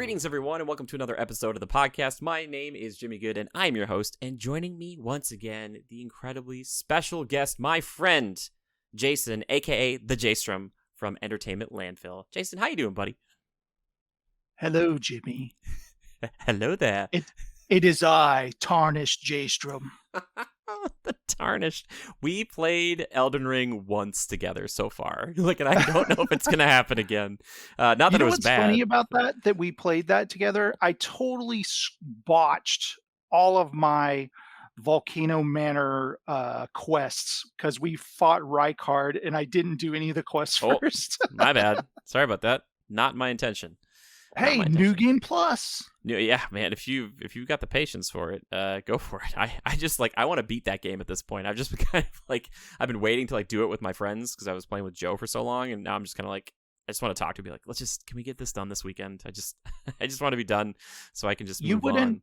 Greetings, everyone, and welcome to another episode of the podcast. My name is Jimmy Good, and I'm your host. And joining me once again, the incredibly special guest, my friend, Jason, a.k.a. the Jastrom from Entertainment Landfill. Jason, how you doing, buddy? Hello, Jimmy. Hello there. It is I, Tarnished Jastrom. The Tarnished. We played Elden Ring once together so far. Like, and I don't know if it's going to happen again. Not that it was bad. What's funny about that we played that together? I totally botched all of my Volcano Manor quests because we fought Rykard and I didn't do any of the quests first. My bad. Sorry about that. Not my intention. Hey, New Game Plus. Yeah, man. If you've got the patience for it, go for it. I just I want to beat that game at this point. I've just been kind of I've been waiting to do it with my friends because I was playing with Joe for so long, and now I'm just kind of I just want to talk to him, be can we get this done this weekend? I just want to be done so I can just move on.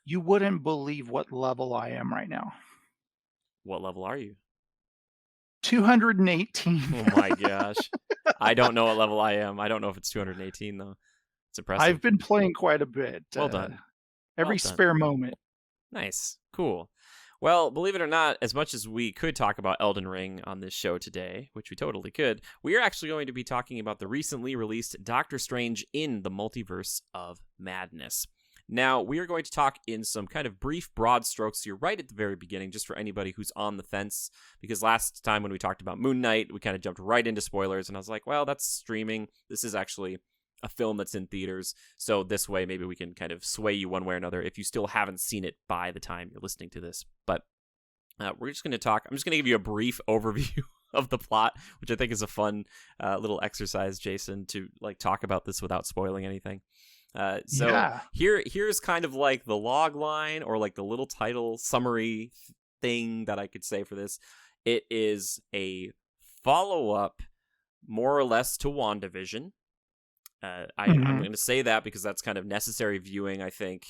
You wouldn't believe what level I am right now. What level are you? 218. Oh my gosh. I don't know what level I am. I don't know if it's 218 though. It's impressive. I've been playing quite a bit. Well done. Every spare moment. Nice. Cool. Well, believe it or not, as much as we could talk about Elden Ring on this show today, which we totally could, we are actually going to be talking about the recently released Doctor Strange in the Multiverse of Madness. Now, we are going to talk in some kind of brief, broad strokes here right at the very beginning, just for anybody who's on the fence, because last time when we talked about Moon Knight, we kind of jumped right into spoilers, and I was like, well, that's streaming. This is actually a film that's in theaters, so this way maybe we can kind of sway you one way or another if you still haven't seen it by the time you're listening to this. But we're just going to talk. I'm just going to give you a brief overview of the plot, which I think is a fun little exercise, Jason, to talk about this without spoiling anything. Here's kind of the log line or the little title summary thing that I could say for this. It is a follow-up more or less to WandaVision. I'm going to say that because that's kind of necessary viewing. I think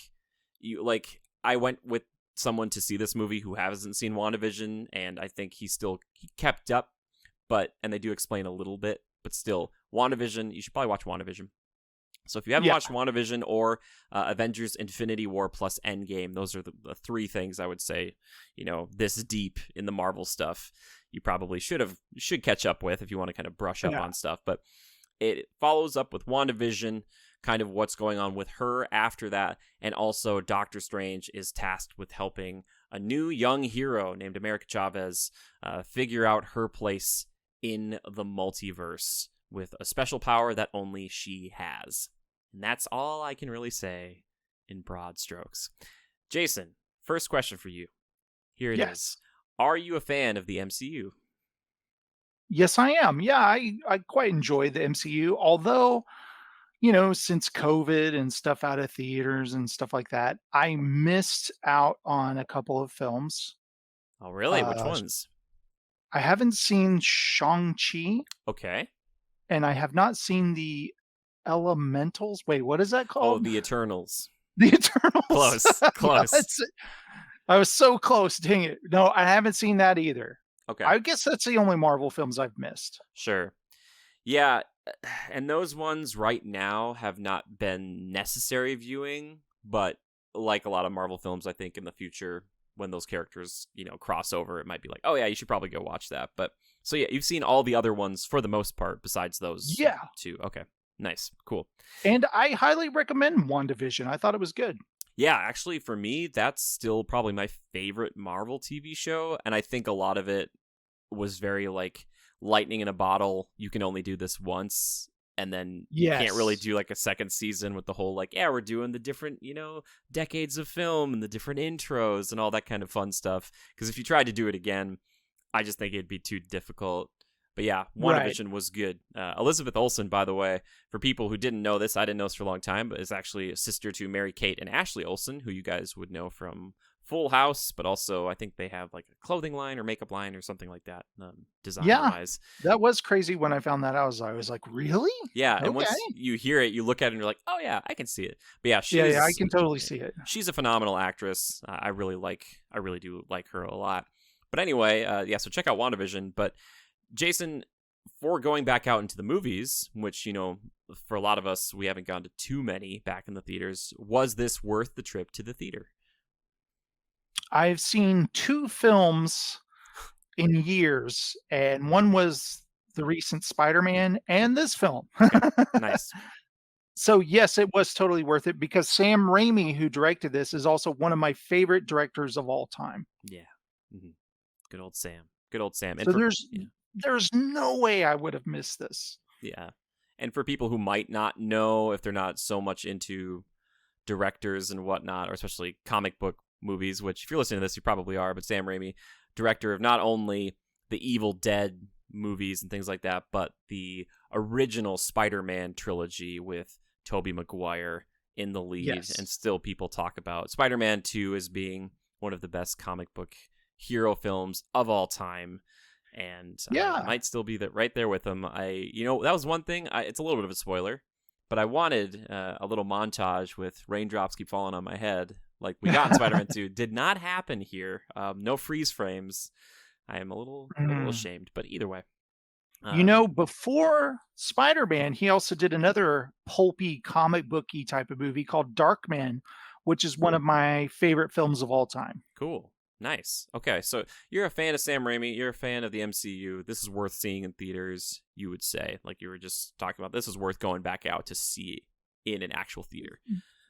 I went with someone to see this movie who hasn't seen WandaVision, and I think he kept up, and they do explain a little bit, but still, WandaVision, you should probably watch WandaVision. So if you haven't watched WandaVision or Avengers Infinity War plus Endgame, those are the three things I would say, this deep in the Marvel stuff, you probably should catch up with if you want to kind of brush up on stuff. But it follows up with WandaVision, kind of what's going on with her after that, and also Doctor Strange is tasked with helping a new young hero named America Chavez figure out her place in the multiverse with a special power that only she has. And that's all I can really say in broad strokes. Jason, first question for you. Here it is. Are you a fan of the MCU? Yes, I am. Yeah, I quite enjoy the MCU, although, since COVID and stuff out of theaters and stuff like that, I missed out on a couple of films. Oh, really? Which ones? I haven't seen Shang-Chi. Okay. And I have not seen the Elementals. Wait, what is that called? Oh, the Eternals. The Eternals. Close. I was so close. Dang it. No, I haven't seen that either. Okay. I guess that's the only Marvel films I've missed. Sure. Yeah, and those ones right now have not been necessary viewing, but like a lot of Marvel films, I think in the future, when those characters, cross over, it might be oh yeah, you should probably go watch that. But so yeah, you've seen all the other ones for the most part, besides those two. Okay, nice, cool. And I highly recommend WandaVision. I thought it was good. Yeah, actually, for me, that's still probably my favorite Marvel TV show, and I think a lot of it was very lightning in a bottle. You can only do this once, and then you can't really do a second season with the whole we're doing the different decades of film and the different intros and all that kind of fun stuff. Because if you tried to do it again, I just think it'd be too difficult. But yeah, WandaVision was good. Elizabeth Olsen, by the way, for people who didn't know this, I didn't know this for a long time, but is actually a sister to Mary-Kate and Ashley Olsen, who you guys would know from Full House, but also I think they have a clothing line or makeup line or something like that, design-wise. Yeah, that was crazy when I found that out. I was like, really? Yeah, and once you hear it, you look at it and you're like, oh yeah, I can see it. But yeah, I can totally see it. She's a phenomenal actress. I really do like her a lot. But anyway, so check out WandaVision. But Jason, for going back out into the movies, which, for a lot of us, we haven't gone to too many back in the theaters, was this worth the trip to the theater? I've seen 2 films in years, and one was the recent Spider-Man and this film. Okay, nice. So, yes, it was totally worth it because Sam Raimi, who directed this, is also one of my favorite directors of all time. Yeah. Mm-hmm. Good old Sam. Good old Sam. So there's no way I would have missed this. Yeah. And for people who might not know, if they're not so much into directors and whatnot, or especially comic book movies, which if you're listening to this, you probably are, but Sam Raimi, director of not only the Evil Dead movies and things like that, but the original Spider-Man trilogy with Tobey Maguire in the lead. Yes. And still people talk about Spider-Man 2 as being one of the best comic book hero films of all time. And I might still be right there with them. That was one thing. It's a little bit of a spoiler, but I wanted a little montage with raindrops keep falling on my head, like we got in Spider-Man 2. Did not happen here. No freeze frames. I am a little ashamed, but either way. Before Spider-Man, he also did another pulpy comic booky type of movie called Darkman, which is one of my favorite films of all time. Cool. Nice. Okay, so you're a fan of Sam Raimi. You're a fan of the MCU. This is worth seeing in theaters, you would say. Like you were just talking about, this is worth going back out to see in an actual theater.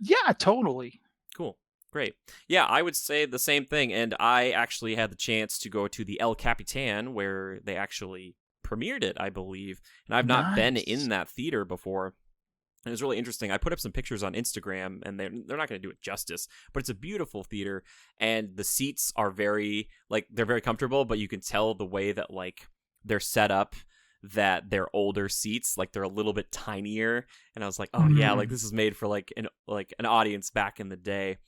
Yeah, totally. Cool. Great. Yeah, I would say the same thing. And I actually had the chance to go to the El Capitan, where they actually premiered it, I believe. And I've not been in that theater before. And it was really interesting. I put up some pictures on Instagram, and they're not going to do it justice, but it's a beautiful theater, and the seats are they're very comfortable, but you can tell the way that, like, they're set up that they're older seats, like they're a little bit tinier. And I was like, oh yeah, like this is made for like an audience back in the day.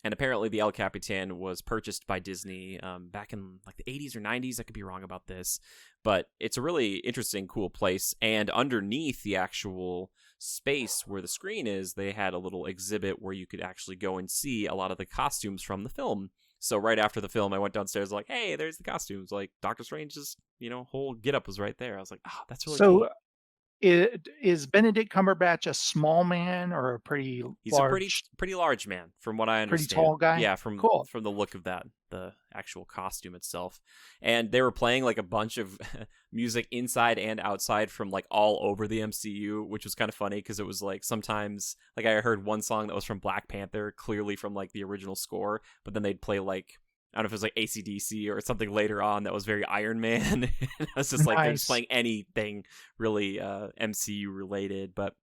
And apparently the El Capitan was purchased by Disney back in like the 80s or 90s. I could be wrong about this. But it's a really interesting, cool place. And underneath the actual space where the screen is, they had a little exhibit where you could actually go and see a lot of the costumes from the film. So right after the film, I went downstairs like, hey, there's the costumes. Like Doctor Strange's, whole getup was right there. I was like, oh, that's really cool. Is Benedict Cumberbatch a small man or a pretty He's large? a pretty large man, from what I understand. Pretty tall guy? Yeah, from the look of the actual costume itself. And they were playing like a bunch of music inside and outside from like all over the MCU, which was kind of funny because it was like sometimes, like I heard one song that was from Black Panther, clearly from like the original score, but then they'd play like, I don't know if it was like AC/DC or something later on that was very Iron Man. I was just like, they're just playing anything really MCU related. But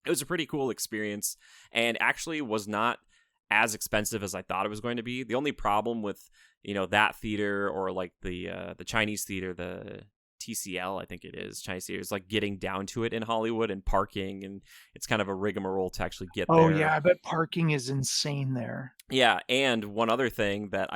it was a pretty cool experience, and actually was not as expensive as I thought it was going to be. The only problem with that theater, or like the Chinese theater, the TCL, I think it is, Chinese theater, is like getting down to it in Hollywood, and parking, and it's kind of a rigmarole to actually get there. Oh yeah, I bet parking is insane there. Yeah, and one other thing that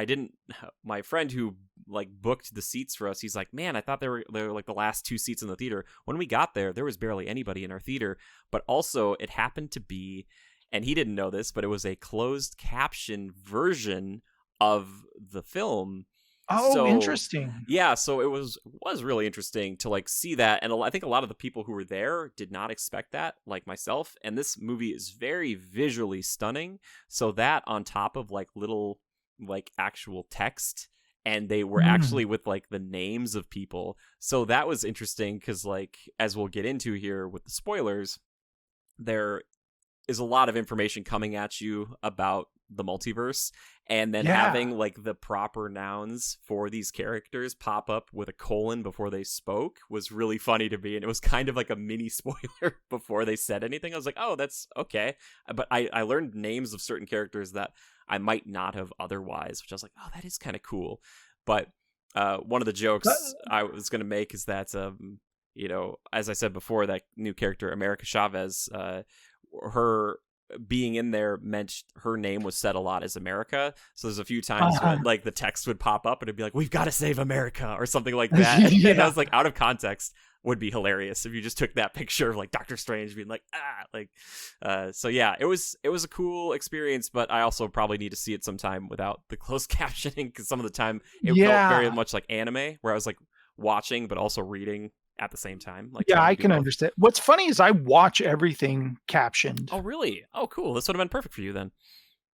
my friend who like booked the seats for us, he's like, man, I thought they were like the last 2 seats in the theater. When we got there was barely anybody in our theater, but also it happened to be, and he didn't know this, but it was a closed caption version of the film. Oh, so interesting. Yeah, so it was really interesting to like see that, and I think a lot of the people who were there did not expect that, like myself. And this movie is very visually stunning, so that on top of like little like actual text, and they were actually with like the names of people, so that was interesting because, like, as we'll get into here with the spoilers, there is a lot of information coming at you about the multiverse, and then having like the proper nouns for these characters pop up with a colon before they spoke was really funny to me. And it was kind of like a mini spoiler before they said anything. I was like, oh, that's okay. But I learned names of certain characters that I might not have otherwise, which I was like, oh, that is kind of cool. But one of the jokes I was going to make is that, as I said before, that new character, America Chavez, her being in there meant her name was said a lot as America. So there's a few times when like the text would pop up and it'd be like, we've got to save America or something like that. Yeah. And I was like, out of context would be hilarious if you just took that picture of like Doctor Strange being like, so yeah, it was a cool experience, but I also probably need to see it sometime without the closed captioning, because some of the time it felt very much like anime, where I was like watching but also reading at the same time. Like, Yeah, trying I to do can both. understand. What's funny is I watch everything captioned. Oh, really? Oh, cool. This would have been perfect for you then.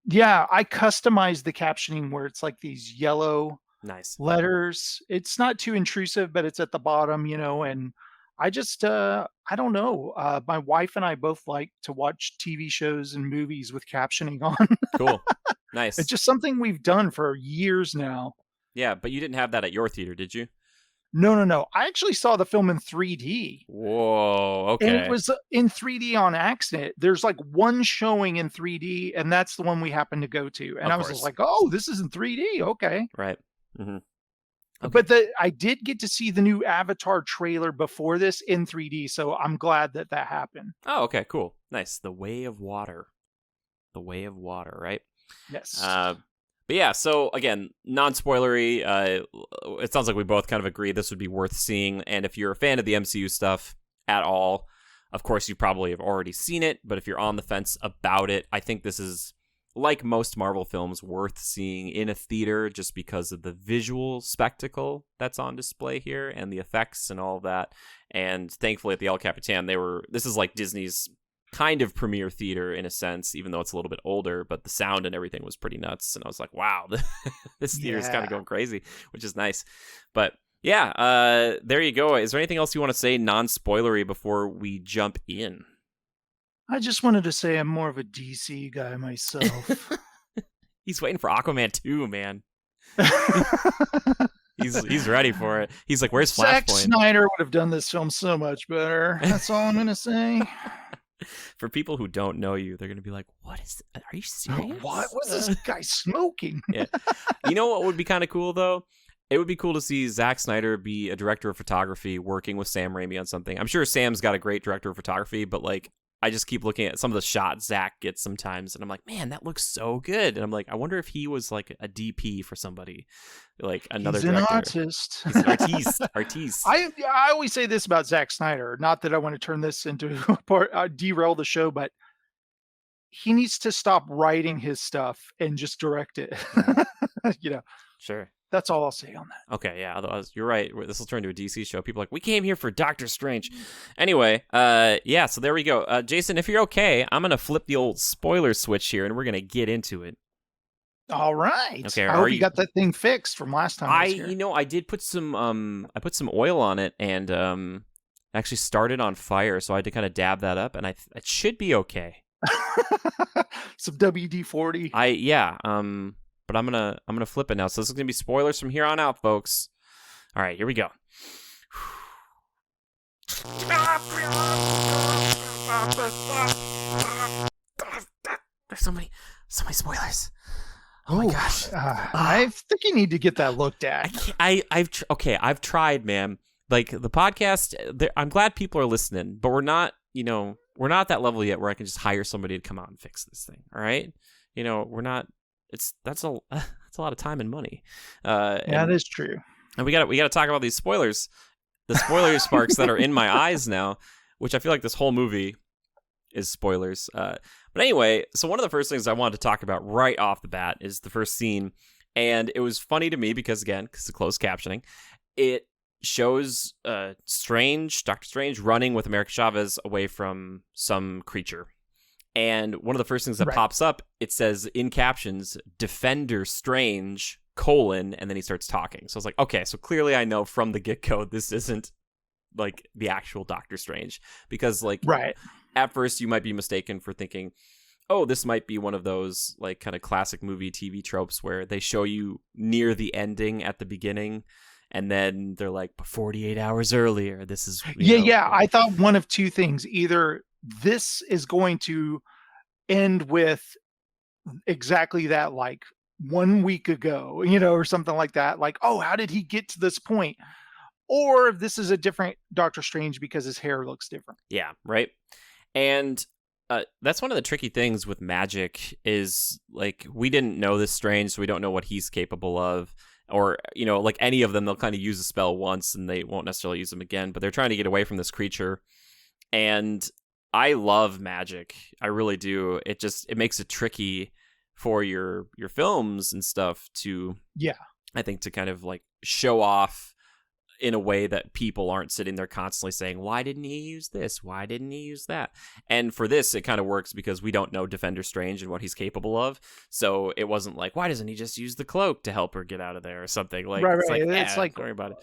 Yeah, I customize the captioning where it's like these yellow Nice. letters. It's not too intrusive, but it's at the bottom, and I just I don't know. My wife and I both like to watch TV shows and movies with captioning on. Cool. It's Nice. just something we've done for years now. Yeah, but you didn't have that at your theater, did you? No, no, no. I actually saw the film in 3D. Whoa. And it Okay. was in 3D on accident. There's like one showing in 3D, and that's the one we happened to go to. And Of I was just course. like, "Oh, this is in 3D. Okay." Right. Mm-hmm. Okay. But I did get to see the new Avatar trailer before this in 3D, so I'm glad that that happened. Oh, okay. Cool. Nice. The Way of Water. The Way of Water, right? Yes. But yeah, so again, non-spoilery. It sounds like we both kind of agree this would be worth seeing. And if you're a fan of the MCU stuff at all, of course, you probably have already seen it. But if you're on the fence about it, I think this is, like most Marvel films, worth seeing in a theater just because of the visual spectacle that's on display here and the effects and all of that. And thankfully, at the El Capitan, this is like Disney's kind of premiere theater in a sense, even though it's a little bit older, but the sound and everything was pretty nuts. And I was like, wow, this theater is kind of going crazy, which is nice. But yeah, there you go. Is there anything else you want to say non-spoilery before we jump in? I just wanted to say I'm more of a DC guy myself. He's waiting for Aquaman 2, man. He's ready for it. He's like, where's Zack Flashpoint? Snyder would have done this film so much better. That's all I'm going to say. For people who don't know you, they're going to be like, what is are you serious? What was this guy smoking? Yeah. You know what would be kind of cool, though? It would be cool to see Zack Snyder be a director of photography working with Sam Raimi on something. I'm sure Sam's got a great director of photography, but like, I just keep looking at some of the shots Zack gets sometimes, and I'm like, man, that looks so good. And I'm like, I wonder if he was like a DP for somebody, like another He's an director. artist. He's an artiste. I always say this about Zack Snyder. Not that I want to turn this into derail the show, but he needs to stop writing his stuff and just direct it. Sure. That's all I'll say on that. Okay, yeah. Otherwise, you're right. This will turn into a DC show. People are like, we came here for Doctor Strange. Anyway, yeah. So there we go. Jason, if you're okay, I'm gonna flip the old spoiler switch here, and we're gonna get into it. All right. Okay. I hope you got that thing fixed from last time. I did put some I put some oil on it, and actually started on fire, so I had to kind of dab that up, and it should be okay. Some WD-40. But I'm gonna flip it now. So this is gonna be spoilers from here on out, folks. All right, here we go. There's so many spoilers. Oh my gosh! I think you need to get that looked at. I've tried, man. Like the podcast, I'm glad people are listening, but we're not at that level yet where I can just hire somebody to come out and fix this thing. All right, we're not. That's a lot of time and money. That is true. And we got to talk about these spoilers, the spoiler sparks that are in my eyes now, which I feel like this whole movie is spoilers. But anyway, so one of the first things I wanted to talk about right off the bat is the first scene, and it was funny to me because of closed captioning, it shows Doctor Strange running with America Chavez away from some creature. And one of the first things that pops up, it says in captions, Defender Strange, and then he starts talking. So I was like, okay, so clearly I know from the get-go this isn't like the actual Doctor Strange. Because like at first you might be mistaken for thinking, oh, this might be one of those like kind of classic movie TV tropes where they show you near the ending at the beginning. And then they're like, 48 hours earlier, this is... Yeah. I thought one of two things. Either this is going to end with exactly that, like 1 week ago, or something like that. Like, oh, how did he get to this point? Or this is a different Doctor Strange because his hair looks different. Yeah, right. And that's one of the tricky things with magic is like we didn't know this Strange, so we don't know what he's capable of. Or, like any of them, they'll kind of use a spell once and they won't necessarily use them again. But they're trying to get away from this creature. And I love magic. I really do. It makes it tricky for your films and stuff to, I think, to kind of like show off in a way that people aren't sitting there constantly saying, why didn't he use this? Why didn't he use that? And for this, it kind of works because we don't know Defender Strange and what he's capable of. So it wasn't like, why doesn't he just use the cloak to help her get out of there or something? Like, right, it's right. like, It's like, don't worry about it.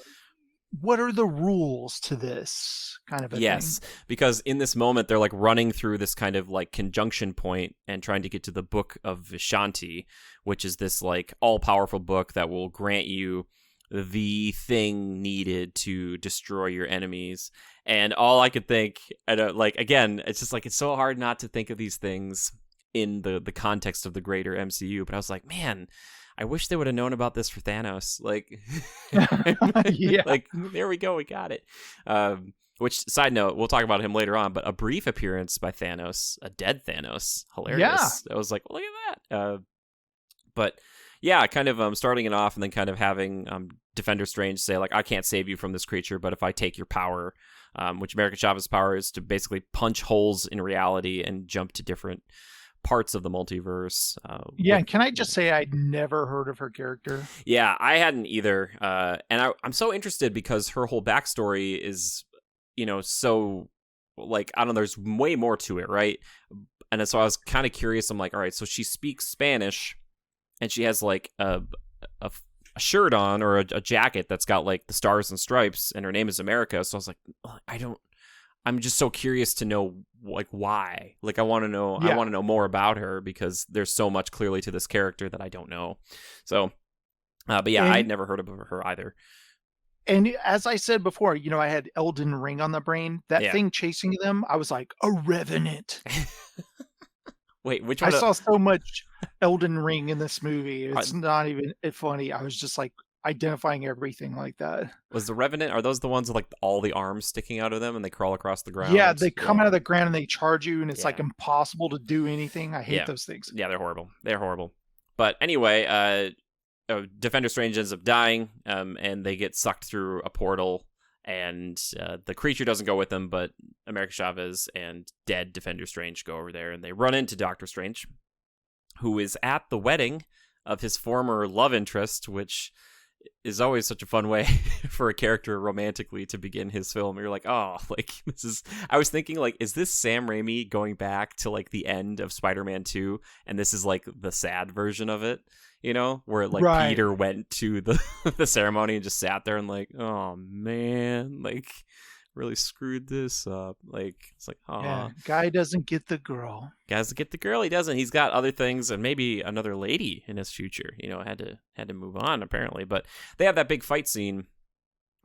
What are the rules to this kind of a Yes, thing? because in this moment, they're like running through this kind of like conjunction point and trying to get to the Book of Vishanti, which is this like all-powerful book that will grant you the thing needed to destroy your enemies. And all I could think, like, again, it's just like, it's so hard not to think of these things in the context of the greater MCU. But I was like, man, I wish they would have known about this for Thanos. Like, Yeah. like, there we go, we got it. Which, side note, we'll talk about him later on, but a brief appearance by Thanos, a dead Thanos, hilarious. I was like, well, look at that. But yeah, kind of starting it off and then kind of having Defender Strange say, like, I can't save you from this creature, but if I take your power, which America Chavez's power is to basically punch holes in reality and jump to different parts of the multiverse. And can I just say I'd never heard of her character? Yeah, I hadn't either. And I'm so interested because her whole backstory is, so, like, I don't know, there's way more to it, right? And so I was kind of curious. I'm like, all right, so she speaks Spanish and she has like a shirt on or a jacket that's got like the stars and stripes and her name is America. So I was like, I'm just so curious to know, like, why. Like, I want to know more about her because there's so much clearly to this character that I don't know. So, but yeah, I'd never heard of her either. And as I said before, I had Elden Ring on the brain. That thing chasing them, I was like, a revenant. Wait, which one? I saw so much Elden Ring in this movie. It's not even funny. I was just like identifying everything like that. Was the Revenant, are those the ones with like all the arms sticking out of them and they crawl across the ground? Yeah, they come out of the ground and they charge you and it's like impossible to do anything. I hate those things. Yeah, they're horrible. But anyway, Defender Strange ends up dying and they get sucked through a portal and the creature doesn't go with them, but America Chavez and dead Defender Strange go over there and they run into Doctor Strange, who is at the wedding of his former love interest, which is always such a fun way for a character romantically to begin his film. You're like, oh, like, this is, I was thinking, like, is this Sam Raimi going back to like the end of Spider-Man 2 and this is like the sad version of it, where like Peter went to the the ceremony and just sat there and like, oh man, like, really screwed this up. Like, it's like, oh, yeah, guy doesn't get the girl. Guys get the girl. He doesn't. He's got other things and maybe another lady in his future. Had to move on apparently. But they have that big fight scene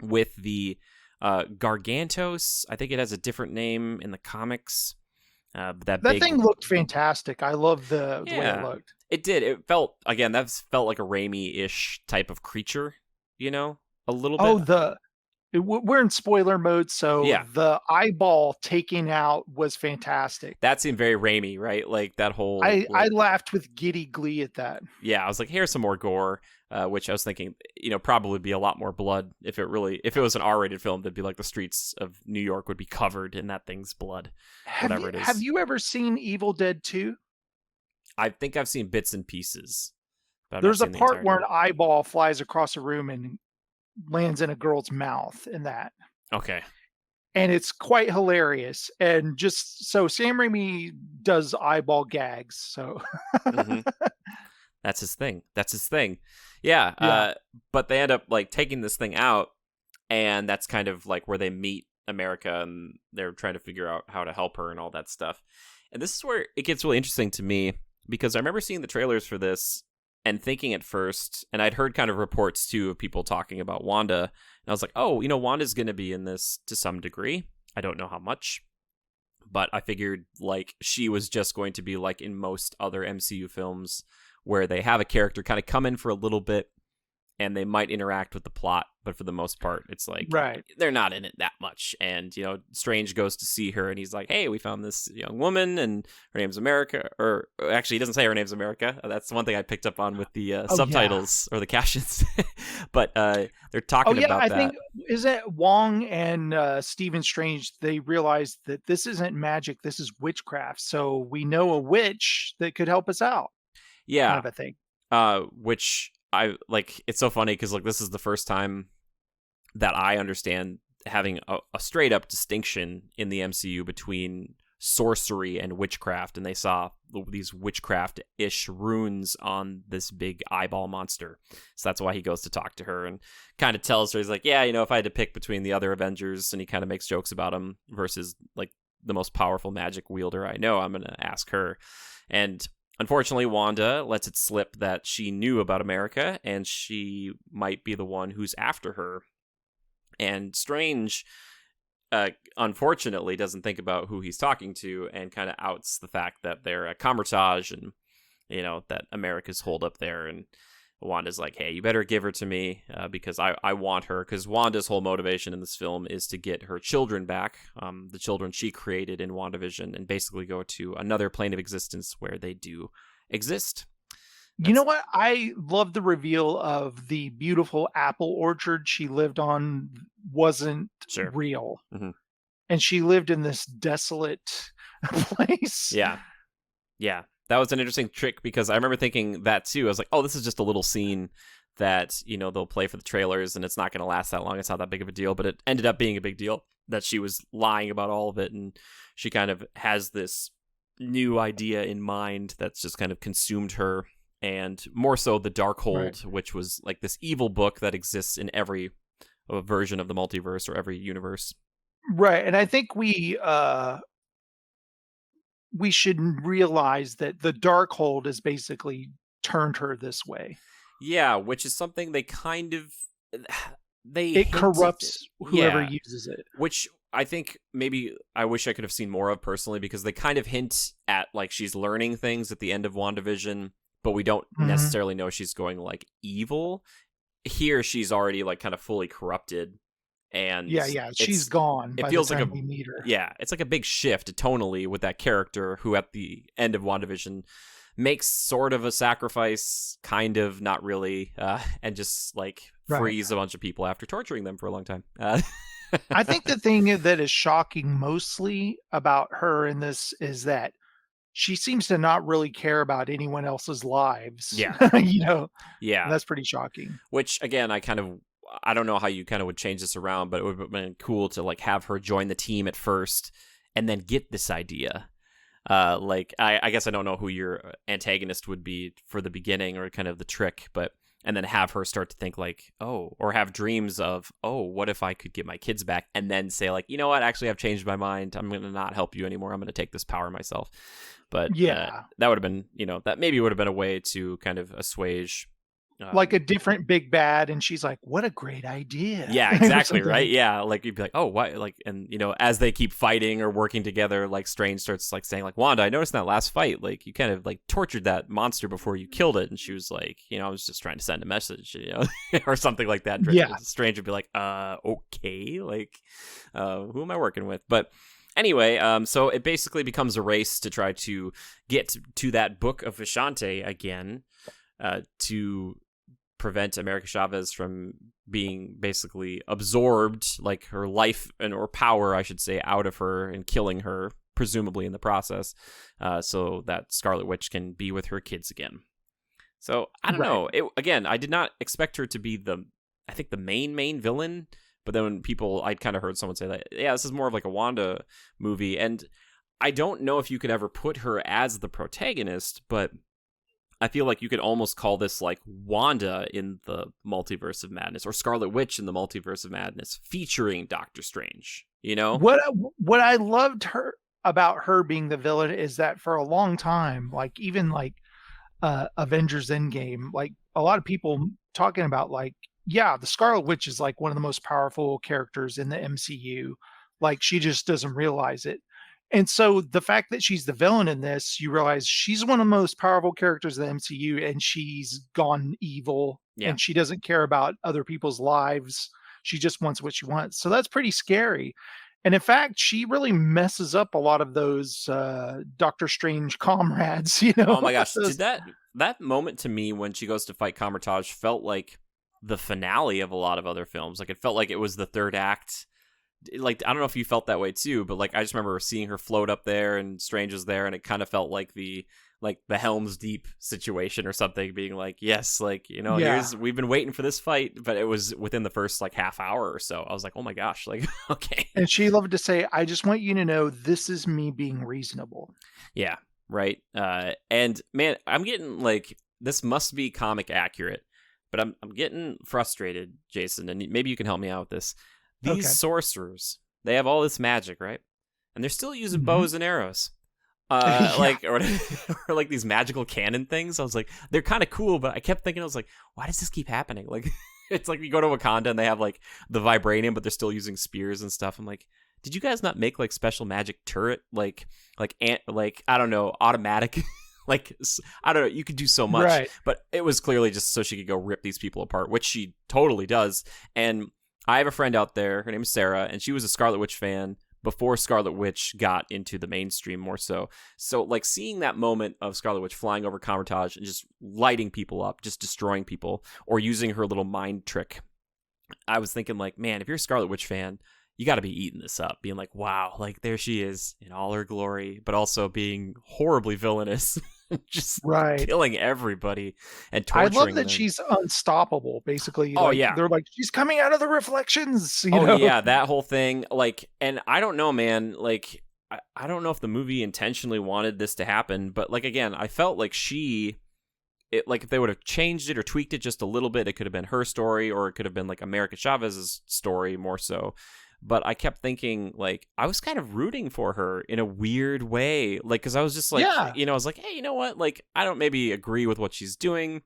with the Gargantos. I think it has a different name in the comics. That thing looked fantastic. I love the way it looked. It did. It felt, again, that felt like a Raimi-ish type of creature. A little bit. We're in spoiler mode, so the eyeball taking out was fantastic. That seemed very Raimi, right? Like that whole... I laughed with giddy glee at that. Yeah, I was like, here's some more gore, which I was thinking, probably be a lot more blood. If it was an R-rated film, that'd be like the streets of New York would be covered in that thing's blood, whatever it is. Have you ever seen Evil Dead 2? I think I've seen bits and pieces. There's a part where an eyeball flies across a room and lands in a girl's mouth in that. Okay. And it's quite hilarious. And just so Sam Raimi does eyeball gags. So mm-hmm. That's his thing. Yeah. But they end up like taking this thing out and that's kind of like where they meet America and they're trying to figure out how to help her and all that stuff. And this is where it gets really interesting to me because I remember seeing the trailers for this and thinking at first, and I'd heard kind of reports too of people talking about Wanda, and I was like, oh, Wanda's going to be in this to some degree. I don't know how much, but I figured like she was just going to be like in most other MCU films where they have a character kind of come in for a little bit and they might interact with the plot, but for the most part, it's like they're not in it that much. And, Strange goes to see her and he's like, hey, we found this young woman and her name's America. Or actually, he doesn't say her name's America. That's one thing I picked up on with the subtitles or the captions. But they're talking about that. I think, is it Wong and Stephen Strange, they realized that this isn't magic, this is witchcraft. So we know a witch that could help us out. Yeah. Kind of a thing. Which... I like, it's so funny because like this is the first time that I understand having a straight up distinction in the MCU between sorcery and witchcraft, and they saw these witchcraft-ish runes on this big eyeball monster. So that's why he goes to talk to her and kind of tells her, he's like, yeah, if I had to pick between the other Avengers, and he kind of makes jokes about him versus like the most powerful magic wielder I know, I'm going to ask her. And unfortunately, Wanda lets it slip that she knew about America, and she might be the one who's after her. And Strange, unfortunately, doesn't think about who he's talking to, and kind of outs the fact that they're at Comertage, and that America's holed up there. And Wanda's like, hey, you better give her to me, because I want her, because Wanda's whole motivation in this film is to get her children back, the children she created in WandaVision, and basically go to another plane of existence where they do exist. You know what? I love the reveal of the beautiful apple orchard she lived on wasn't real. Mm-hmm. And she lived in this desolate place. Yeah. That was an interesting trick, because I remember thinking that too. I was like, oh, this is just a little scene that, they'll play for the trailers, and it's not going to last that long. It's not that big of a deal, but it ended up being a big deal that she was lying about all of it. And she kind of has this new idea in mind that's just kind of consumed her. And more so the Darkhold, which was like this evil book that exists in every version of the multiverse or every universe. Right. And I think we should realize that the Darkhold has basically turned her this way. Yeah, which is something they kind of... It corrupts whoever uses it. Which I think maybe I wish I could have seen more of personally, because they kind of hint at like she's learning things at the end of WandaVision, but we don't necessarily know she's going like evil. Here, she's already like kind of fully corrupted, and she's gone. It feels like we meet her. Yeah, it's like a big shift tonally with that character who, at the end of WandaVision, makes sort of a sacrifice, kind of, not really, and just like frees a bunch of people after torturing them for a long time. I think the thing that is shocking mostly about her in this is that she seems to not really care about anyone else's lives. Yeah. Yeah. That's pretty shocking. Which, again, I don't know how you kind of would change this around, but it would have been cool to like have her join the team at first and then get this idea. I guess I don't know who your antagonist would be for the beginning, or kind of the trick, and then have her start to think like, or have dreams of, what if I could get my kids back? And then say like, you know what, actually I've changed my mind. I'm going to not help you anymore. I'm going to take this power myself. But that would have been, that maybe would have been a way to kind of assuage. Like a different big bad, and she's like, what a great idea. Yeah, exactly, right? Yeah, like you'd be like, oh, why? Like, and as they keep fighting or working together, like Strange starts like saying like, Wanda, I noticed in that last fight, like you kind of like tortured that monster before you killed it. And she was like, I was just trying to send a message, or something like that. Yeah. Strange would be like, okay, like, who am I working with? But anyway, so it basically becomes a race to try to get to that book of Vishante again, to prevent America Chavez from being basically absorbed, like her life or power, I should say, out of her, and killing her, presumably in the process, so that Scarlet Witch can be with her kids again. So I don't know. Again, I did not expect her to be the main villain, but then when I'd kind of heard someone say that, yeah, this is more of like a Wanda movie, and I don't know if you could ever put her as the protagonist, but I feel like you could almost call this like Wanda in the Multiverse of Madness, or Scarlet Witch in the Multiverse of Madness, featuring Doctor Strange. What I loved about her being the villain is that for a long time, like even like Avengers Endgame, like a lot of people talking about like, yeah, the Scarlet Witch is like one of the most powerful characters in the MCU. Like she just doesn't realize it. And so the fact that she's the villain in this, you realize she's one of the most powerful characters in the MCU, and she's gone evil, and she doesn't care about other people's lives. She just wants what she wants. So that's pretty scary. And in fact, she really messes up a lot of those Doctor Strange comrades, Oh my gosh. Did that moment to me when she goes to fight Comertage felt like the finale of a lot of other films. Like it felt like it was the third act. Like, I don't know if you felt that way too, but like I just remember seeing her float up there and Strange was there, and it kind of felt like like the Helm's Deep situation or something, being like, yes, like, you know, Yeah. we've been waiting for this fight, but it was within the first like half hour or so. I was like, oh my gosh, like, okay. And she loved to say, I just want you to know this is me being reasonable. Yeah, right. And man, I'm getting like, this must be comic accurate, but I'm getting frustrated, Jason, and maybe you can help me out with this. These sorcerers, they have all this magic, right? And they're still using bows and arrows. Like, or like these magical cannon things. I was like, they're kind of cool, but I kept thinking, I was like, why does this keep happening? Like, it's like you go to Wakanda and they have like the vibranium, but they're still using spears and stuff. I'm like, did you guys not make like special magic turret, like I don't know, automatic? Like, I don't know, you could do so much, Right. but it was clearly just so she could go rip these people apart, which she totally does. And I have a friend out there, her name is Sarah, and she was a Scarlet Witch fan before Scarlet Witch got into the mainstream more so. So, like, seeing that moment of Scarlet Witch flying over Convertage and just lighting people up, just destroying people, or using her little mind trick, I was thinking, like, man, if you're a Scarlet Witch fan, you got to be eating this up, being like, wow, like, there she is in all her glory, but also being horribly villainous, just killing everybody and torturing I love that them. she's unstoppable, basically. Oh, like, yeah. They're like, she's coming out of the reflections. You oh, know? yeah, that whole thing. Like, and I don't know, man, like, I don't know if the movie intentionally wanted this to happen, but, like, again, I felt like like, if they would have changed it or tweaked it just a little bit, it could have been her story, or it could have been, like, America Chavez's story more so. But I kept thinking, like, I was kind of rooting for her in a weird way. Like, because I was just like, you know, I was like, hey, you know what? Like, I don't maybe agree with what she's doing.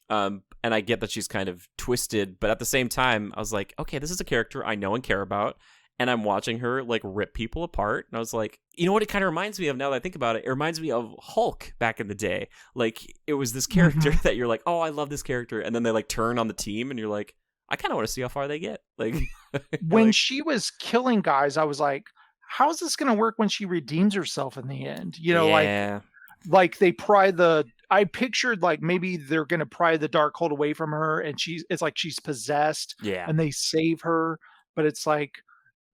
And I get that she's kind of twisted. But at the same time, I was like, okay, this is a character I know and care about. And I'm watching her, like, rip people apart. And I was like, you know what it kind of reminds me of now that I think about it? It reminds me of Hulk back in the day. Like, it was this character that you're like, oh, I love this character. And then they, like, turn on the team and you're like, I kind of want to see how far they get. Like, when like, she was killing guys, I was like, how's this going to work when she redeems herself in the end? You know, like they pry I pictured like maybe they're going to pry the Darkhold away from her and it's like she's possessed and they save her. But it's like,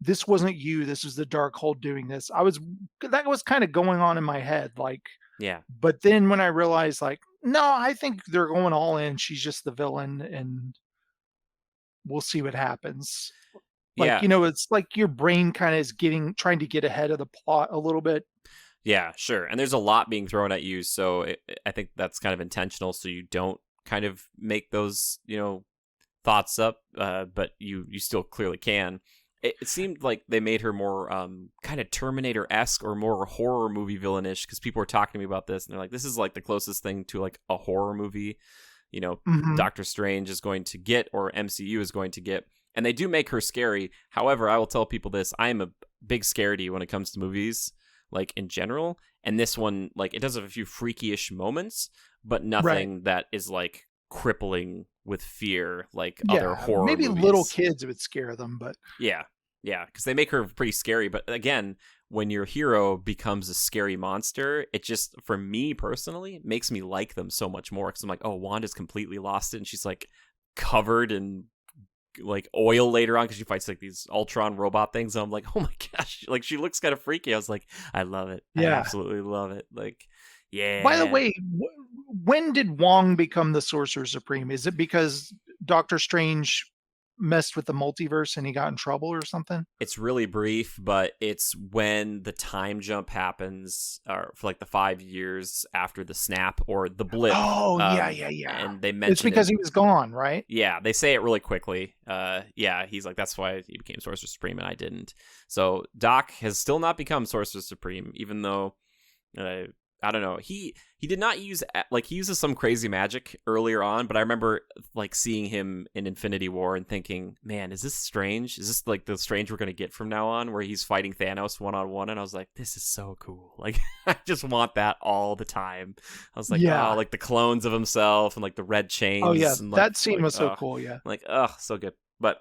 this wasn't you. This was the Darkhold doing this. That was kind of going on in my head. Like, but then when I realized, like, no, I think they're going all in. She's just the villain and we'll see what happens. Like, you know, it's like your brain kind of is trying to get ahead of the plot a little bit. Yeah, sure. And there's a lot being thrown at you. So I think that's kind of intentional. So you don't kind of make those, you know, thoughts up, but you still clearly can. It seemed like they made her more kind of Terminator-esque or more horror movie villainish, because people were talking to me about this and they're like, this is like the closest thing to like a horror movie, you know, Doctor Strange is going to get, or MCU is going to get. And they do make her scary. However, I will tell people this, I am a big scaredy when it comes to movies, like in general. And this one, like, it does have a few freaky-ish moments, but nothing that is like crippling with fear like other horror maybe movies. Little kids would scare them, but yeah, because they make her pretty scary. But again, when your hero becomes a scary monster, it just, for me personally, makes me like them so much more, because I'm like, oh, Wanda's completely lost it and she's like covered in like oil later on because she fights like these Ultron robot things, and I'm like, oh my gosh, like she looks kind of freaky. I was like, I love it. I absolutely love it. Like, yeah. By the way, when did Wong become the Sorcerer Supreme? Is it because Doctor Strange messed with the multiverse and he got in trouble or something? It's really brief, but it's when the time jump happens, for like the 5 years after the snap or the blip. Oh, yeah. And they mention it's because he was gone, right? Yeah, they say it really quickly. He's like, that's why he became Sorcerer Supreme and I didn't. So Doc has still not become Sorcerer Supreme, even though I don't know. He did not use, like, he uses some crazy magic earlier on, but I remember like seeing him in Infinity War and thinking, man, is this Strange? Is this like the Strange we're going to get from now on, where he's fighting Thanos one-on-one? And I was like, this is so cool. Like, I just want that all the time. I was like, oh, like the clones of himself and like the red chains. Oh yeah, and, that scene was so cool. Yeah. Like, oh, so good. But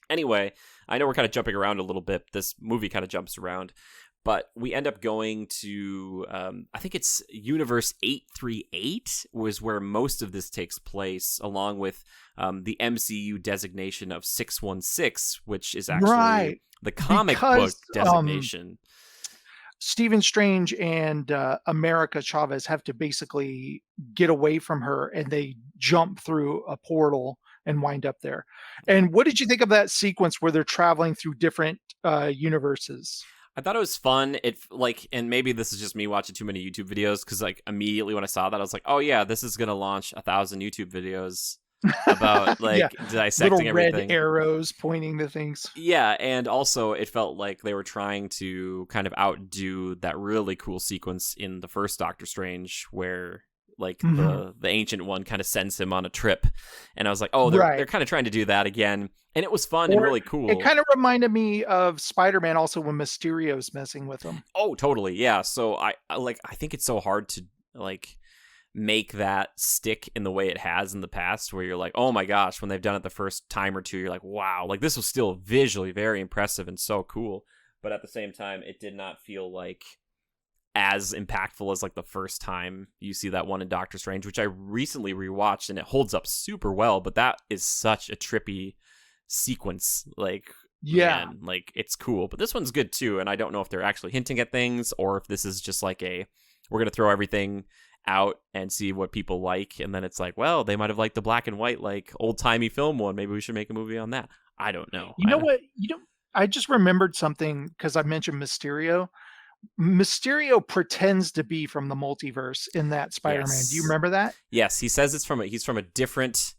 anyway, I know we're kind of jumping around a little bit. This movie kind of jumps around. But we end up going to, I think it's Universe 838 was where most of this takes place, along with the MCU designation of 616, which is actually the comic book designation. Stephen Strange and America Chavez have to basically get away from her, and they jump through a portal and wind up there. And what did you think of that sequence where they're traveling through different universes? I thought it was fun. And maybe this is just me watching too many YouTube videos, because like immediately when I saw that, I was like, oh yeah, this is gonna launch 1,000 YouTube videos about like Yeah, dissecting little red everything. arrows pointing to things. Yeah, and also it felt like they were trying to kind of outdo that really cool sequence in the first Doctor Strange where like the ancient one kind of sends him on a trip, and I was like, oh, they're kind of trying to do that again, and it was fun and really cool. It kind of reminded me of Spider-Man also when Mysterio's messing with him. Oh, totally, yeah. So I think it's so hard to like make that stick in the way it has in the past, where you're like, oh my gosh, when they've done it the first time or two, you're like, wow, like this was still visually very impressive and so cool, but at the same time it did not feel like as impactful as like the first time you see that one in Doctor Strange, which I recently rewatched, and it holds up super well. But that is such a trippy sequence, like, yeah, man, like it's cool. But this one's good too, and I don't know if they're actually hinting at things or if this is just like we're gonna throw everything out and see what people like, and then it's like, well, they might have liked the black and white, like old-timey film one, maybe we should make a movie on that. I don't know. I just remembered something because I mentioned Mysterio pretends to be from the multiverse in that Spider-Man. Yes. Do you remember that? Yes, he says he's from a different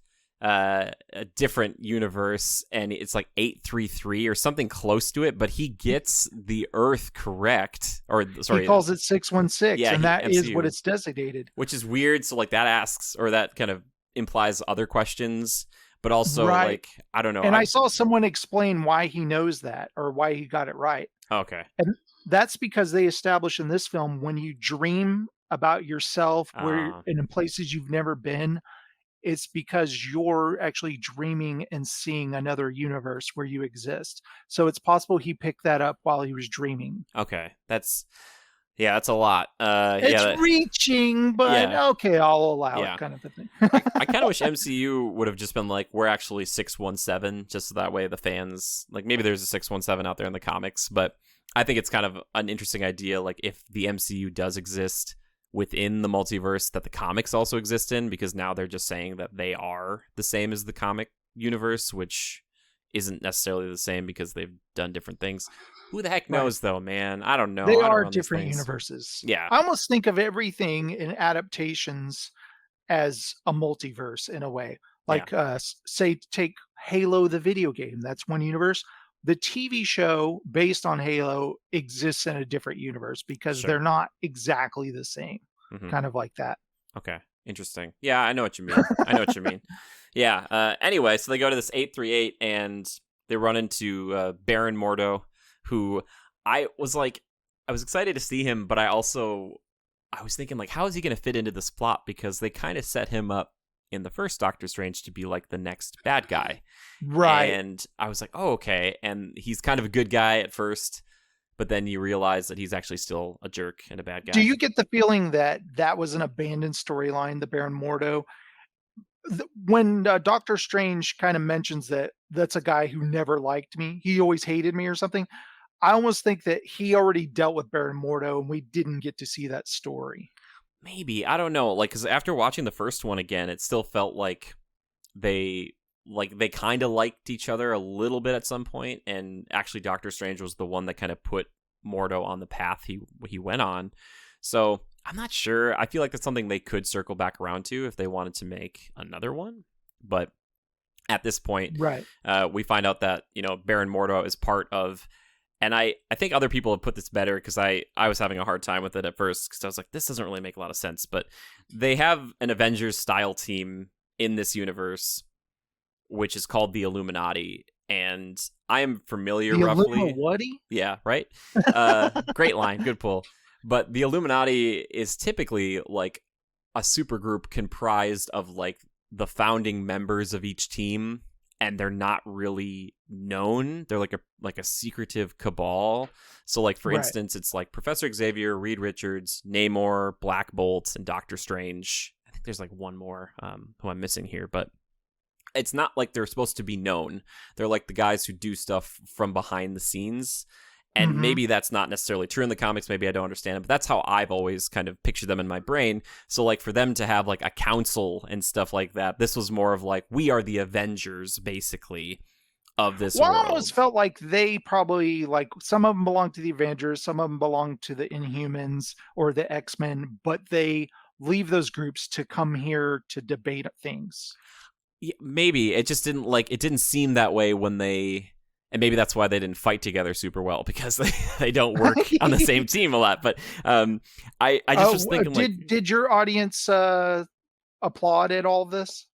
universe, and it's like 833 or something close to it, but he gets the Earth correct, or sorry, he calls it 616, yeah, and that MCU, is what it's designated, which is weird. So like that asks, or that kind of implies other questions, but also like I don't know. And I saw someone explain why he knows that, or why he got it right. Okay. And that's because they establish in this film, when you dream about yourself and in places you've never been, it's because you're actually dreaming and seeing another universe where you exist. So it's possible he picked that up while he was dreaming. Okay. That's a lot. It's reaching, but okay, I'll allow it, kind of a thing. I kind of wish MCU would have just been like, we're actually 617, just so that way the fans, like maybe there's a 617 out there in the comics, but I think it's kind of an interesting idea, like if the MCU does exist within the multiverse that the comics also exist in, because now they're just saying that they are the same as the comic universe, which isn't necessarily the same because they've done different things. Who the heck knows, though, man? I don't know. They are different universes. Yeah. I almost think of everything in adaptations as a multiverse in a way. Like, say, take Halo, the video game. That's one universe. The TV show based on Halo exists in a different universe because they're not exactly the same. Kind of like that. Okay. Interesting. Yeah, I know what you mean. Yeah. Anyway, so they go to this 838 and they run into Baron Mordo, who I was excited to see him, but I was thinking, like, how is he going to fit into this plot? Because they kind of set him up in the first Doctor Strange to be like the next bad guy. Right. And I was like, oh, okay. And he's kind of a good guy at first, but then you realize that he's actually still a jerk and a bad guy. Do you get the feeling that was an abandoned storyline, the Baron Mordo? When Doctor Strange kind of mentions that that's a guy who never liked me, he always hated me or something, I almost think that he already dealt with Baron Mordo and we didn't get to see that story. Maybe, I don't know, like, because after watching the first one again, it still felt like they kind of liked each other a little bit at some point, and actually Doctor Strange was the one that kind of put Mordo on the path he went on. So I'm not sure. I feel like that's something they could circle back around to if they wanted to make another one, but at this point, we find out that Baron Mordo is part of. And I think other people have put this better, because I was having a hard time with it at first, because I was like, this doesn't really make a lot of sense. But they have an Avengers-style team in this universe, which is called the Illuminati. And I am familiar roughly. Illuminati? Yeah, right? Great line, good pull. But the Illuminati is typically like a supergroup comprised of like the founding members of each team, and they're not really known. They're like a secretive cabal. So like, for instance, it's like Professor Xavier, Reed Richards, Namor, Black Bolt, and Doctor Strange. I think there's like one more who I'm missing here, but it's not like they're supposed to be known. They're like the guys who do stuff from behind the scenes. And maybe that's not necessarily true in the comics. Maybe I don't understand it, but that's how I've always kind of pictured them in my brain. So, like, for them to have, like, a council and stuff like that, this was more of, like, we are the Avengers, basically, of this world. I almost felt like they probably, like, some of them belong to the Avengers, some of them belong to the Inhumans or the X-Men, but they leave those groups to come here to debate things. Yeah, maybe. It just didn't, like, it didn't seem that way when they... And maybe that's why they didn't fight together super well, because they don't work on the same team a lot. But I just was thinking, did your audience applaud at all of this?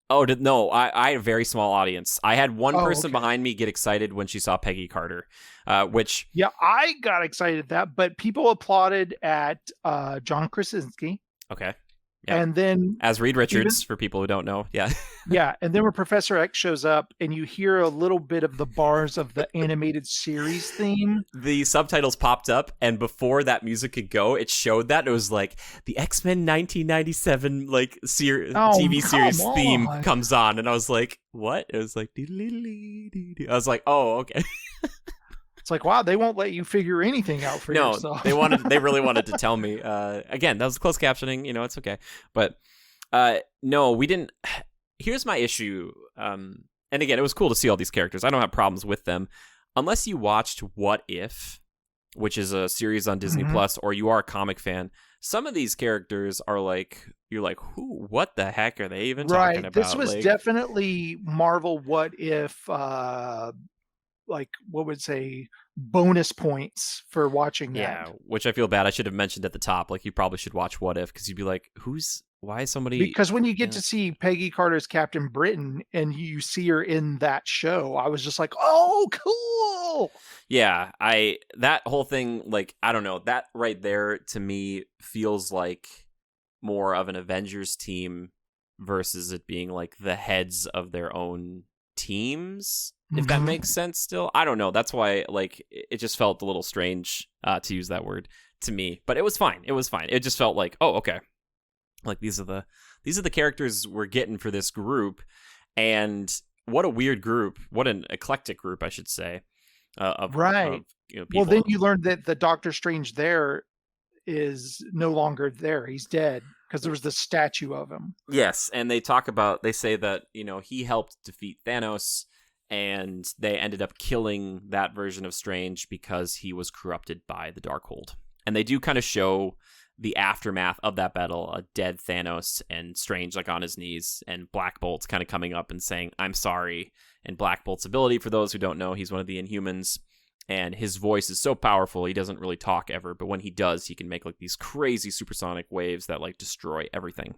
Oh, no, I had a very small audience. I had one person behind me get excited when she saw Peggy Carter, which... Yeah, I got excited at that, but people applauded at John Krasinski. Okay. Yeah. And then as Reed Richards, for people who don't know. Yeah. Yeah. And then when Professor X shows up and you hear a little bit of the bars of the animated series theme. The subtitles popped up, and before that music could go, it showed that. It was like the X-Men 1997 like TV series theme comes on, and I was like, what? It was like I was like, oh, okay. It's like, wow, they won't let you figure anything out for yourself. They really wanted to tell me. Again, that was closed captioning. It's okay. But no, we didn't. Here's my issue. And again, it was cool to see all these characters. I don't have problems with them. Unless you watched What If, which is a series on Disney Plus, or you are a comic fan, some of these characters are like, you're like, who? What the heck are they even talking about? This was definitely Marvel What If. Like, what would say bonus points for watching that. Yeah, which I feel bad. I should have mentioned at the top. Like, you probably should watch What If, because you'd be like, why is somebody... Because when you get to see Peggy Carter's Captain Britain and you see her in that show, I was just like, oh, cool. Yeah, that whole thing, like, I don't know, that right there to me feels like more of an Avengers team versus it being like the heads of their own teams. If that makes sense still. I don't know. That's why, like, it just felt a little strange to use that word to me. But it was fine. It just felt like, oh, okay. Like, these are the characters we're getting for this group. And what a weird group. What an eclectic group, I should say. Of people. Well, then you learned that the Doctor Strange there is no longer there. He's dead. Because there was the statue of him. Yes, and they say that, he helped defeat Thanos, and they ended up killing that version of Strange because he was corrupted by the Darkhold. And they do kind of show the aftermath of that battle, a dead Thanos and Strange like on his knees, and Black Bolt's kind of coming up and saying, I'm sorry. And Black Bolt's ability, for those who don't know, he's one of the Inhumans, and his voice is so powerful, he doesn't really talk ever, but when he does, he can make like these crazy supersonic waves that like destroy everything.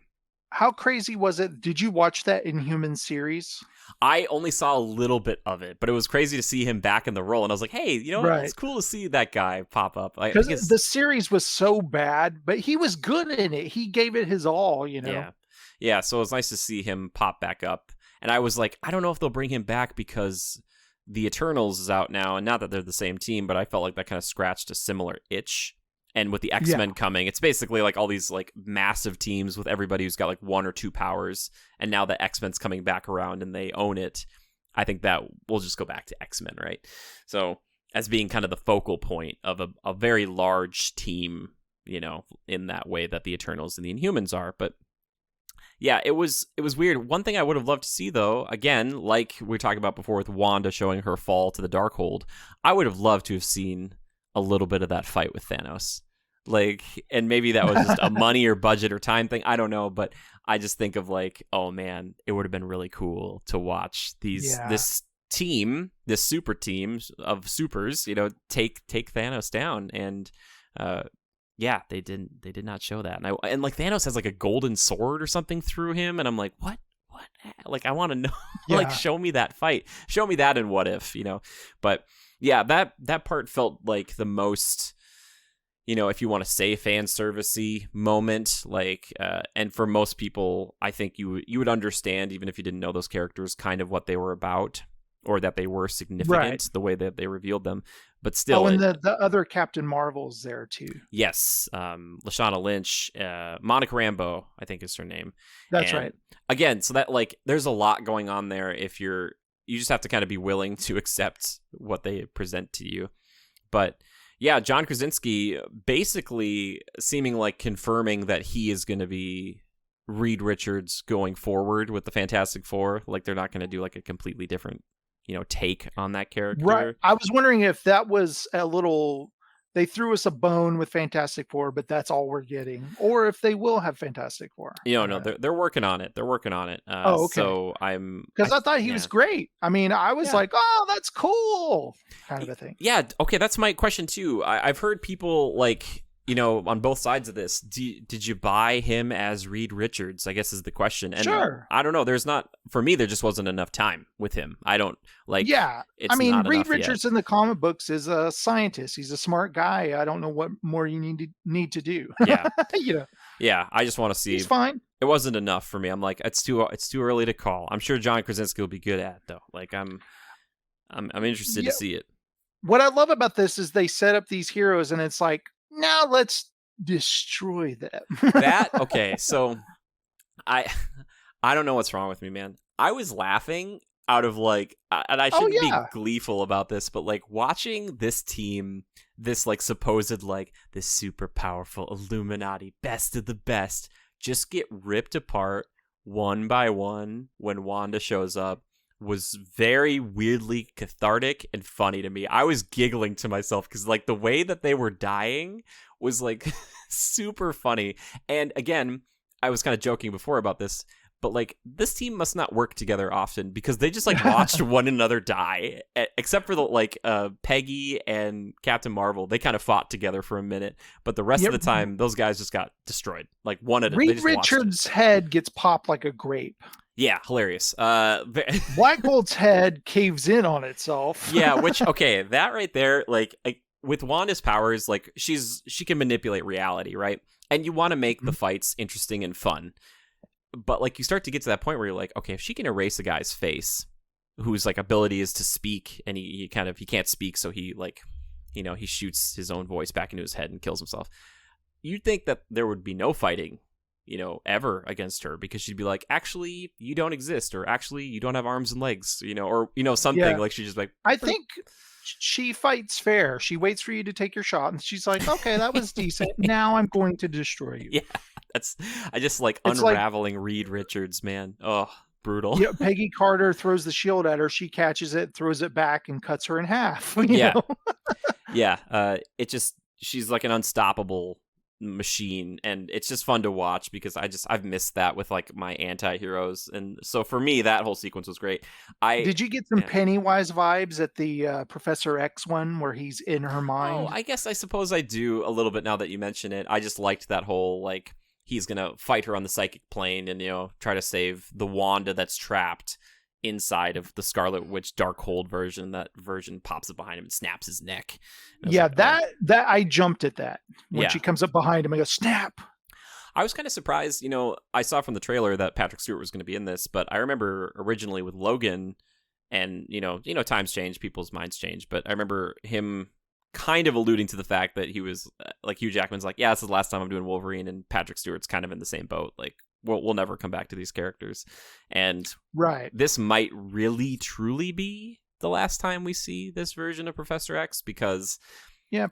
How crazy was it? Did you watch that Inhuman series? I only saw a little bit of it, but it was crazy to see him back in the role, and I was like, hey, it's cool to see that guy pop up. Because the series was so bad, but he was good in it. He gave it his all, Yeah, so it was nice to see him pop back up. And I was like, I don't know if they'll bring him back because the Eternals is out now, and not that they're the same team, but I felt like that kind of scratched a similar itch. And with the X-Men coming, it's basically like all these like massive teams with everybody who's got like one or two powers. And now that X-Men's coming back around and they own it, I think that we'll just go back to X-Men, right? So as being kind of the focal point of a very large team, in that way that the Eternals and the Inhumans are. But yeah, it was weird. One thing I would have loved to see, though, again, like we were talking about before with Wanda showing her fall to the Darkhold, I would have loved to have seen a little bit of that fight with Thanos. Like, and maybe that was just a money or budget or time thing. I don't know, but I just think of like, oh man, it would have been really cool to watch this team, this super team of supers, take Thanos down. And they did not show that. And like Thanos has like a golden sword or something through him, and I'm like, what? Like, I want to know. Like, show me that fight. Show me that in What If, But yeah, that part felt like the most, if you want to say fan servicey moment, like, and for most people, I think you would understand, even if you didn't know those characters, kind of what they were about, or that they were significant, the way that they revealed them. But still, and the other Captain Marvel's there too. Yes, Lashana Lynch, Monica Rambeau, I think is her name. That's right. Again, so that like, there's a lot going on there. You just have to kind of be willing to accept what they present to you. But yeah, John Krasinski basically seeming like confirming that he is going to be Reed Richards going forward with the Fantastic Four. Like they're not going to do like a completely different, take on that character. Right. I was wondering if that was a little, they threw us a bone with Fantastic Four, but that's all we're getting, or if they will have Fantastic Four. No, they're working on it. They're working on it. Oh, okay. So because I thought he was great. I mean, I was like, oh, that's cool, kind of a thing. Yeah. Okay, that's my question too. I've heard people like, on both sides of this. Did you buy him as Reed Richards? I guess is the question. And sure. I don't know. For me, there just wasn't enough time with him. I don't like. Yeah. It's I mean, Reed Richards in the comic books is a scientist. He's a smart guy. I don't know what more you need to do. Yeah. you know. Yeah. I just want to see. He's fine. It wasn't enough for me. I'm like, it's too early to call. I'm sure John Krasinski will be good at it, though. Like I'm interested to see it. What I love about this is they set up these heroes, and it's like, now let's destroy them. Okay, so I don't know what's wrong with me, man. I was laughing out of like, and I shouldn't be gleeful about this, but like watching this team, this like supposed like this super powerful Illuminati, best of the best, just get ripped apart one by one when Wanda shows up was very weirdly cathartic and funny to me. I was giggling to myself because like the way that they were dying was like super funny. And again, I was kind of joking before about this, but like this team must not work together often because they just like watched one another die, except for the like Peggy and Captain Marvel. They kind of fought together for a minute, but the rest of the time those guys just got destroyed. Like one at a time. Reed Richards' head gets popped like a grape. Yeah, hilarious. Black Bolt's head caves in on itself. Yeah, which okay, that right there, like with Wanda's powers, like she can manipulate reality, right? And you want to make the fights interesting and fun. But like you start to get to that point where you're like, okay, if she can erase a guy's face whose like ability is to speak and he can't speak, so he like, he shoots his own voice back into his head and kills himself. You'd think that there would be no fighting, ever against her because she'd be like, actually, you don't exist, or actually, you don't have arms and legs, or something. Yeah. Like she's just like, I think she fights fair. She waits for you to take your shot, and she's like, okay, that was decent. Now I'm going to destroy you. Yeah, I just like it's unraveling like, Reed Richards, man. Oh, brutal. Yeah, Peggy Carter throws the shield at her. She catches it, throws it back, and cuts her in half. You know? Yeah. She's like an unstoppable machine, and it's just fun to watch because I've missed that with like my anti-heroes, and so for me that whole sequence was great. Did you get some Pennywise vibes at the Professor X one where he's in her mind? I suppose I do a little bit now that you mention it. I just liked that whole like he's gonna fight her on the psychic plane and try to save the Wanda that's trapped inside of the Scarlet Witch Darkhold version. That version pops up behind him and snaps his neck. Yeah, like, that I jumped at that when she comes up behind him. I go, snap. I was kind of surprised. I saw from the trailer that Patrick Stewart was going to be in this, but I remember originally with Logan, and times change, people's minds change. But I remember him kind of alluding to the fact that he was like Hugh Jackman's like, yeah, this is the last time I'm doing Wolverine, and Patrick Stewart's kind of in the same boat. Like, we'll never come back to these characters, and this might really truly be the last time we see this version of Professor X because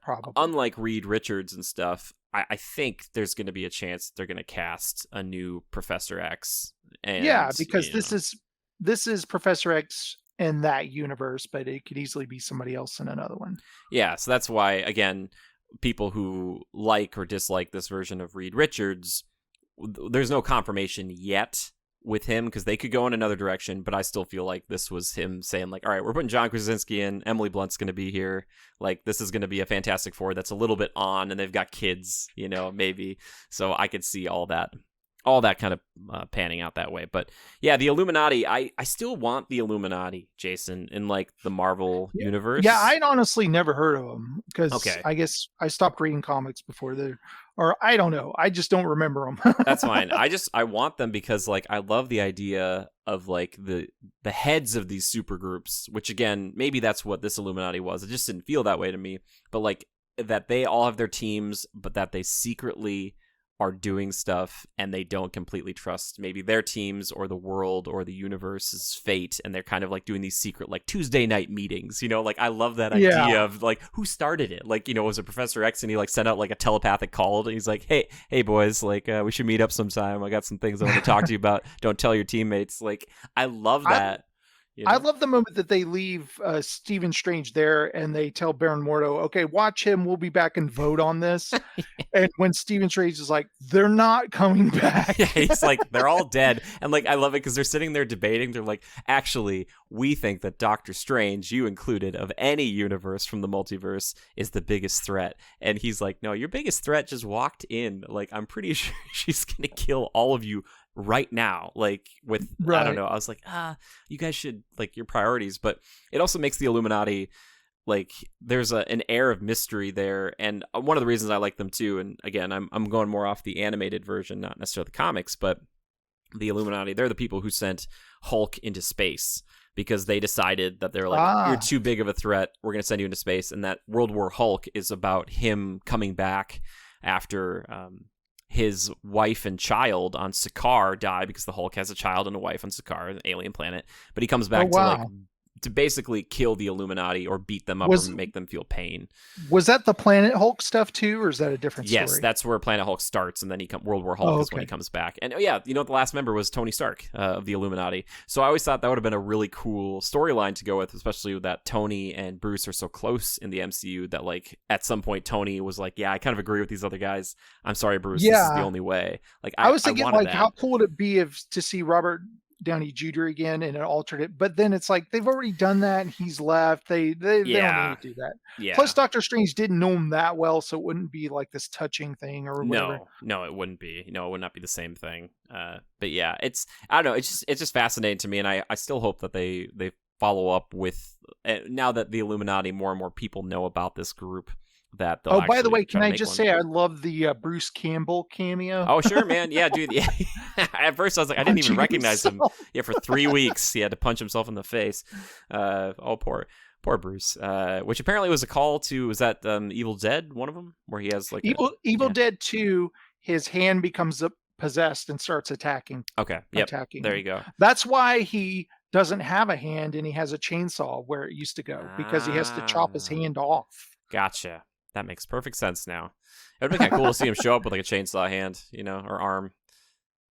probably unlike Reed Richards and stuff, I think there's going to be a chance that they're going to cast a new Professor X. And because this is Professor X in that universe, but it could easily be somebody else in another one. Yeah, so that's why again, people who like or dislike this version of Reed Richards, there's no confirmation yet with him because they could go in another direction, but I still feel like this was him saying like, all right, we're putting John Krasinski in, Emily Blunt's going to be here, like this is going to be a Fantastic Four that's a little bit on, and they've got kids, maybe, so I could see all that kind of panning out that way. But yeah, the Illuminati, I still want the Illuminati, Jason, in like the Marvel universe. Yeah, I'd honestly never heard of them because I guess I stopped reading comics before or I don't know. I just don't remember them. That's fine. I want them because like I love the idea of like the heads of these super groups, which again, maybe that's what this Illuminati was. It just didn't feel that way to me. But like that they all have their teams, but that they secretly are doing stuff and they don't completely trust maybe their teams or the world or the universe's fate, and they're kind of like doing these secret like Tuesday night meetings, you know, like I love that idea of like who started it, like, you know, was it Professor X, and he like sent out like a telepathic call and he's like, hey boys, like we should meet up sometime, I got some things I want to talk to you about, don't tell your teammates. Like I love that. You know? I love the moment that they leave Stephen Strange there and they tell Baron Mordo, okay, watch him. We'll be back and vote on this. And when Stephen Strange is like, they're not coming back. Yeah, he's like, they're all dead. And like, I love it because they're sitting there debating. They're like, actually, we think that Doctor Strange, you included, of any universe from the multiverse, is the biggest threat. And he's like, no, your biggest threat just walked in. Like, I'm pretty sure she's going to kill all of you right now, like with I don't know, I was like, you guys should like your priorities. But it also makes the Illuminati, like there's an air of mystery there, and one of the reasons I like them too, and again I'm going more off the animated version, not necessarily the comics, but the Illuminati, they're the people who sent Hulk into space because they decided that they're like, you're too big of a threat, we're going to send you into space. And that World War Hulk is about him coming back after his wife and child on Sakaar die, because the Hulk has a child and a wife on Sakaar, an alien planet. But he comes back to basically kill the Illuminati or beat them up or make them feel pain. Was that the Planet Hulk stuff too, or is that a different story? Yes, that's where Planet Hulk starts, and then World War Hulk is when he comes back. And yeah, you know, the last member was Tony Stark of the Illuminati. So I always thought that would have been a really cool storyline to go with, especially that Tony and Bruce are so close in the MCU that like at some point Tony was like, yeah, I kind of agree with these other guys. I'm sorry, Bruce, this is the only way. Like I was thinking like, how cool would it be to see Robert Downey Jr. again in an alternate, but then it's like they've already done that and he's left. They don't need to do that. Yeah. Plus Doctor Strange didn't know him that well, so it wouldn't be like this touching thing or whatever. No, it wouldn't be. You know, it would not be the same thing. But yeah, I don't know, it's just fascinating to me, and I still hope that they follow up with now that the Illuminati, more and more people know about this group. That by the way, can I just say I love the Bruce Campbell cameo? Oh, sure, man. Yeah, dude. Yeah. At first, I was like, I didn't even recognize him. Yeah, for 3 weeks, he had to punch himself in the face. Poor Bruce. Which apparently was a call to, was that Evil Dead, one of them? Where he has like... Evil Dead 2, his hand becomes possessed and starts attacking. Okay, yep. There you go. That's why he doesn't have a hand and he has a chainsaw where it used to go, because he has to chop his hand off. Gotcha. That makes perfect sense now. It would be kind of cool to see him show up with like a chainsaw hand, you know, or arm.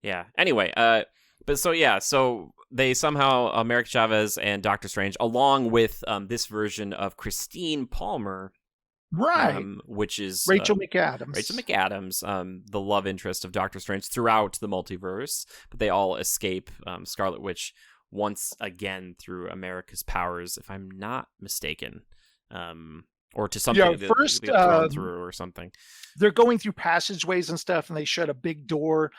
Yeah. Anyway, so they somehow, America Chavez and Doctor Strange, along with this version of Christine Palmer, right, which is Rachel McAdams. Rachel McAdams, the love interest of Doctor Strange throughout the multiverse, but they all escape Scarlet Witch once again through America's powers, if I'm not mistaken. Or to something first, they thrown through or something. They're going through passageways and stuff, and they shut a big door,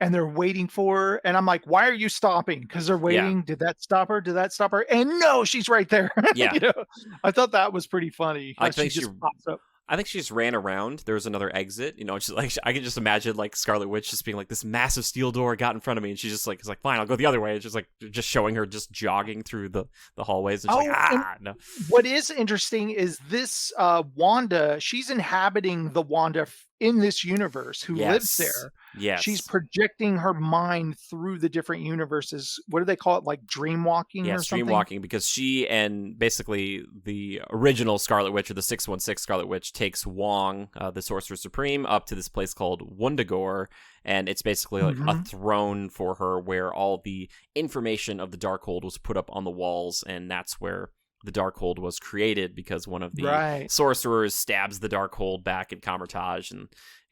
and they're waiting for her. And I'm like, why are you stopping? Because they're waiting. Yeah. Did that stop her? Did that stop her? And no, she's right there. Yeah. You know, I thought that was pretty funny. I think she just pops up. I think she just ran around. There was another exit. You know, she's like, I can just imagine like Scarlet Witch just being like, this massive steel door got in front of me, and she's just like, it's like, fine, I'll go the other way. It's just like just showing her just jogging through the hallways. And she's no. What is interesting is this Wanda. She's inhabiting the Wanda in this universe who lives there. Yes. She's projecting her mind through the different universes. What do they call it? Like dream walking or something? Dream walking, because she and basically the original Scarlet Witch, or the 616 Scarlet Witch, takes Wong, the Sorcerer Supreme, up to this place called Wundagore, and it's basically like a throne for her where all the information of the Darkhold was put up on the walls, and that's where the Darkhold was created, because one of the sorcerers stabs the Darkhold back in Kamar-Taj and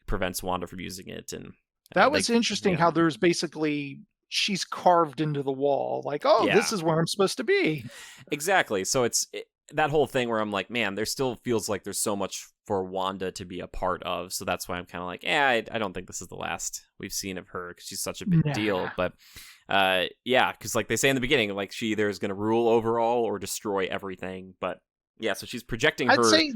prevents Wanda from using it. And that was interesting how there's basically, she's carved into the wall, like, this is where I'm supposed to be. Exactly. So it's that whole thing where I'm like, man, there still feels like there's so much for Wanda to be a part of. So that's why I'm kind of like, I don't think this is the last we've seen of her, because she's such a big deal. But because like they say in the beginning, like she either is going to rule over all or destroy everything. But yeah, so she's projecting her. I'd say,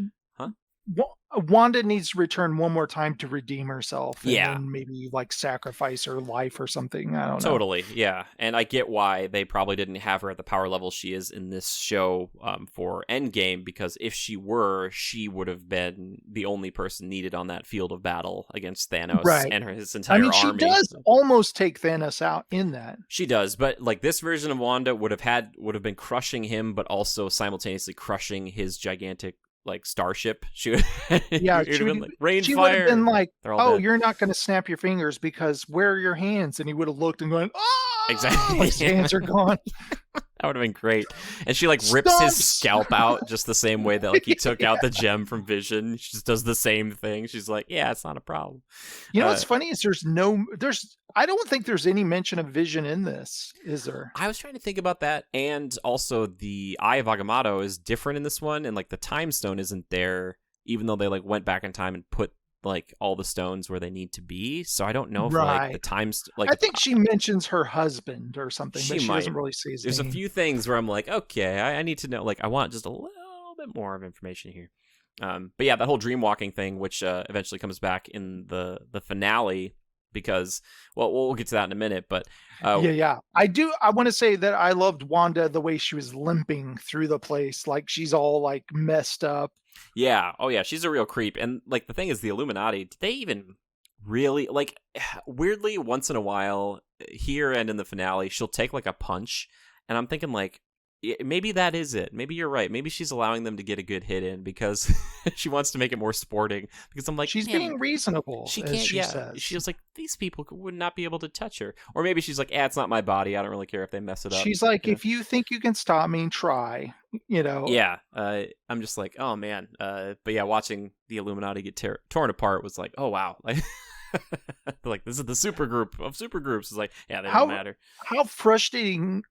Wanda needs to return one more time to redeem herself, and Yeah. then maybe like sacrifice her life or something. I don't know. Totally, yeah. And I get why they probably didn't have her at the power level she is in this show for Endgame, because if she were, she would have been the only person needed on that field of battle against Thanos Right. and his entire army. She does almost take Thanos out in that. She does, but like this version of Wanda would have been crushing him, but also simultaneously crushing his gigantic like starship. She would, Yeah, she would have been like rain, she fire. would have been like, "Oh, dead. you're not going to snap your fingers because where are your hands?" And he would have looked and gone, "Oh, exactly, his hands are gone." That would have been great. And she like rips his scalp out just the same way that like he took out the gem from Vision. She just does the same thing. She's like, yeah, it's not a problem. You know what's funny is I don't think there's any mention of Vision in this, is there? I was trying to think about that, and also the Eye of Agamotto is different in this one, and like the Time Stone isn't there, even though they like went back in time and put like all the stones where they need to be. So I don't know if like the times like I think she mentions her husband or something, but she doesn't really say his There's name. a few things where I'm like, okay, I need to know, like I want just a little bit more of information here. But yeah, that whole dream walking thing, which eventually comes back in the finale, because we'll get to that in a minute, but I want to say that I loved Wanda the way she was limping through the place, like she's all like messed up. Yeah. Oh, yeah. She's a real creep. And, like, the thing is, the Illuminati, did they even really, like, weirdly, once in a while, here and in the finale, she'll take, like, a punch. And I'm thinking, like, maybe that is it. Maybe you're right. Maybe she's allowing them to get a good hit in because she wants to make it more sporting. Because I'm like, she's being reasonable. She can't. She says. She was like, these people would not be able to touch her. Or maybe she's like, it's not my body. I don't really care if they mess it up. She's like, if you think you can stop me, try. You know. Yeah. I'm just like, oh man. But yeah, watching the Illuminati get torn apart was like, oh wow. Like this is the super group of super groups. It's like, yeah, they don't matter. How frustrating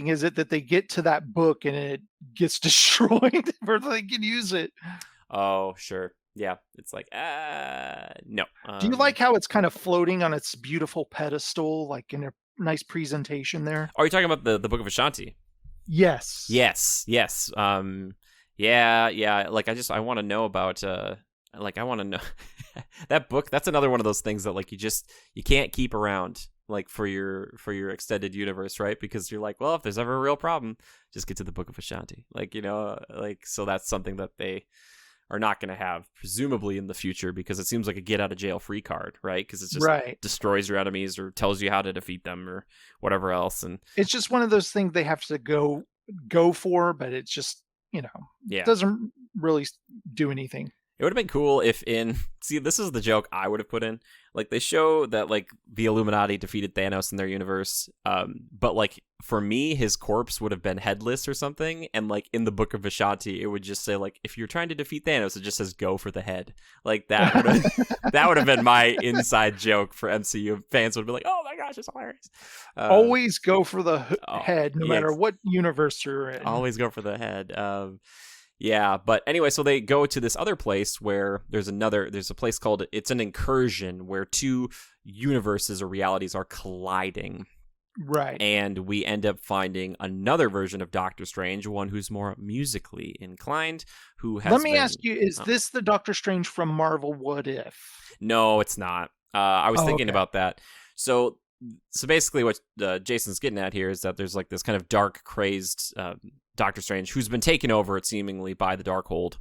is it that they get to that book and it gets destroyed before they can use it? Oh, sure. Yeah. It's like, no. Do you like how it's kind of floating on its beautiful pedestal, like in a nice presentation there? Are you talking about the Book of Ashanti? Yes. Yes. Yeah. Like I want to know about I want to know that book. That's another one of those things that like you can't keep around like for your extended universe, right? Because you're like, well, if there's ever a real problem, just get to the Book of Ashanti. Like, you know, like so that's something that they are not going to have presumably in the future, because it seems like a get out of jail free card, right? Because it just destroys your enemies or tells you how to defeat them or whatever else, and it's just one of those things they have to go for, but it's just, you know, it doesn't really do anything. It would have been cool if this is the joke I would have put in. Like, they show that, like, the Illuminati defeated Thanos in their universe, but, like, for me, his corpse would have been headless or something, and, like, in the Book of Ashanti, it would just say, like, if you're trying to defeat Thanos, it just says, go for the head. Like, that would have been my inside joke for MCU. Fans would be like, oh my gosh, it's hilarious. Always go for the head, no matter what universe you're in. Always go for the head. Yeah, but anyway, so they go to this other place where there's a place called, it's an incursion where two universes or realities are colliding. Right. And we end up finding another version of Doctor Strange, one who's more musically inclined, who has Let me ask you, is this the Doctor Strange from Marvel What If? No, it's not. I was thinking about that. So basically what Jason's getting at here is that there's like this kind of dark, crazed Doctor Strange who's been taken over, seemingly, by the Darkhold,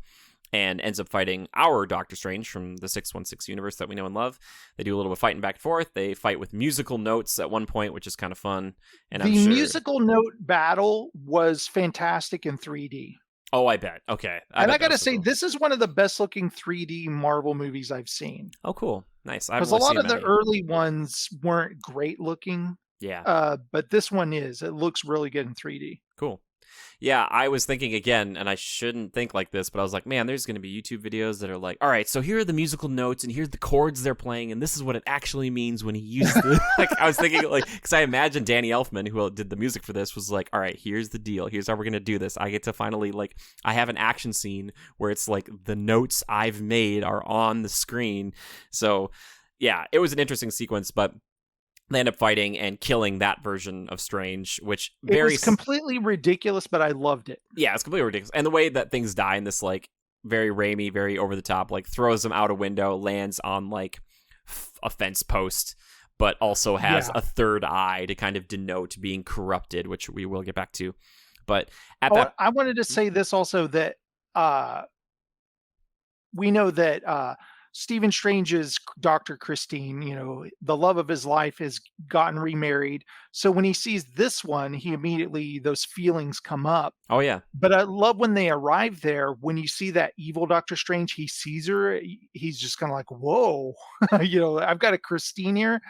and ends up fighting our Doctor Strange from the 616 universe that we know and love. They do a little bit of fighting back and forth. They fight with musical notes at one point, which is kind of fun. And the musical note battle was fantastic in 3D. Oh, I bet. Okay. And I got to say, cool. This is one of the best looking 3D Marvel movies I've seen. Oh, cool. Nice. Because a lot of the early ones weren't great looking. Yeah. But this one is. It looks really good in 3D. Cool. Yeah, I was thinking again, and I shouldn't think like this, but I was like, man, there's going to be YouTube videos that are like, all right, so here are the musical notes, and here's the chords they're playing, and this is what it actually means when he uses the... Like, I was thinking, like, because I imagine Danny Elfman, who did the music for this, was like, all right, here's the deal. Here's how we're going to do this. I get to finally, like, I have an action scene where it's like the notes I've made are on the screen. So, yeah, it was an interesting sequence, but they end up fighting and killing that version of Strange, which it was completely ridiculous, but I loved it. Yeah, it's completely ridiculous. And the way that things die in this, like, very Raimi, very over the top, like throws him out a window, lands on like a fence post, but also has a third eye to kind of denote being corrupted, which we will get back to. But at that, I wanted to say this also, that we know that Stephen Strange's Dr. Christine, you know, the love of his life, has gotten remarried. So when he sees this one, he immediately, those feelings come up. oh yeah, But I love when they arrive there, when you see that evil Doctor Strange, he sees her, he's just kind of like, whoa, you know, I've got a Christine here.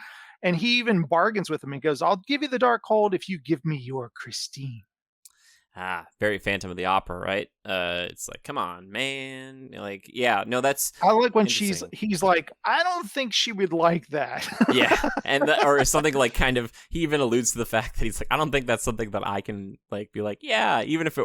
And he even bargains with him and goes, I'll give you the Darkhold if you give me your Christine. very Phantom of the Opera, right? It's like, come on, man. Like, yeah, no, that's I like when interesting. he's like, I don't think she would like that. Yeah, and or something like, kind of, he even alludes to the fact that he's like, I don't think that's something that I can like be like, yeah, even if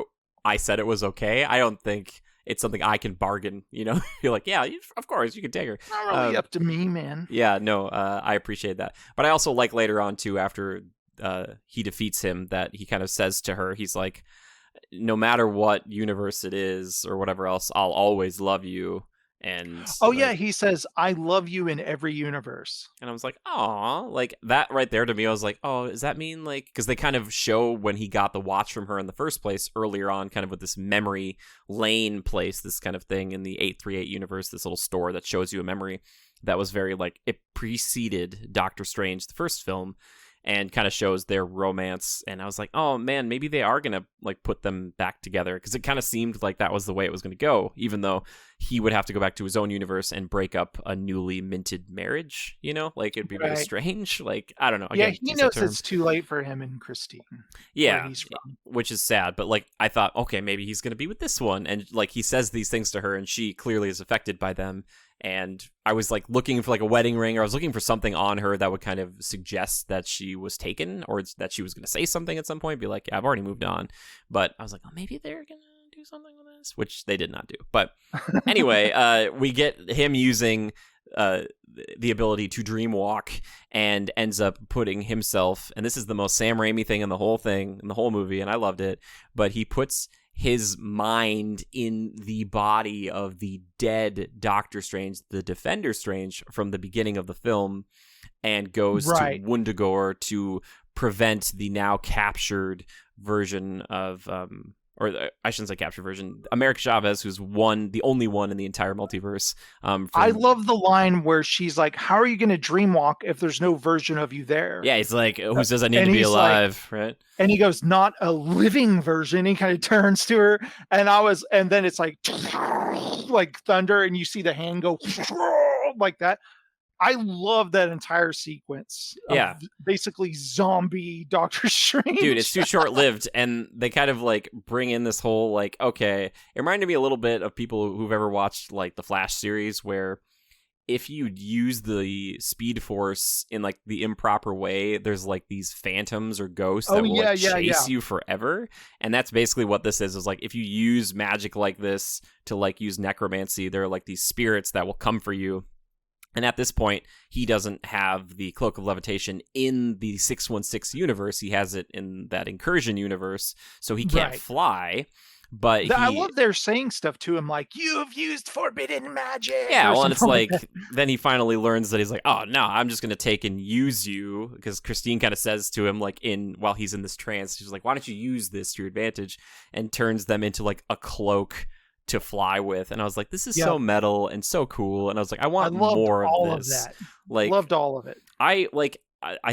I said it was okay, I don't think it's something I can bargain, you know. You're like, yeah, of course you can take her. Not really up to me, man. Yeah, no, I appreciate that, but I also like later on too, after he defeats him, that he kind of says to her, he's like, no matter what universe it is or whatever else, I'll always love you. And yeah, he says, I love you in every universe. And I was like, aw, like that right there to me, I was like, oh, does that mean like, because they kind of show when he got the watch from her in the first place earlier on, kind of with this memory lane place, this kind of thing in the 838 universe, this little store that shows you a memory that was very like, it preceded Doctor Strange, the first film, and kind of shows their romance. And I was like, oh man, maybe they are gonna like put them back together, because it kind of seemed like that was the way it was going to go, even though he would have to go back to his own universe and break up a newly minted marriage, you know, like it'd be very strange. Like, I don't know. Again, he knows it's too late for him and Christine. Yeah, which is sad, but like I thought, okay, maybe he's gonna be with this one, and like he says these things to her and she clearly is affected by them. And I was like looking for like a wedding ring, or I was looking for something on her that would kind of suggest that she was taken, or that she was going to say something at some point, be like, yeah, I've already moved on. But I was like, oh, maybe they're going to do something with this, which they did not do. But anyway, we get him using the ability to dream walk, and ends up putting himself, and this is the most Sam Raimi thing in the whole movie, and I loved it, but he puts his mind in the body of the dead Doctor Strange, the Defender Strange from the beginning of the film, and goes to Wundagore to prevent the now captured version of or I shouldn't say captured version, America Chavez, who's the only one in the entire multiverse. I love the line where she's like, how are you going to dreamwalk if there's no version of you there? Yeah, he's like, who says I need to be alive, like, right? And he goes, not a living version. He kind of turns to her, and then it's like thunder, and you see the hand go like that. I love that entire sequence. Yeah. Basically zombie Doctor Strange. Dude, it's too short-lived, and they kind of like bring in this whole like, okay, it reminded me a little bit of people who've ever watched like the Flash series, where if you use the Speed Force in like the improper way, there's like these phantoms or ghosts that will chase you forever. And that's basically what this is like, if you use magic like this to like use necromancy, there are like these spirits that will come for you. And at this point, he doesn't have the Cloak of Levitation in the 616 universe. He has it in that Incursion universe, so he can't fly. But I love they're saying stuff to him like, you've used forbidden magic. Yeah, well, and it's like, then he finally learns that he's like, oh, no, I'm just going to take and use you. Because Christine kind of says to him, like, while he's in this trance, she's like, why don't you use this to your advantage? And turns them into like a cloak to fly with. And I was like, this is so metal and so cool. And I was like, I want more of this. Like, loved all of it. I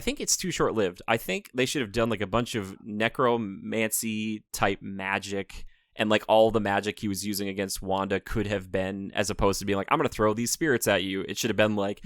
think it's too short-lived. I think they should have done like a bunch of necromancy type magic, and like all the magic he was using against Wanda could have been, as opposed to being like, I'm going to throw these spirits at you. It should have been like,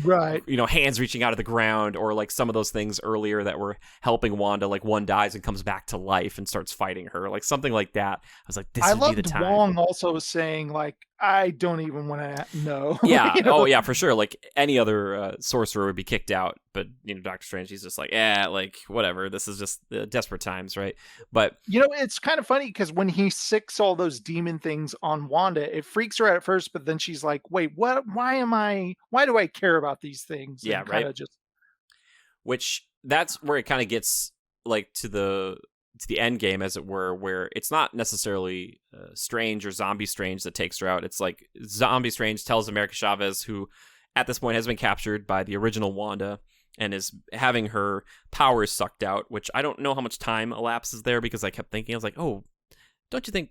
you know, hands reaching out of the ground, or like some of those things earlier that were helping Wanda, like one dies and comes back to life and starts fighting her, like something like that. I was like, this would be the time. Wong also saying like, I don't even want to know. Yeah. You know? Oh yeah, for sure. Like any other sorcerer would be kicked out, but you know, Doctor Strange, he's just like, yeah, like whatever. This is just desperate times, right? But you know, it's kind of funny because when he sicks all those demon things on Wanda, it freaks her out at first, but then she's like, wait, what? Why do I care about these things? Yeah, right. Which that's where it kind of gets like to the the end game, as it were, where it's not necessarily Strange or Zombie Strange that takes her out. It's like Zombie Strange tells America Chavez, who at this point has been captured by the original Wanda and is having her powers sucked out, which I don't know how much time elapses there, because I kept thinking, I was like, oh, don't you think,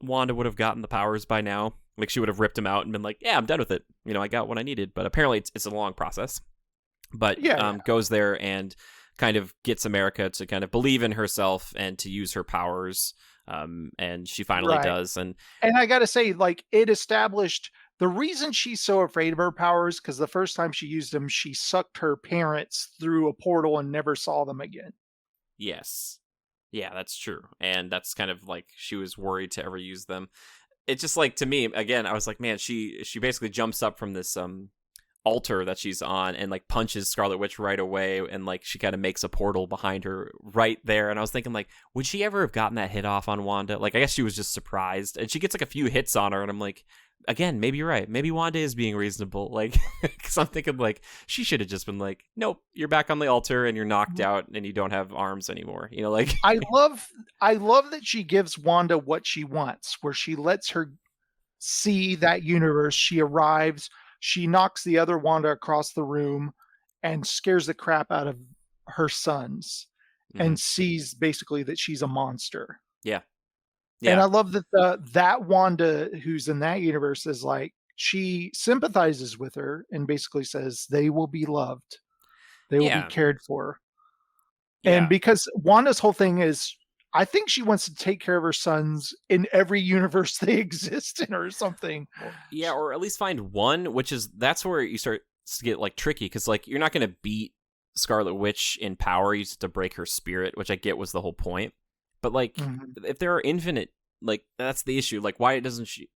Wanda would have gotten the powers by now? Like, she would have ripped him out and been like, yeah, I'm done with it. I got what I needed. But apparently it's a long process. But goes there and kind of gets America to kind of believe in herself and to use her powers. And she finally does. And I got to say, like, it established the reason she's so afraid of her powers, because the first time she used them, she sucked her parents through a portal and never saw them again. Yes. Yeah, that's true. And that's kind of like she was worried to ever use them. It's just like, to me, again, I was like, man, she basically jumps up from this altar that she's on and like punches Scarlet Witch right away, and like she kind of makes a portal behind her right there. And I was thinking, like, would she ever have gotten that hit off on Wanda? Like, I guess she was just surprised, and she gets like a few hits on her, and I'm like, again, maybe you're right. Maybe Wanda is being reasonable. Like, because I'm thinking, like, she should have just been like, nope, you're back on the altar and you're knocked out and you don't have arms anymore. Like, I love that she gives Wanda what she wants, where she lets her see that universe. She arrives, she knocks the other Wanda across the room and scares the crap out of her sons, and sees basically that she's a monster. Yeah. And I love that that Wanda who's in that universe is like, she sympathizes with her and basically says they will be loved. They will be cared for. Yeah. And because Wanda's whole thing is, I think she wants to take care of her sons in every universe they exist in, or something. Yeah, or at least find one, that's where you start to get like tricky, because like you're not going to beat Scarlet Witch in power. You just have to break her spirit, which I get was the whole point. But, like, if there are infinite, like, that's the issue. Like, why doesn't she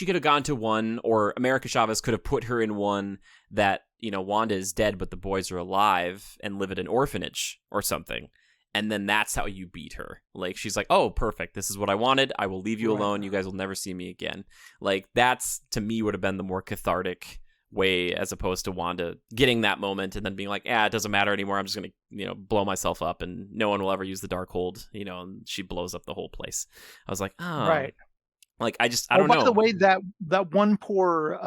could have gone to one, or America Chavez could have put her in one that, Wanda is dead, but the boys are alive and live at an orphanage or something. And then that's how you beat her. Like, she's like, oh, perfect. This is what I wanted. I will leave you alone. You guys will never see me again. Like, that's, to me, would have been the more cathartic way, as opposed to Wanda getting that moment and then being like, it doesn't matter anymore, I'm just gonna blow myself up and no one will ever use the Darkhold, and she blows up the whole place. I was like, oh, right. Like, I don't know. By the way, that one poor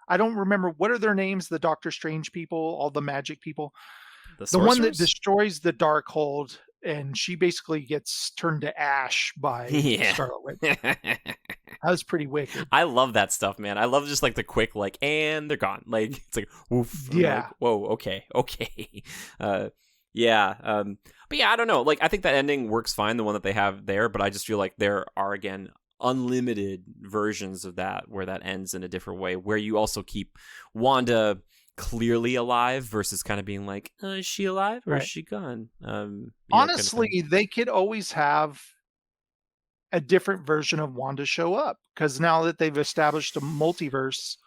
I don't remember, what are their names, the Doctor Strange people, all the magic people, the one that destroys the Darkhold, and she basically gets turned to ash by Scarlet Witch. That was pretty wicked. I love that stuff, man. I love just like the quick, like, and they're gone. Like, it's like, woof. Yeah. Like, whoa. Okay. But yeah, I don't know. Like, I think that ending works fine, the one that they have there. But I just feel like there are, again, unlimited versions of that where that ends in a different way, where you also keep Wanda clearly alive versus kind of being like, is she alive or is she gone? Honestly, kind of they could always have a different version of Wanda show up, because now that they've established a multiverse,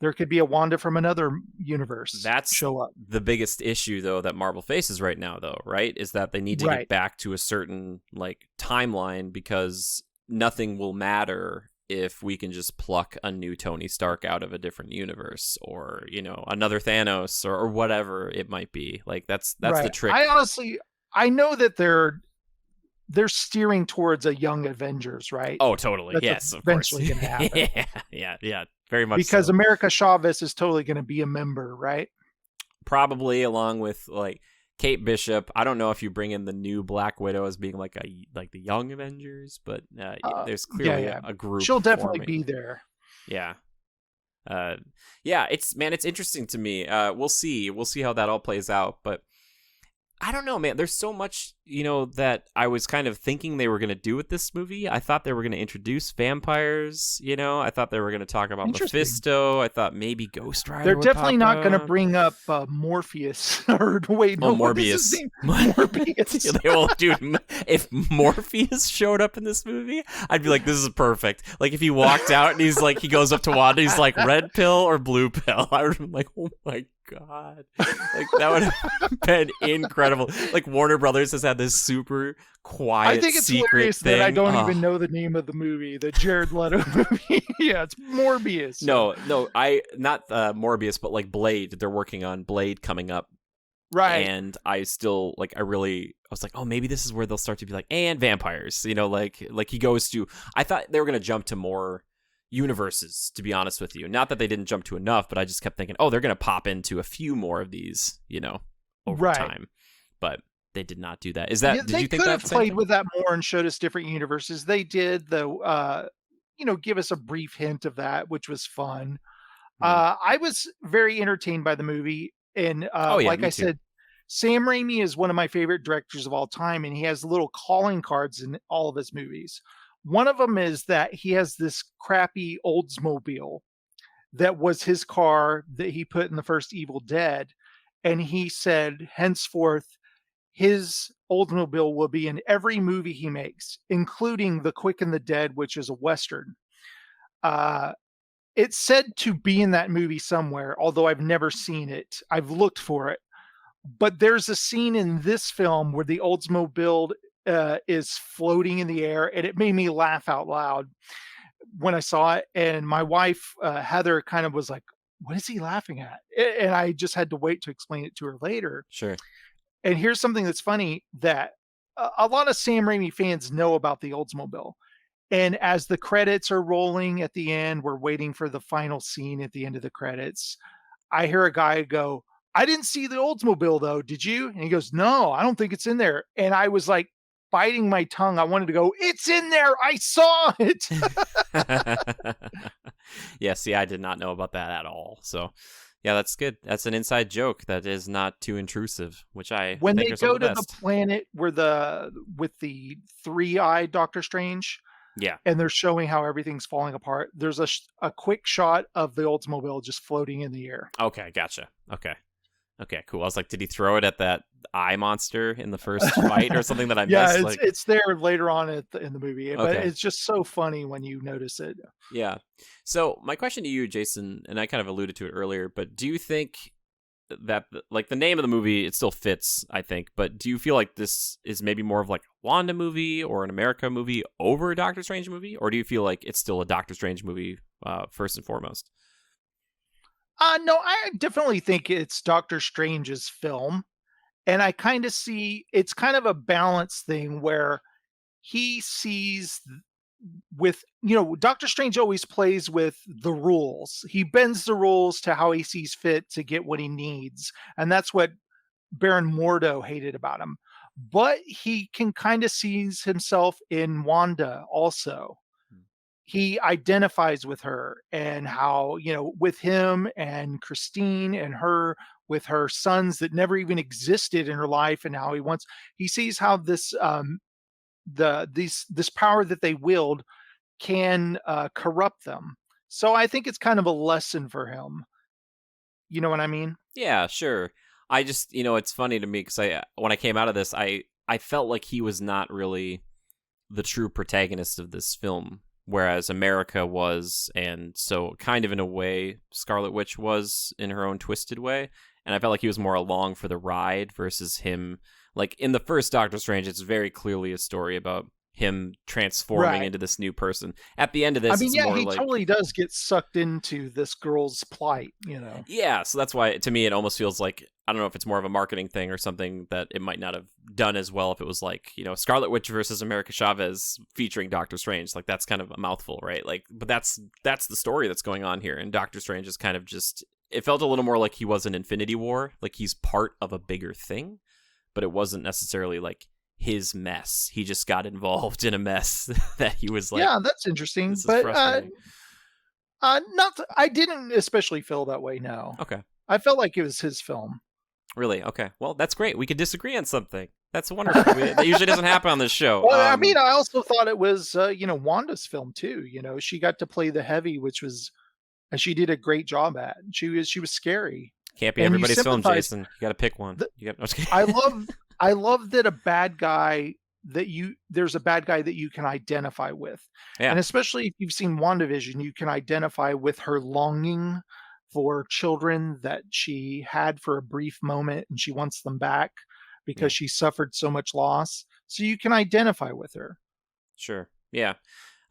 there could be a Wanda from another universe show up. The biggest issue, though, that Marvel faces right now, though, right, is that they need to get back to a certain like timeline, because nothing will matter if we can just pluck a new Tony Stark out of a different universe, or another Thanos, or whatever it might be. Like, that's the trick. I know that they're steering towards a young Avengers, right? Oh, totally. That's yes, eventually going to happen. yeah, very much. Because so. America Chavez is totally going to be a member, right? Probably, along with like Kate Bishop. I don't know if you bring in the new Black Widow as being like the young Avengers, but there's clearly a group. She'll definitely forming. Be there. Yeah. It's interesting to me. We'll see how that all plays out, but I don't know, man. There's so much, that I was kind of thinking they were going to do with this movie. I thought they were going to introduce vampires, I thought they were going to talk about Mephisto. I thought maybe Ghost Rider. They're definitely not going to bring up Morpheus. Or wait, no, Morbius. Morbius. They will, dude. If Morpheus showed up in this movie, I'd be like, this is perfect. Like, if he walked out and he's like, he goes up to Wanda, he's like, red pill or blue pill. I would be like, oh my God, like, that would have been incredible. Like, Warner Brothers has had this super quiet, I think it's hilarious thing. That I don't even know the name of the movie, the Jared Leto movie. Yeah, it's Morbius. No, I not Morbius, but like Blade. They're working on Blade coming up, Right. And I still like, I was like, oh, maybe this is where they'll start to be like, and vampires, like he goes to. I thought they were gonna jump to more universes, to be honest with you. Not that they didn't jump to enough, but I just kept thinking, oh, they're gonna pop into a few more of these, over Right. time. But they did not do that. Is that? Yeah, Did they you think could that have the same played thing? with that more and showed us different universes. They did, though, give us a brief hint of that, which was fun. Hmm. I was very entertained by the movie, and Oh yeah, like me I too. said, Sam Raimi is one of my favorite directors of all time, and he has little calling cards in all of his movies. One of them is that he has this crappy Oldsmobile that was his car that he put in the first Evil Dead, and he said henceforth his Oldsmobile will be in every movie he makes, including The Quick and the Dead, which is a Western. Uh, it's said to be in that movie somewhere, although I've never seen it. I've looked for it. But there's a scene in this film where the Oldsmobile is floating in the air, and it made me laugh out loud when I saw it. And my wife, Heather, kind of was like, "What is he laughing at?" And I just had to wait to explain it to her later. Sure. And here's something that's funny that a lot of Sam Raimi fans know about the Oldsmobile. And as the credits are rolling at the end, we're waiting for the final scene at the end of the credits. I hear a guy go, "I didn't see the Oldsmobile though. Did you?" And he goes, "No, I don't think it's in there." And I was like biting my tongue. I wanted to go, "It's in there. I saw it." Yeah, see, I did not know about that at all. So, yeah, that's good. That's an inside joke that is not too intrusive, which I When think they are some go of the to the best. planet where with the three-eyed Doctor Strange, Yeah. and they're showing how everything's falling apart, there's a quick shot of the Oldsmobile just floating in the air. Okay, gotcha. Okay. Okay, cool. I was like, did he throw it at that eye monster in the first fight or something that I Yeah, missed? it's Like, it's there later on in the movie, but okay. it's just so funny when you notice it. Yeah. So, my question to you, Jason, and I kind of alluded to it earlier, but do you think that like the name of the movie, it still fits, I think, but do you feel like this is maybe more of like a Wanda movie or an America movie over a Doctor Strange movie, or do you feel like it's still a Doctor Strange movie first and foremost? No, I definitely think it's Doctor Strange's film, and I kinda see it's kind of a balance thing where he sees Doctor Strange always plays with the rules. He bends the rules to how he sees fit to get what he needs, and that's what Baron Mordo hated about him. But he can kinda sees himself in Wanda also. He identifies with her and how, with him and Christine and her with her sons that never even existed in her life, and how he sees how this power that they wield can corrupt them. So I think it's kind of a lesson for him. You know what I mean? Yeah, sure. I just, it's funny to me because when I came out of this, I felt like he was not really the true protagonist of this film, whereas America was, and so kind of in a way, Scarlet Witch was in her own twisted way. And I felt like he was more along for the ride versus him. Like in the first Doctor Strange, it's very clearly a story about him transforming Right. into this new person. At the end of I this, mean, it's yeah, more he like, totally does get sucked into this girl's plight. yeah, so that's why to me it almost feels like, I don't know if it's more of a marketing thing or something that it might not have done as well if it was like, Scarlet Witch versus America Chavez featuring Doctor Strange. Like that's kind of a mouthful, right? Like, but that's the story that's going on here, and Doctor Strange is kind of just, it felt a little more like he was an Infinity War, like he's part of a bigger thing, but it wasn't necessarily like his mess. He just got involved in a mess that he was like, Yeah, that's interesting, this is but frustrating. not. I didn't especially feel that way. No, Okay. I felt like it was his film. Really? Okay. Well, that's great. We could disagree on something. That's wonderful. That usually doesn't happen on this show. Well, I mean, I also thought it was, Wanda's film too. She got to play the heavy, which was, and she did a great job at. She was scary, Can't be and you everybody's film, sympathize. Jason. You got to pick one. The, You got. No, just I kidding. love, I love that a bad guy there's a bad guy that you can identify with, Yeah. and especially if you've seen WandaVision, you can identify with her longing for children that she had for a brief moment, and she wants them back Yeah. because she suffered so much loss. So you can identify with her. Sure. Yeah.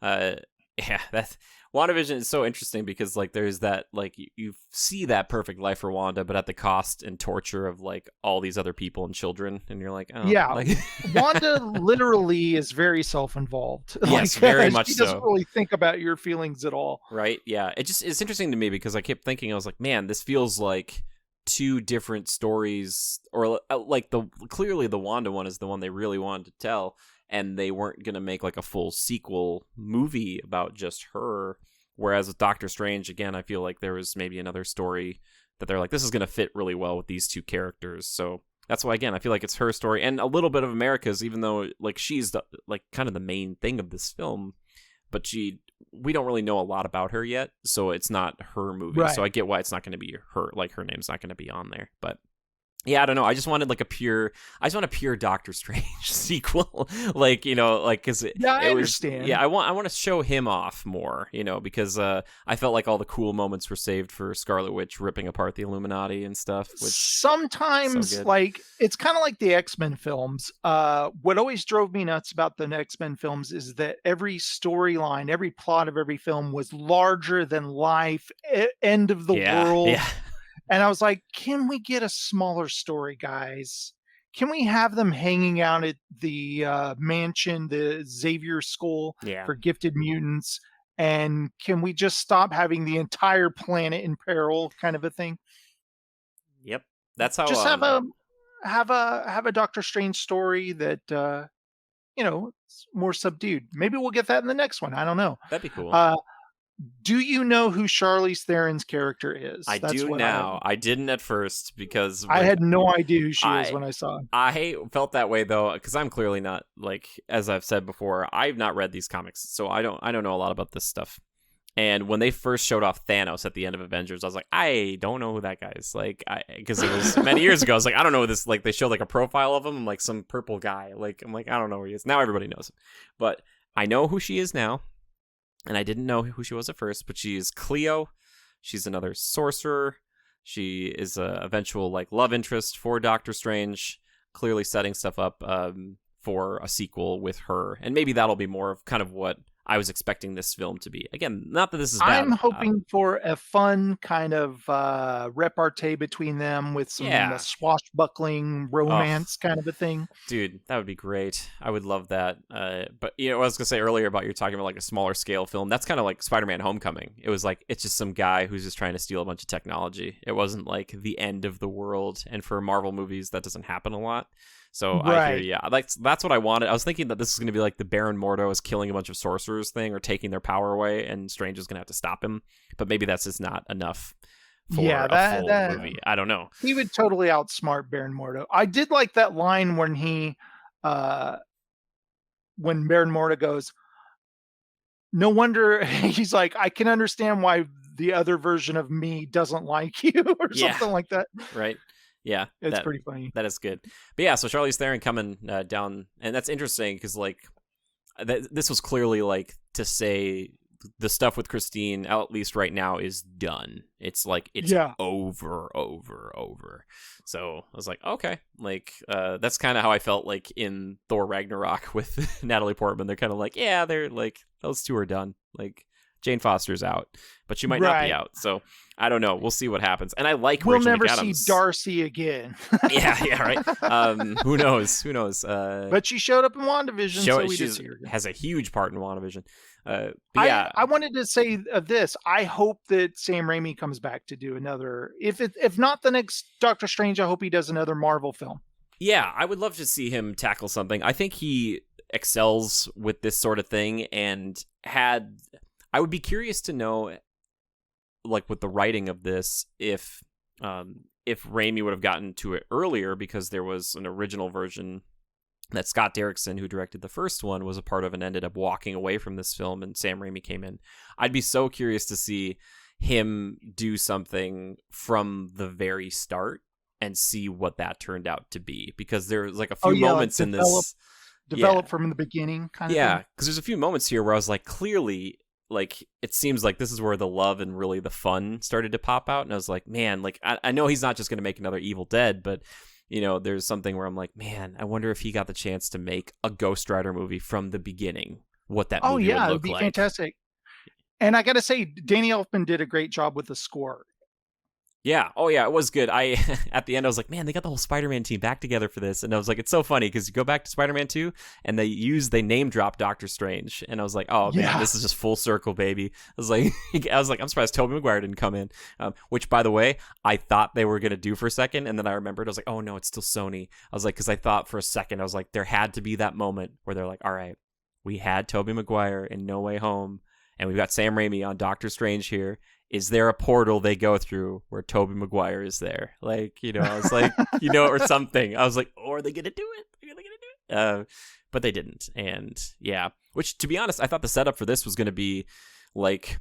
Uh, Yeah, that's WandaVision is so interesting because like there's that like you see that perfect life for Wanda, but at the cost and torture of like all these other people and children, and you're like, oh, Yeah, like Wanda literally is very self-involved. yes, very much she doesn't so. really think about your feelings at all. Right? Yeah, it's interesting to me because I kept thinking I was like, man, this feels like two different stories, or like clearly the Wanda one is the one they really wanted to tell, and they weren't gonna make like a full sequel movie about just her. Whereas with Doctor Strange, again, I feel like there was maybe another story that they're like, this is gonna fit really well with these two characters. So that's why, again, I feel like it's her story and a little bit of America's, even though like she's the like kind of the main thing of this film, but we don't really know a lot about her yet, so it's not her movie. Right. So I get why it's not going to be her, like her name's not going to be on there. But yeah, I don't know. I just want a pure Doctor Strange sequel, like, you know, like because I understand. Yeah, I want to show him off more, you know, because I felt like all the cool moments were saved for Scarlet Witch ripping apart the Illuminati and stuff. Which sometimes so like it's kind of like the X-Men films. What always drove me nuts about the X-Men films is that every storyline, every plot of every film was larger than life, end of the world. Yeah. And I was like, can we get a smaller story, guys? Can we have them hanging out at the mansion, the Xavier School for gifted mutants? And can we just stop having the entire planet in peril, kind of a thing? Yep, that's how. Just have a Doctor Strange story that you know, it's more subdued. Maybe we'll get that in the next one. I don't know. That'd be cool. Do you know who Charlize Theron's character is? I do now. I didn't at first because I had no idea who she was when I saw her. I felt that way though because I'm clearly not, like, as I've said before, I've not read these comics, so I don't know a lot about this stuff. And when they first showed off Thanos at the end of Avengers, I was like, I don't know who that guy is. Like, because it was many years ago. I was like, I don't know who this. Like, they showed like a profile of him, I'm like some purple guy. Like, I'm like, I don't know who he is. Now everybody knows him, but I know who she is now. And I didn't know who she was at first, but she is Cleo. She's another sorcerer. She is a eventual like love interest for Doctor Strange, clearly setting stuff up for a sequel with her. And maybe that'll be more of kind of what I was expecting this film to be. Again, not that this is bad. I'm hoping for a fun kind of repartee between them with some swashbuckling romance kind of a thing. Dude, that would be great. I would love that. But you know, I was gonna say earlier about you're talking about like a smaller scale film. That's kind of like Spider-Man: Homecoming. It was like it's just some guy who's just trying to steal a bunch of technology. It wasn't like the end of the world. And for Marvel movies, that doesn't happen a lot. So I hear you. Like that's what I wanted. I was thinking that this is going to be like the Baron Mordo is killing a bunch of sorcerers thing or taking their power away, and Strange is going to have to stop him. But maybe that's just not enough for a full movie. I don't know. He would totally outsmart Baron Mordo. I did like that line when when Baron Mordo goes, no wonder, he's like, I can understand why the other version of me doesn't like you or something like that. Right. Yeah, it's pretty funny. That is good. But yeah, so Charlize Theron coming down, and that's interesting because like this was clearly like to say the stuff with Christine, at least right now, is done. It's like it's over. So I was like, okay, like that's kind of how I felt like in Thor Ragnarok with Natalie Portman. They're kind of like, they're like those two are done. Like Jane Foster's out, but she might not be out. So I don't know. We'll see what happens. And I like we'll Rachel never McAdams. See Darcy again. yeah, right. Who knows? But she showed up in WandaVision, so we did see her again. Has a huge part in WandaVision. I wanted to say this. I hope that Sam Raimi comes back to do another. If not the next Doctor Strange, I hope he does another Marvel film. Yeah, I would love to see him tackle something. I think he excels with this sort of thing, and I would be curious to know, like with the writing of this, if Raimi would have gotten to it earlier, because there was an original version that Scott Derrickson, who directed the first one, was a part of and ended up walking away from this film, and Sam Raimi came in. I'd be so curious to see him do something from the very start and see what that turned out to be, because there's like a few moments in this develop from the beginning kind of thing. Because there's a few moments here where I was like, clearly, like it seems like this is where the love and really the fun started to pop out, and I was like, man, like I know he's not just going to make another Evil Dead, but you know, there's something where I'm like, man, I wonder if he got the chance to make a Ghost Rider movie from the beginning, what that movie would look it'd be like. Fantastic. And I got to say, Danny Elfman did a great job with the score. Yeah. Oh, yeah. It was good. I at the end I was like, man, they got the whole Spider-Man team back together for this, and I was like, it's so funny because you go back to Spider-Man 2, and they name drop Doctor Strange, and I was like, oh man, this is just full circle, baby. I was like, I'm surprised Tobey Maguire didn't come in. Which, by the way, I thought they were gonna do for a second, and then I remembered I was like, oh no, it's still Sony. I was like, because I thought for a second I was like, there had to be that moment where they're like, all right, we had Tobey Maguire in No Way Home, and we've got Sam Raimi on Doctor Strange here. Is there a portal they go through where Tobey Maguire is there? Like, I was like, or something. I was like, oh, are they going to do it? Are they going to do it? But they didn't. And yeah, which, to be honest, I thought the setup for this was going to be like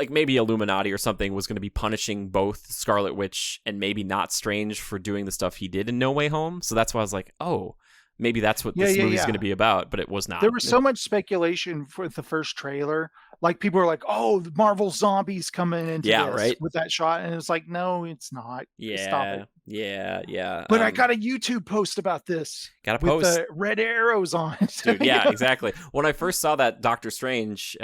maybe Illuminati or something was going to be punishing both Scarlet Witch and maybe not Strange for doing the stuff he did in No Way Home. So that's why I was like, oh, maybe that's what this movie's going to be about, but it was not. There was so much speculation for the first trailer. Like, people were like, oh, the Marvel zombies coming into this right? with that shot. And it's like, no, it's not. Yeah. Stop it. Yeah. But I got a YouTube post about this. Got a post. With the red arrows on it. Dude, yeah, exactly. When I first saw that Doctor Strange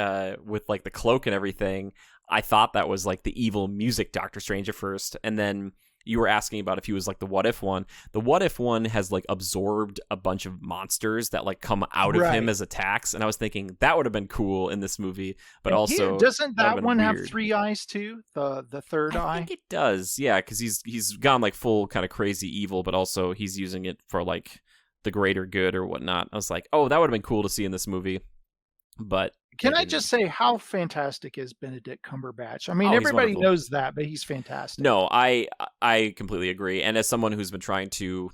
with like the cloak and everything, I thought that was like the evil music Doctor Strange at first. And then you were asking about if he was like the What If one. The What If one has like absorbed a bunch of monsters that like come out of him as attacks, and I was thinking that would have been cool in this movie, but also doesn't that one have 3 eyes too? The third eye? I think it does, yeah, because he's gone like full kind of crazy evil, but also he's using it for like the greater good or whatnot. I was like, oh, that would have been cool to see in this movie, but. Can I just say, how fantastic is Benedict Cumberbatch? I mean, everybody knows that, but he's fantastic. No, I completely agree. And as someone who's been trying to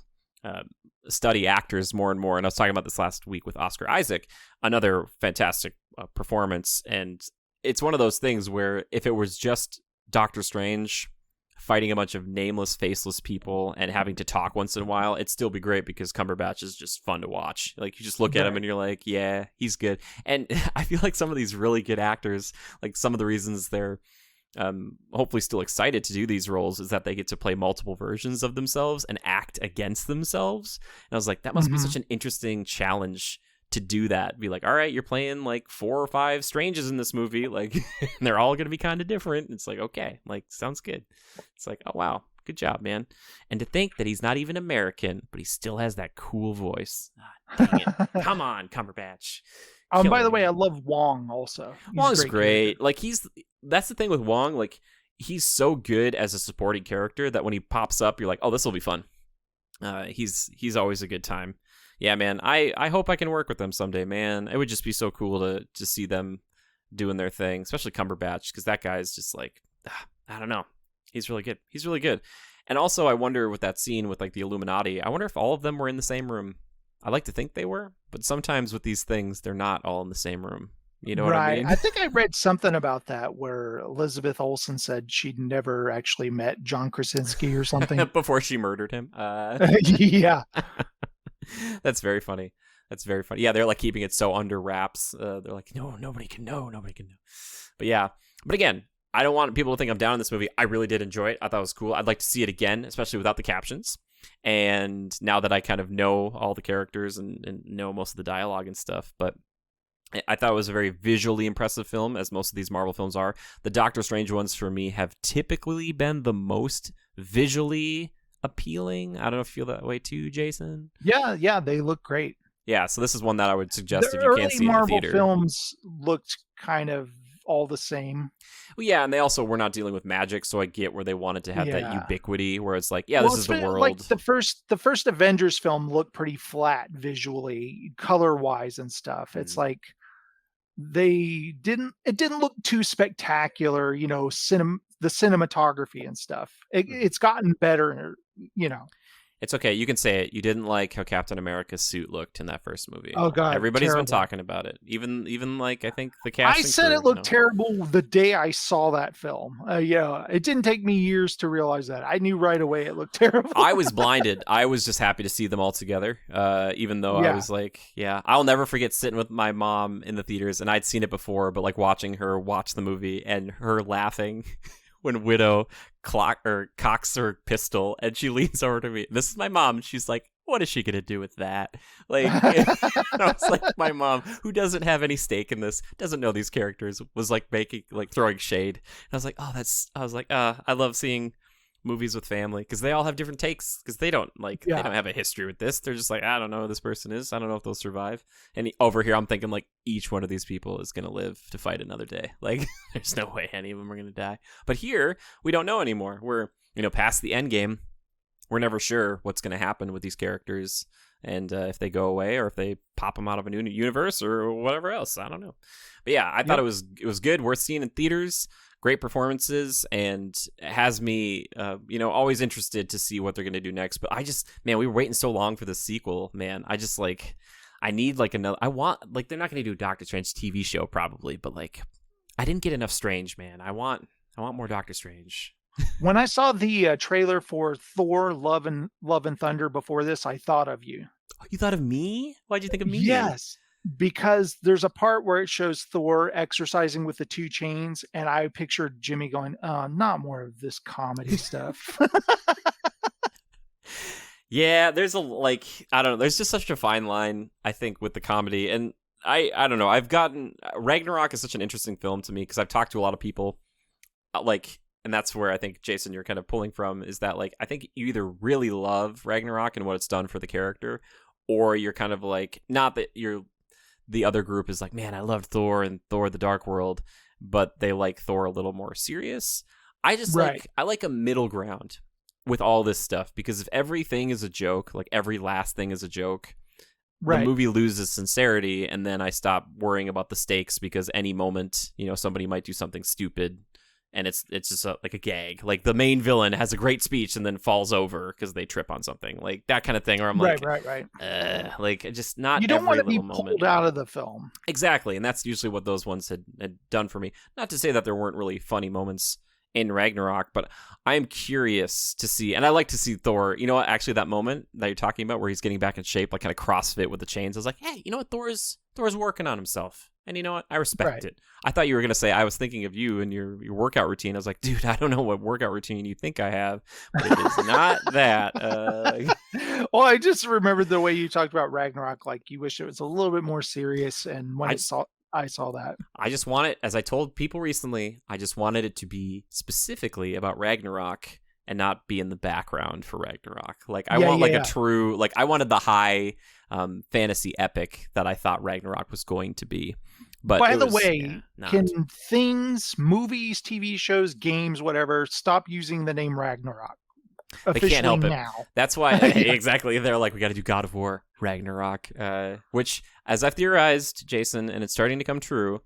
study actors more and more, and I was talking about this last week with Oscar Isaac, another fantastic performance. And it's one of those things where if it was just Doctor Strange fighting a bunch of nameless, faceless people and having to talk once in a while, it'd still be great because Cumberbatch is just fun to watch. Like, you just look at him and you're like, yeah, he's good. And I feel like some of these really good actors, like some of the reasons they're hopefully still excited to do these roles is that they get to play multiple versions of themselves and act against themselves. And I was like, that must be such an interesting challenge to do that. Be like, all right, you're playing like 4 or 5 Stranges in this movie, like, and they're all going to be kind of different. It's like, okay, like, sounds good. It's like, oh wow, good job, man. And to think that he's not even American, but he still has that cool voice. Ah, dang it. Come on, Cumberbatch. By the way, I love Wong also. Wong's great. Like, that's the thing with Wong, like, he's so good as a supporting character that when he pops up, you're like, oh, this will be fun. He's always a good time. Yeah, man, I hope I can work with them someday, man. It would just be so cool to see them doing their thing, especially Cumberbatch, because that guy's just like, I don't know. He's really good. He's really good. And also, I wonder with that scene with like the Illuminati, I wonder if all of them were in the same room. I like to think they were, but sometimes with these things, they're not all in the same room. You know what I mean? I think I read something about that where Elizabeth Olsen said she'd never actually met John Krasinski or something. Before she murdered him. Yeah. That's very funny. Yeah, they're like keeping it so under wraps. They're like, no, nobody can know. But yeah. But again, I don't want people to think I'm down on this movie. I really did enjoy it. I thought it was cool. I'd like to see it again, especially without the captions. And now that I kind of know all the characters and know most of the dialogue and stuff. But I thought it was a very visually impressive film, as most of these Marvel films are. The Doctor Strange ones, for me, have typically been the most visually appealing. I don't know if you feel that way too, Jason. Yeah, they look great. Yeah, so this is one that I would suggest if you can't see it in the theater. The early Marvel films looked kind of all the same. Well, yeah, and they also were not dealing with magic, so I get where they wanted to have that ubiquity, where it's like, this is the world. Like the first Avengers film looked pretty flat visually, color-wise and stuff. It's like it didn't look too spectacular, the cinematography and stuff. It's gotten better, It's okay. You can say it. You didn't like how Captain America's suit looked in that first movie. Oh God, everybody's terrible. been talking about it. Even like I think the casting. I said it looked terrible the day I saw that film. It didn't take me years to realize that. I knew right away it looked terrible. I was blinded. I was just happy to see them all together. Even though I was like, I'll never forget sitting with my mom in the theaters, and I'd seen it before, but like watching her watch the movie and her laughing when Widow cocks her pistol and she leans over to me. This is my mom. She's like, what is she gonna do with that? Like, I was like, my mom, who doesn't have any stake in this, doesn't know these characters, was like throwing shade. And I was like, I love seeing movies with family because they all have different takes because they don't have a history with this. They're just like, I don't know who this person is. I don't know if they'll survive. And over here, I'm thinking like each one of these people is gonna live to fight another day. Like, there's no way any of them are gonna die. But here, we don't know anymore. We're past the end game. We're never sure what's going to happen with these characters and if they go away or if they pop them out of a new universe or whatever else. I don't know. But yeah, I thought it was good. Worth seeing in theaters. Great performances, and it has me, always interested to see what they're going to do next. But we were waiting so long for the sequel, man. I need like another. I want like they're not going to do a Doctor Strange TV show probably, but like I didn't get enough Strange, man. I want more Doctor Strange. When I saw the trailer for Thor: Love and Thunder before this, I thought of you. You thought of me? Why'd you think of me? Yes, because there's a part where it shows Thor exercising with the 2 chains, and I pictured Jimmy going, not more of this comedy stuff. Yeah, there's I don't know. There's just such a fine line, I think, with the comedy. And I don't know. Ragnarok is such an interesting film to me because I've talked to a lot of people, and that's where I think, Jason, you're kind of pulling from, is that, like, I think you either really love Ragnarok and what it's done for the character, or you're kind of like, not that the other group is like, man, I loved Thor and Thor the Dark World, but they like Thor a little more serious. I like a middle ground with all this stuff, because if everything is a joke, like every last thing is a joke, the movie loses sincerity, and then I stop worrying about the stakes because any moment, somebody might do something stupid. And it's just like a gag. Like the main villain has a great speech and then falls over because they trip on something, like that kind of thing. Or I'm like, right. Like just not. You don't want to be pulled out of the film. Exactly, and that's usually what those ones had done for me. Not to say that there weren't really funny moments in Ragnarok, but I am curious to see, and I like to see Thor. You know what? Actually, that moment that you're talking about where he's getting back in shape, like kind of CrossFit with the chains. I was like, hey, you know what? Thor's working on himself. And you know what? I respect it. I thought you were going to say, I was thinking of you and your workout routine. I was like, dude, I don't know what workout routine you think I have, but it is not that. Well, I just remembered the way you talked about Ragnarok. Like you wish it was a little bit more serious. And when I saw that. I just want it, as I told people recently, I just wanted it to be specifically about Ragnarok and not be in the background for Ragnarok. Like I want a true, like I wanted the high fantasy epic that I thought Ragnarok was going to be. But by the way, can things, movies, TV shows, games, whatever, stop using the name Ragnarok? They can't help it. That's why exactly they're like, we got to do God of War Ragnarok, which, as I've theorized, Jason, and it's starting to come true.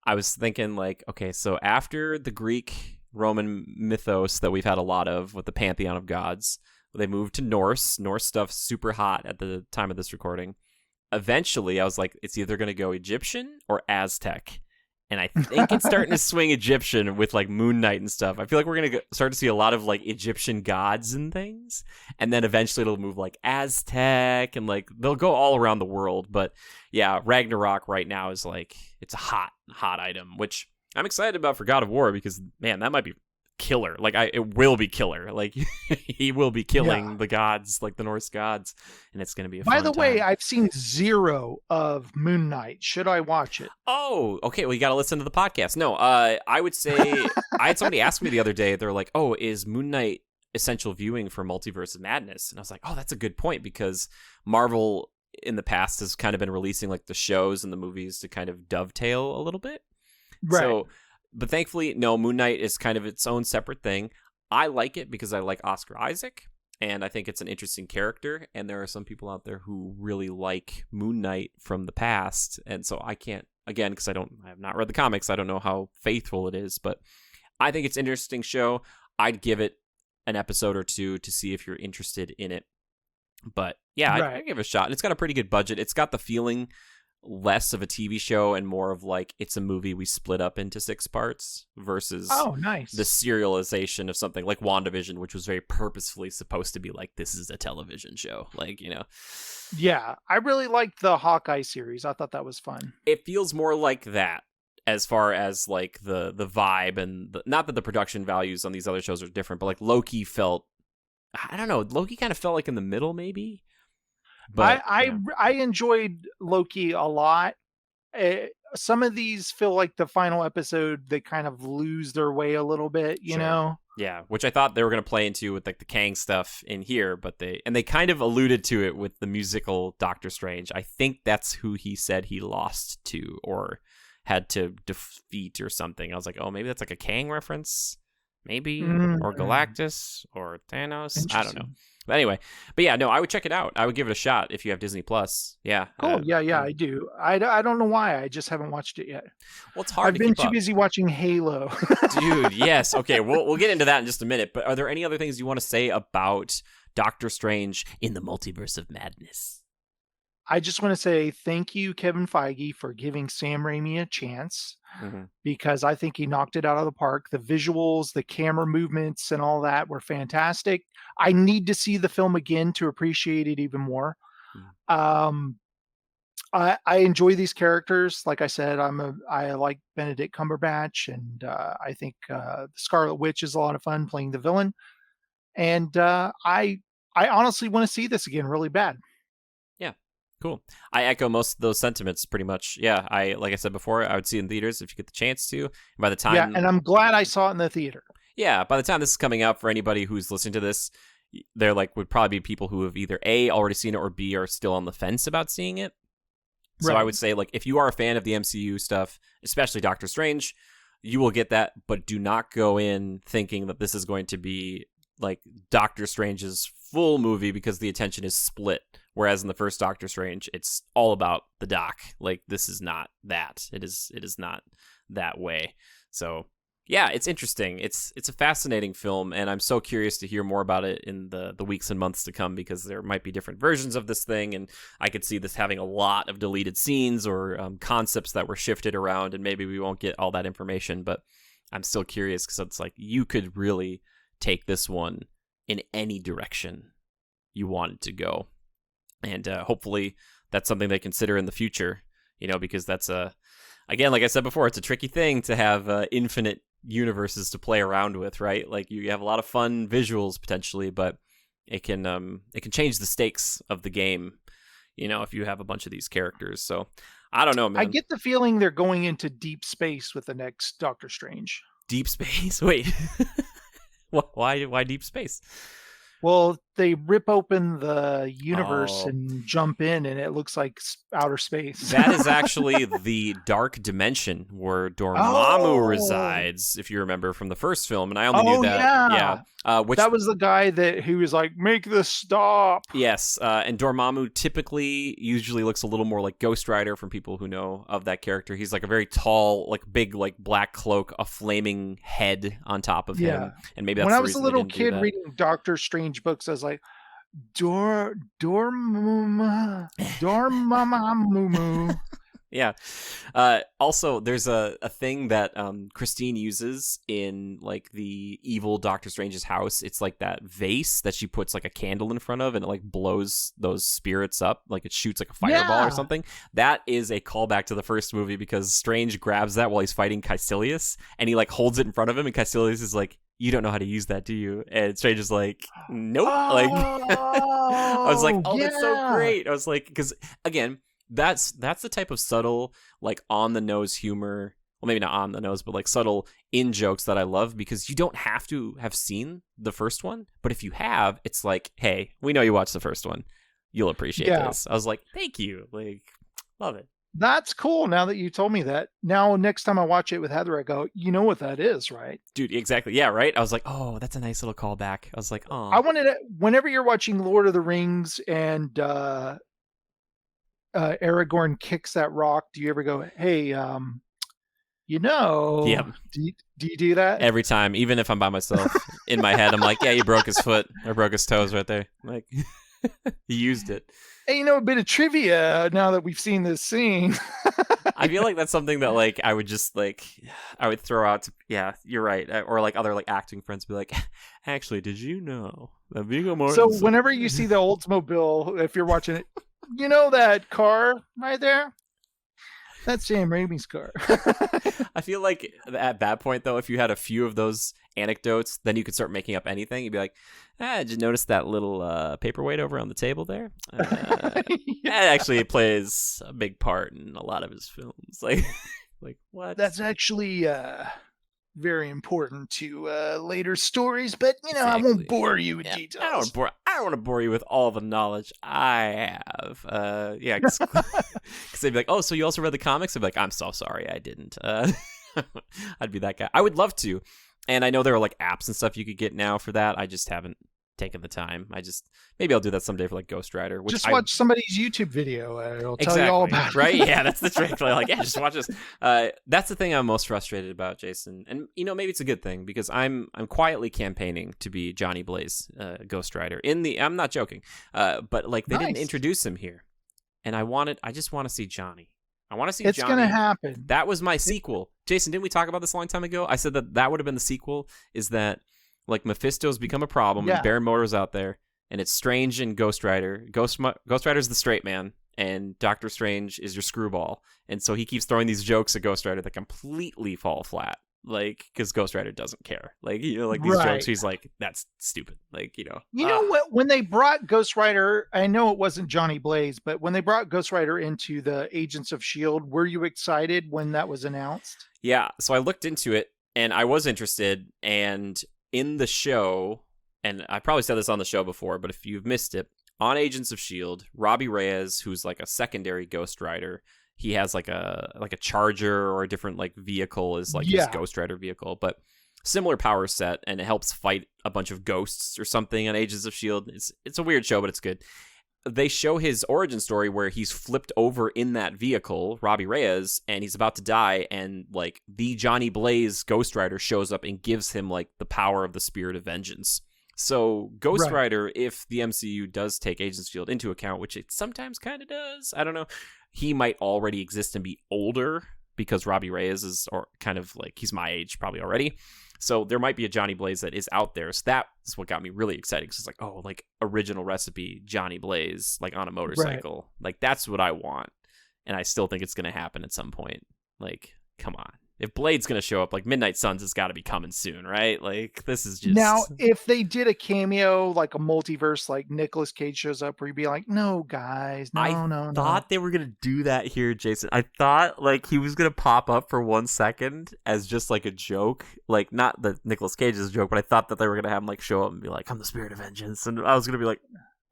I was thinking like, okay, so after the Greek Roman mythos that we've had a lot of with the pantheon of gods, they moved to Norse stuff, super hot at the time of this recording. Eventually I was like, it's either going to go Egyptian or Aztec, and I think it's starting to swing Egyptian with like Moon Knight and stuff. I feel like we're going to start to see a lot of like Egyptian gods and things, and then eventually it'll move like Aztec, and like they'll go all around the world. But yeah, Ragnarok right now is like, it's a hot item, which I'm excited about for God of War, because man, that might be killer. Like it will be killer. Like he will be killing the gods, like the Norse gods, and it's going to be a fun By the way, time. I've seen 0 of Moon Knight. Should I watch it? Oh, okay. Well, you got to listen to the podcast. No, I would say I had somebody ask me the other day. They're like, "Oh, is Moon Knight essential viewing for Multiverse of Madness?" And I was like, "Oh, that's a good point," because Marvel in the past has kind of been releasing like the shows and the movies to kind of dovetail a little bit. Right. So, but thankfully, no, Moon Knight is kind of its own separate thing. I like it because I like Oscar Isaac, and I think it's an interesting character, and there are some people out there who really like Moon Knight from the past, and so I can't, again, because I have not read the comics, I don't know how faithful it is, but I think it's an interesting show. I'd give it an episode or two to see if you're interested in it. But yeah, I'd give it a shot. And it's got a pretty good budget. It's got the feeling less of a TV show and more of like it's a movie we split up into 6 parts versus the serialization of something like WandaVision, which was very purposefully supposed to be like, this is a television show. Like, Yeah, I really liked the Hawkeye series. I thought that was fun. It feels more like that as far as like the vibe, and not that the production values on these other shows are different, but like Loki kind of felt like in the middle maybe. But I enjoyed Loki a lot. Some of these feel like the final episode, they kind of lose their way a little bit, you know? Yeah, which I thought they were going to play into with like the Kang stuff in here, but they kind of alluded to it with the musical Doctor Strange. I think that's who he said he lost to or had to defeat or something. I was like, oh, maybe that's like a Kang reference, maybe, or Galactus or Thanos. I don't know. But anyway, I would check it out. I would give it a shot if you have Disney Plus. Yeah. Cool. I do. I don't know why. I just haven't watched it yet. Well, it's hard. I've been too busy watching Halo. Dude, yes. Okay, we'll get into that in just a minute. But are there any other things you want to say about Doctor Strange in the Multiverse of Madness? I just want to say thank you, Kevin Feige, for giving Sam Raimi a chance, because I think he knocked it out of the park. The visuals, the camera movements, and all that were fantastic. I need to see the film again to appreciate it even more. I enjoy these characters. Like I said, I like Benedict Cumberbatch, and I think the Scarlet Witch is a lot of fun playing the villain. And I honestly want to see this again really bad. Cool. I echo most of those sentiments pretty much. Yeah, like I said before, I would see it in theaters if you get the chance to. And by the time, and I'm glad I saw it in the theater. Yeah, by the time this is coming out, for anybody who's listening to this, there would probably be people who have either A, already seen it, or B, are still on the fence about seeing it. So I would say, if you are a fan of the MCU stuff, especially Doctor Strange, you will get that, but do not go in thinking that this is going to be like Doctor Strange's full movie, because the attention is split. Whereas in the first Doctor Strange, it's all about the Doc. Like, this is not that. It is not that way. So yeah, it's interesting. It's a fascinating film, and I'm so curious to hear more about it in the weeks and months to come, because there might be different versions of this thing, and I could see this having a lot of deleted scenes or concepts that were shifted around, and maybe we won't get all that information, but I'm still curious, because it's like you could really take this one in any direction you wanted to go. And hopefully that's something they consider in the future, because that's again, like I said before, it's a tricky thing to have infinite universes to play around with, right? Like, you have a lot of fun visuals potentially, but it can change the stakes of the game, if you have a bunch of these characters. So I don't know, man. I get the feeling they're going into deep space with the next Doctor Strange. Deep space? Wait. Why deep space? Well, they rip open the universe and jump in, and it looks like outer space. That is actually the dark dimension where Dormammu resides, if you remember from the first film. And I only knew that. Yeah. That was the guy who was like, make this stop. Yes. And Dormammu usually looks a little more like Ghost Rider, from people who know of that character. He's like a very tall, like big, like black cloak, a flaming head on top of him. And maybe that's when I was a little kid reading Doctor Strange books, I was like, Dormammu. Yeah. Also, there's a thing that Christine uses in like the evil Doctor Strange's house. It's like that vase that she puts like a candle in front of, and it like blows those spirits up, like it shoots like a fireball or something. That is a callback to the first movie, because Strange grabs that while he's fighting Caecilius, and he like holds it in front of him, and Caecilius is like, you don't know how to use that, do you? And Strange is like, nope. I was like, that's so great. I was like, because again, that's the type of subtle, like on the nose humor. Well, maybe not on the nose, but like subtle in jokes that I love, because you don't have to have seen the first one, but if you have, it's like, hey, we know you watched the first one, you'll appreciate this. I was like, thank you, like, love it. That's cool. Now that you told me that, now next time I watch it with Heather, I go, you know what that is, right? Dude, exactly. Yeah, right? I was like, oh, that's a nice little callback. I was like, oh. I wanted to, whenever you're watching Lord of the Rings and Aragorn kicks that rock, do you ever go, hey, do you do that? Every time, even if I'm by myself, in my head, I'm like, yeah, he broke his foot or broke his toes right there. Like, he used it. Hey, a bit of trivia now that we've seen this scene. I feel like that's something that like I would just like I would throw out to, yeah, you're right, or like other like acting friends be like, actually, did you know that Viggo Mortensen? So whenever you see the Oldsmobile, if you're watching it, you know that car right there? That's Sam Raimi's car. I feel like at that point, though, if you had a few of those anecdotes, then you could start making up anything. You'd be like, did you notice that little paperweight over on the table there? Actually, it plays a big part in a lot of his films. Like what? That's actually very important to later stories, but I won't bore you with details. I don't want to bore you with all the knowledge I have. Because they'd be like, oh, so you also read the comics? I'd be like, I'm so sorry, I didn't. I'd be that guy. I would love to, and I know there are like apps and stuff you could get now for that. I just haven't taken the time. Maybe I'll do that someday for like Ghost Rider. Which just watch somebody's YouTube video. It'll tell exactly, you all about it. Right? Yeah, that's the trick. Like, yeah, just watch this. That's the thing I'm most frustrated about, Jason. And maybe it's a good thing because I'm quietly campaigning to be Johnny Blaze, Ghost Rider. I'm not joking. But like they didn't introduce him here, and I just want to see Johnny. I want to see Johnny. It's gonna happen. That was my sequel. Jason, didn't we talk about this a long time ago? I said that would have been the sequel. Is that like Mephisto's become a problem and Baron Mordo's out there, and it's Strange and Ghost Rider. Ghost Rider's the straight man, and Doctor Strange is your screwball. And so he keeps throwing these jokes at Ghost Rider that completely fall flat. Like, because Ghost Rider doesn't care. Like, like these jokes, he's like, that's stupid. Like, You know what? When they brought Ghost Rider, I know it wasn't Johnny Blaze, but when they brought Ghost Rider into the Agents of S.H.I.E.L.D., were you excited when that was announced? Yeah, so I looked into it, and I was interested, and in the show, and I probably said this on the show before, but if you've missed it, on Agents of S.H.I.E.L.D., Robbie Reyes, who's like a secondary Ghost Rider, he has like a charger or a different like vehicle is like his Ghost Rider vehicle, but similar power set, and it helps fight a bunch of ghosts or something on Agents of S.H.I.E.L.D. It's a weird show, but it's good. They show his origin story where he's flipped over in that vehicle, Robbie Reyes, and he's about to die, and like the Johnny Blaze Ghost Rider shows up and gives him like the power of the Spirit of Vengeance. So Ghost Rider, if the MCU does take Agents of S.H.I.E.L.D. into account, which it sometimes kind of does, I don't know, he might already exist and be older because Robbie Reyes is or kind of like he's my age probably already. So there might be a Johnny Blaze that is out there. So that is what got me really excited because it's like, oh, like original recipe Johnny Blaze, like on a motorcycle. Right. Like that's what I want. And I still think it's going to happen at some point. Like, come on. If Blade's going to show up, like Midnight Suns has got to be coming soon, right? Like this is just... Now, if they did a cameo, like a multiverse, like Nicolas Cage shows up where you'd be like, no, guys, no. I thought they were going to do that here, Jason. I thought like he was going to pop up for 1 second as just like a joke. Like not that Nicolas Cage is a joke, but I thought that they were going to have him like show up and be like, I'm the Spirit of Vengeance. And I was going to be like,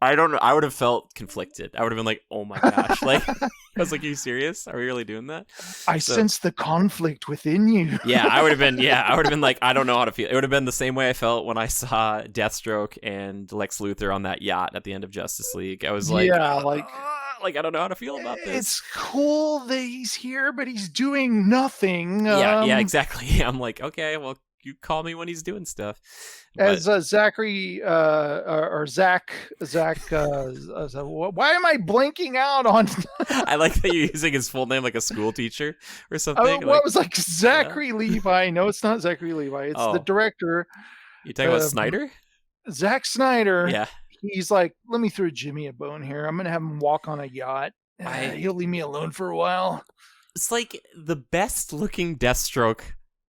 I don't know. I would have felt conflicted. I would have been like, oh my gosh. Like, I was like, are you serious? Are we really doing that? I sense the conflict within you. I would have been like, I don't know how to feel. It would have been the same way I felt when I saw Deathstroke and Lex Luthor on that yacht at the end of Justice League. I was like, like I don't know how to feel about this. It's cool that he's here, but he's doing nothing. Yeah, exactly. I'm like, okay, well, you call me when he's doing stuff. As Zachary or Zach, why am I blanking out on? I like that you're using his full name like a school teacher or something. What was like Zachary Levi? No, it's not Zachary Levi. It's the director. You talking about Snyder? Zack Snyder. Yeah. He's like, let me throw Jimmy a bone here. I'm gonna have him walk on a yacht. He'll leave me alone for a while. It's like the best looking Deathstroke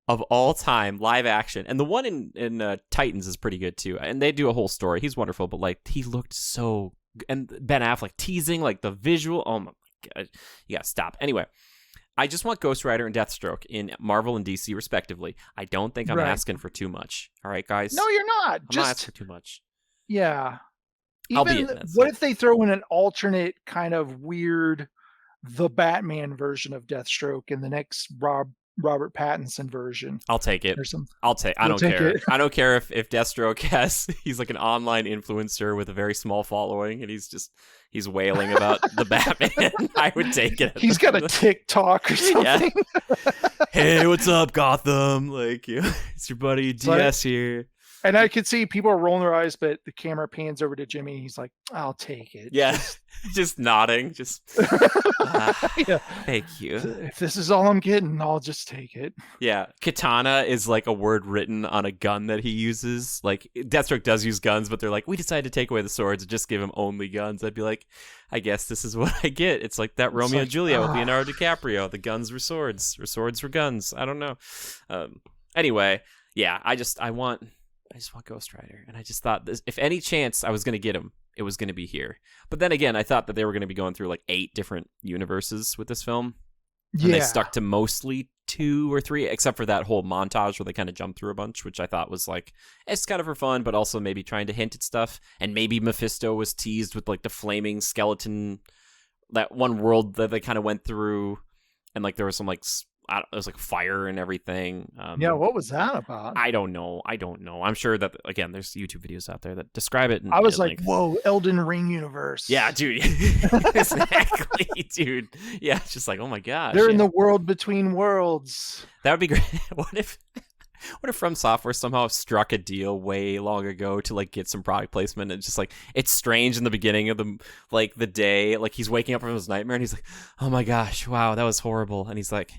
of all time, live action, and the one in Titans is pretty good too. And they do a whole story. He's wonderful, but like he looked so. And Ben Affleck teasing like the visual. Oh my god, you gotta stop. Anyway, I just want Ghost Rider and Deathstroke in Marvel and DC respectively. I don't think I'm asking for too much. All right, guys. No, you're not. I'm not asking for too much. Yeah. Even what if they throw in an alternate kind of weird, the Batman version of Deathstroke in the next Robert Pattinson version? I'll take it. I don't care. I don't care if Deathstroke he's like an online influencer with a very small following and he's wailing about the Batman. I would take it. He's got a TikTok or something. Yeah. Hey, what's up, Gotham? Like, it's your buddy DS here. And I could see people are rolling their eyes, but the camera pans over to Jimmy. And he's like, "I'll take it." Yeah, just nodding. Just yeah. Thank you. If this is all I'm getting, I'll just take it. Yeah, katana is like a word written on a gun that he uses. Like Deathstroke does use guns, but they're like, we decided to take away the swords and just give him only guns. I'd be like, I guess this is what I get. It's like that Romeo and Juliet with Leonardo DiCaprio. The guns were swords, or swords were guns. I don't know. Anyway, yeah, I just want Ghost Rider, and I just thought this, if any chance I was going to get him, it was going to be here. But then again, I thought that they were going to be going through like 8 different universes with this film. And they stuck to mostly 2 or 3, except for that whole montage where they kind of jumped through a bunch, which I thought was like, it's kind of for fun, but also maybe trying to hint at stuff. And maybe Mephisto was teased with like the flaming skeleton, that one world that they kind of went through, and like there was some like it was like fire and everything. What was that about? I don't know. I'm sure that, again, there's YouTube videos out there that describe it. I was like, whoa, Elden Ring universe. Yeah, dude. Exactly, dude. Yeah, it's just like, oh my gosh. They're in the world between worlds. That would be great. What if From Software somehow struck a deal way long ago to like get some product placement, and just like, it's strange in the beginning of the day, like he's waking up from his nightmare and he's like, oh my gosh, wow, that was horrible. And he's like,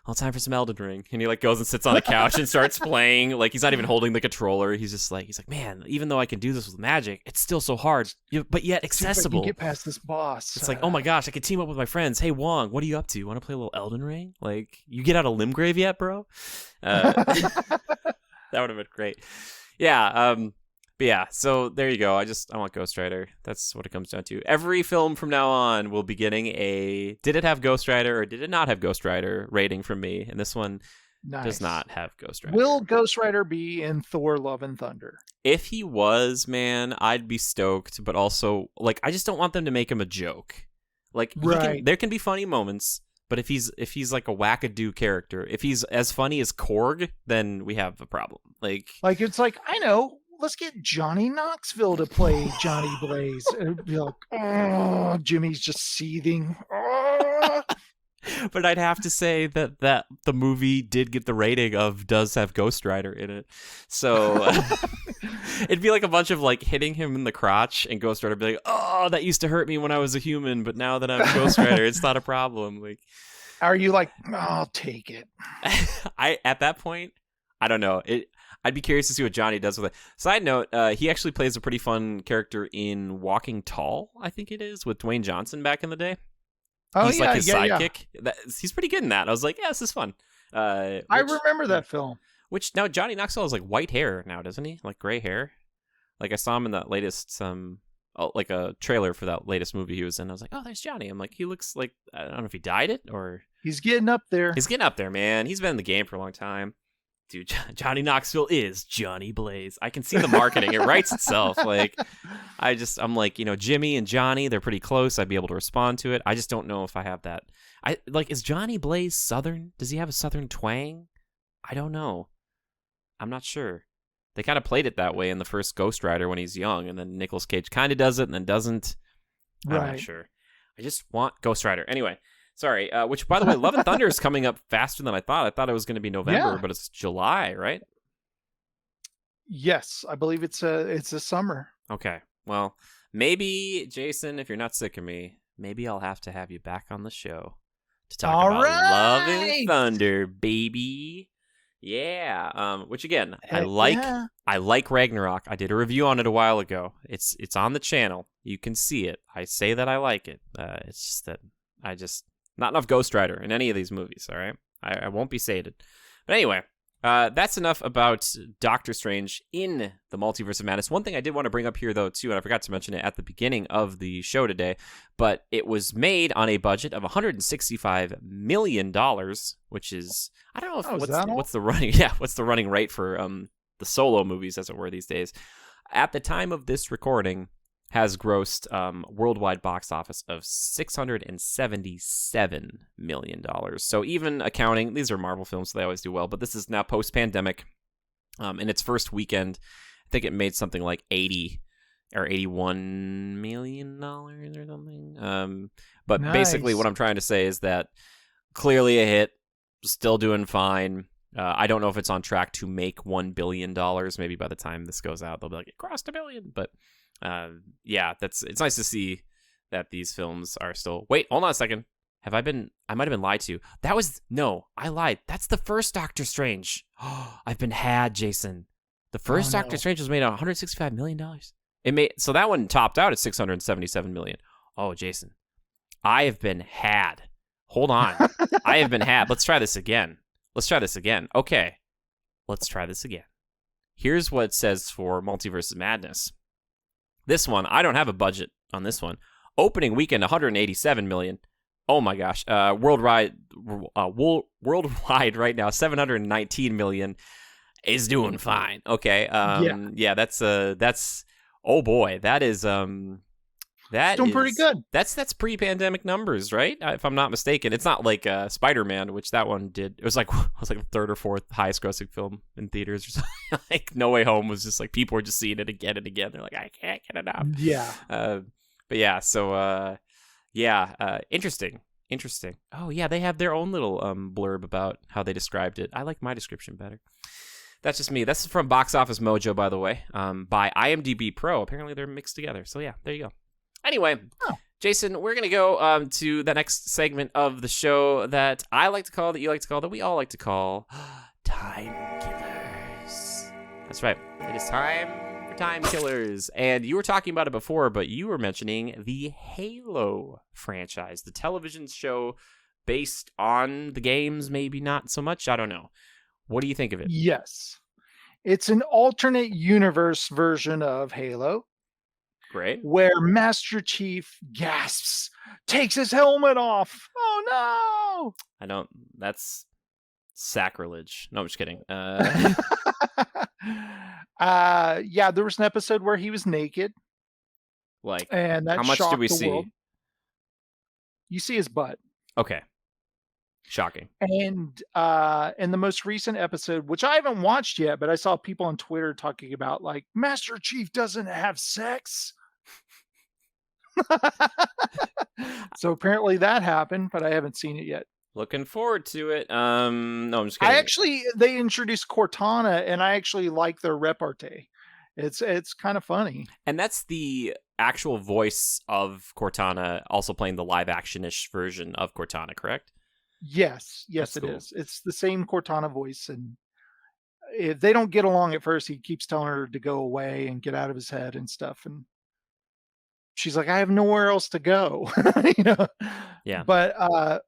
well, time for some Elden Ring. And he like goes and sits on a couch and starts playing. Like he's not even holding the controller. He's like, man, even though I can do this with magic, it's still so hard, but yet accessible. I can get past this boss. It's like, oh my gosh, I can team up with my friends. Hey Wong, what are you up to? You want to play a little Elden Ring? Like, you get out of Limgrave yet, bro? That would have been great. Yeah. But yeah, so there you go. I want Ghost Rider. That's what it comes down to. Every film from now on will be getting a did it have Ghost Rider or did it not have Ghost Rider rating from me. And this one does not have Ghost Rider. Will Ghost Rider be in Thor: Love and Thunder? If he was, man, I'd be stoked. But also, like, I just don't want them to make him a joke. Like, there can be funny moments. But if he's like a wackadoo character, if he's as funny as Korg, then we have a problem. Like it's like, I know, let's get Johnny Knoxville to play Johnny Blaze. It'd be like, oh, Jimmy's just seething. Oh. But I'd have to say that the movie did get the rating of does have Ghost Rider in it. So it'd be like a bunch of like hitting him in the crotch, and Ghost Rider would be like, oh, that used to hurt me when I was a human, but now that I'm Ghost Rider, it's not a problem. Like, are you like, I'll take it? At that point, I don't know. I'd be curious to see what Johnny does with it. Side note, he actually plays a pretty fun character in Walking Tall, I think it is, with Dwayne Johnson back in the day. Oh, he's like his sidekick. Yeah. He's pretty good in that. I was like, yeah, this is fun. I remember that film. Which now Johnny Knoxville has like white hair now, doesn't he? Like gray hair. Like I saw him in that latest like a trailer for that latest movie he was in. I was like, oh, there's Johnny. I'm like, he looks like, I don't know if he dyed it or he's getting up there. He's getting up there, man. He's been in the game for a long time. Dude, Johnny Knoxville is Johnny Blaze. I can see the marketing. It writes itself. Like, I'm like, Jimmy and Johnny, they're pretty close. I'd be able to respond to it. I just don't know if I have that. Is Johnny Blaze Southern? Does he have a Southern twang? I don't know. I'm not sure. They kind of played it that way in the first Ghost Rider when he's young, and then Nicolas Cage kind of does it and then doesn't. I'm not sure. I just want Ghost Rider. Anyway. Sorry, which, by the way, Love and Thunder is coming up faster than I thought. I thought it was going to be November, but it's July, right? Yes, I believe it's a summer. Okay, well, maybe, Jason, if you're not sick of me, maybe I'll have to have you back on the show to talk about Love and Thunder, baby. Yeah, which, again, I like Ragnarok. I did a review on it a while ago. It's on the channel. You can see it. I say that I like it. It's just that not enough Ghost Rider in any of these movies, all right? I won't be sated. But anyway, that's enough about Doctor Strange in the Multiverse of Madness. One thing I did want to bring up here, though, too, and I forgot to mention it at the beginning of the show today, but it was made on a budget of $165 million, which is, I don't know what's the running rate for the solo movies, as it were, these days. At the time of this recording, has grossed worldwide box office of $677 million. So even accounting, these are Marvel films, so they always do well, but this is now post-pandemic. In its first weekend, I think it made something like $80 or $81 million or something. But basically what I'm trying to say is that clearly a hit, still doing fine. I don't know if it's on track to make $1 billion. Maybe by the time this goes out, they'll be like, it crossed $1 billion. But yeah, it's nice to see that these films are still. Wait, hold on a second. I might have been lied to. I lied. That's the first Doctor Strange. I've been had, Jason. The first Doctor Strange was made on $165 million. So that one topped out at $677 million. Oh, Jason, I have been had. Hold on. I have been had. Let's try this again. Okay. Let's try this again. Here's what it says for Multiverse of Madness. This one, I don't have a budget on this one. Opening weekend, $187 million. Oh my gosh. Worldwide right now, $719 million is doing fine. Okay. Yeah, that's oh boy, that is it's doing pretty good. That's pre-pandemic numbers, right? If I'm not mistaken. It's not like Spider-Man, which that one did. It was like the third or fourth highest grossing film in theaters or something. Like No Way Home was just like people were just seeing it again and again. They're like, I can't get enough. Yeah. But yeah, so interesting. Oh yeah, they have their own little blurb about how they described it. I like my description better. That's just me. That's from Box Office Mojo, by the way, by IMDb Pro. Apparently they're mixed together. So yeah, there you go. Anyway, Jason, we're going to go to the next segment of the show that I like to call, that you like to call, that we all like to call Time Killers. That's right. It is time for Time Killers. And you were talking about it before, but you were mentioning the Halo franchise, the television show based on the games, maybe not so much. I don't know. What do you think of it? Yes. It's an alternate universe version of Halo. Great. Where Master Chief gasps, takes his helmet off. Oh no! That's sacrilege. No, I'm just kidding. Yeah, there was an episode where he was naked. Like, and that how much do we see? World. You see his butt. Okay. Shocking. And in the most recent episode, which I haven't watched yet, but I saw people on Twitter talking about, like, Master Chief doesn't have sex. So apparently that happened, but I haven't seen it yet. Looking forward to it. No, I'm just kidding. They introduced Cortana, and I actually like their repartee. It's kind of funny. And that's the actual voice of Cortana, also playing the live action-ish version of Cortana, correct? Yes, That's it cool. is. It's the same Cortana voice, and if they don't get along at first, he keeps telling her to go away and get out of his head and stuff, and she's like, I have nowhere else to go. Yeah. But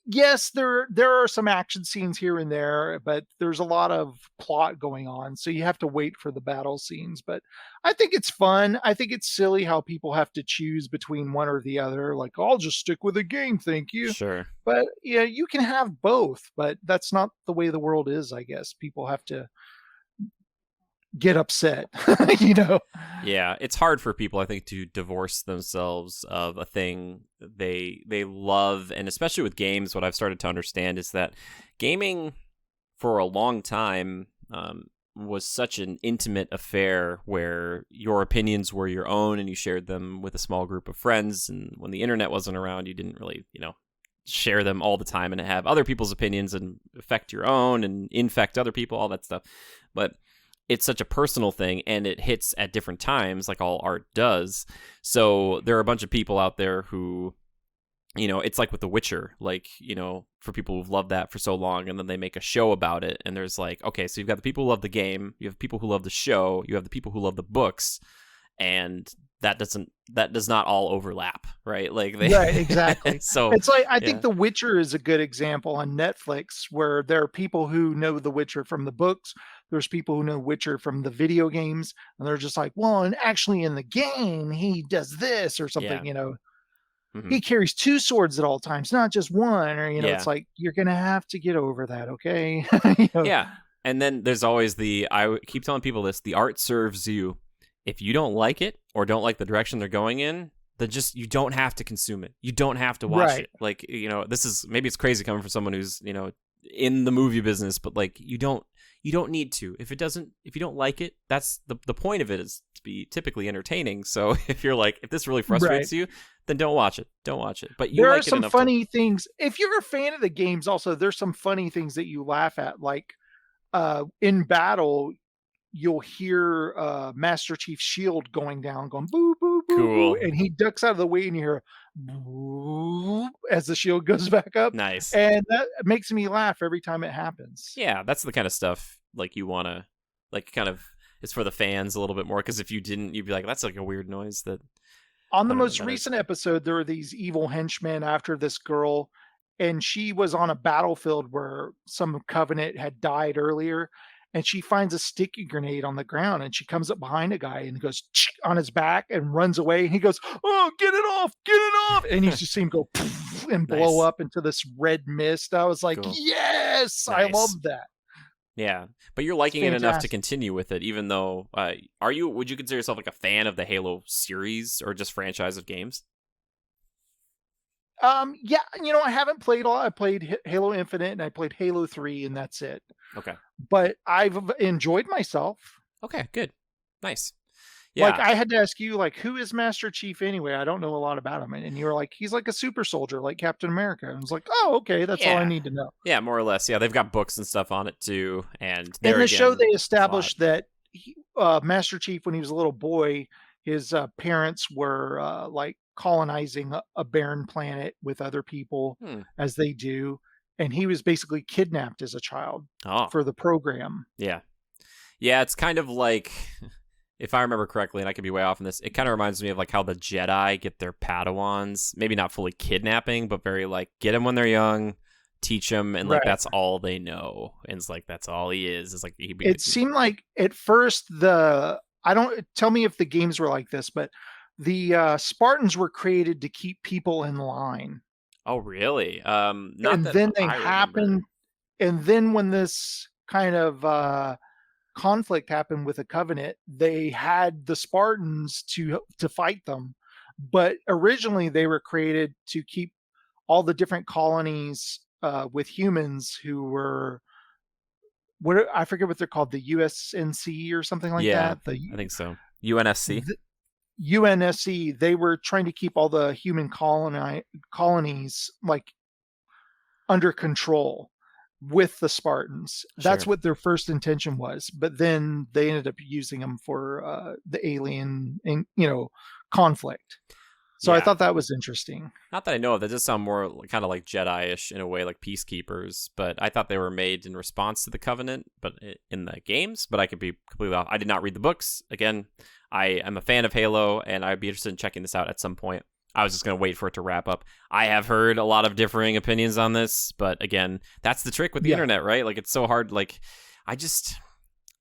yes, there are some action scenes here and there, but there's a lot of plot going on, so you have to wait for the battle scenes. But I think it's fun. I think it's silly how people have to choose between one or the other. Like, I'll just stick with a game, thank you. Sure. But yeah, you can have both, but that's not the way the world is, I guess. People have to get upset. Yeah, it's hard for people, I think, to divorce themselves of a thing they love. And especially with games, what I've started to understand is that gaming for a long time was such an intimate affair where your opinions were your own and you shared them with a small group of friends. And when the internet wasn't around, you didn't really share them all the time and have other people's opinions and affect your own and infect other people, all that stuff. But it's such a personal thing, and it hits at different times, like all art does. So there are a bunch of people out there who, it's like with The Witcher, like, for people who've loved that for so long, and then they make a show about it, and there's like, okay, so you've got the people who love the game, you have people who love the show, you have the people who love the books, and that does not all overlap, right? Like right, exactly. So it's like, I think The Witcher is a good example on Netflix, where there are people who know The Witcher from the books. There's people who know Witcher from the video games, and they're just like, well, and actually in the game, he does this or something, Mm-hmm. He carries two swords at all times, not just one, or, it's like, you're going to have to get over that. Okay. Yeah. And then there's always I keep telling people this, the art serves you. If you don't like it or don't like the direction they're going in, then you don't have to consume it. You don't have to watch it. Like, this is, maybe it's crazy coming from someone who's, in the movie business, but like, you don't need to. If you don't like it, that's the point of it, is to be typically entertaining. So if you're like, if this really frustrates you, then don't watch it. But there are some funny things. If you're a fan of the games, also, there's some funny things that you laugh at. Like, in battle, you'll hear Master Chief's shield going down, going boo, boo, boo, Cool. boo, and he ducks out of the way, and you hear boo as the shield goes back up. Nice. And that makes me laugh every time it happens. Yeah, that's the kind of stuff like you want to, like, kind of, it's for the fans a little bit more, because if you didn't, you'd be like, that's like a weird noise. That on the most recent episode, there were these evil henchmen after this girl, and she was on a battlefield where some Covenant had died earlier, and she finds a sticky grenade on the ground, and she comes up behind a guy and goes on his back and runs away, and he goes, oh, get it off, and you just see him go and blow up into this red mist. I was like, cool. Yes, nice. I love that. Yeah, but you're liking it enough to continue with it, even though, would you consider yourself like a fan of the Halo series or just franchise of games? Yeah, I haven't played a lot. I played Halo Infinite and I played Halo 3, and that's it. Okay. But I've enjoyed myself. Okay, good. Nice. Yeah. Like, I had to ask you, like, who is Master Chief anyway? I don't know a lot about him. And you were like, he's like a super soldier, like Captain America. And I was like, oh, okay, that's all I need to know. Yeah, more or less. Yeah, they've got books and stuff on it, too. And in the show, they established that Master Chief, when he was a little boy, his parents were, like, colonizing a barren planet with other people, as they do. And he was basically kidnapped as a child for the program. Yeah. Yeah, it's kind of like... If I remember correctly, and I could be way off on this, it kind of reminds me of like how the Jedi get their Padawans. Maybe not fully kidnapping, but very like get them when they're young, teach them, and like that's all they know. And it's like that's all he is. It's like it seemed like at first tell me if the games were like this, but the Spartans were created to keep people in line. Oh, really? And then they happened, and then when this kind of conflict happened with the Covenant, they had the Spartans to fight them, but originally they were created to keep all the different colonies with humans who were I forget what they're called, the USNC or something like that. I think so. UNSC. UNSC. They were trying to keep all the human colonies like under control with the Spartans. That's what their first intention was, but then they ended up using them for the alien conflict. So I thought that was interesting. Not that I know of. That does sound more kind of like Jedi-ish in a way, like peacekeepers, but I thought they were made in response to the Covenant, but in the games. But I could be completely off. I did not read the books. Again, I am a fan of Halo, and I'd be interested in checking this out at some point. I was just going to wait for it to wrap up. I have heard a lot of differing opinions on this, but again, that's the trick with the internet, right? Like, it's so hard. Like,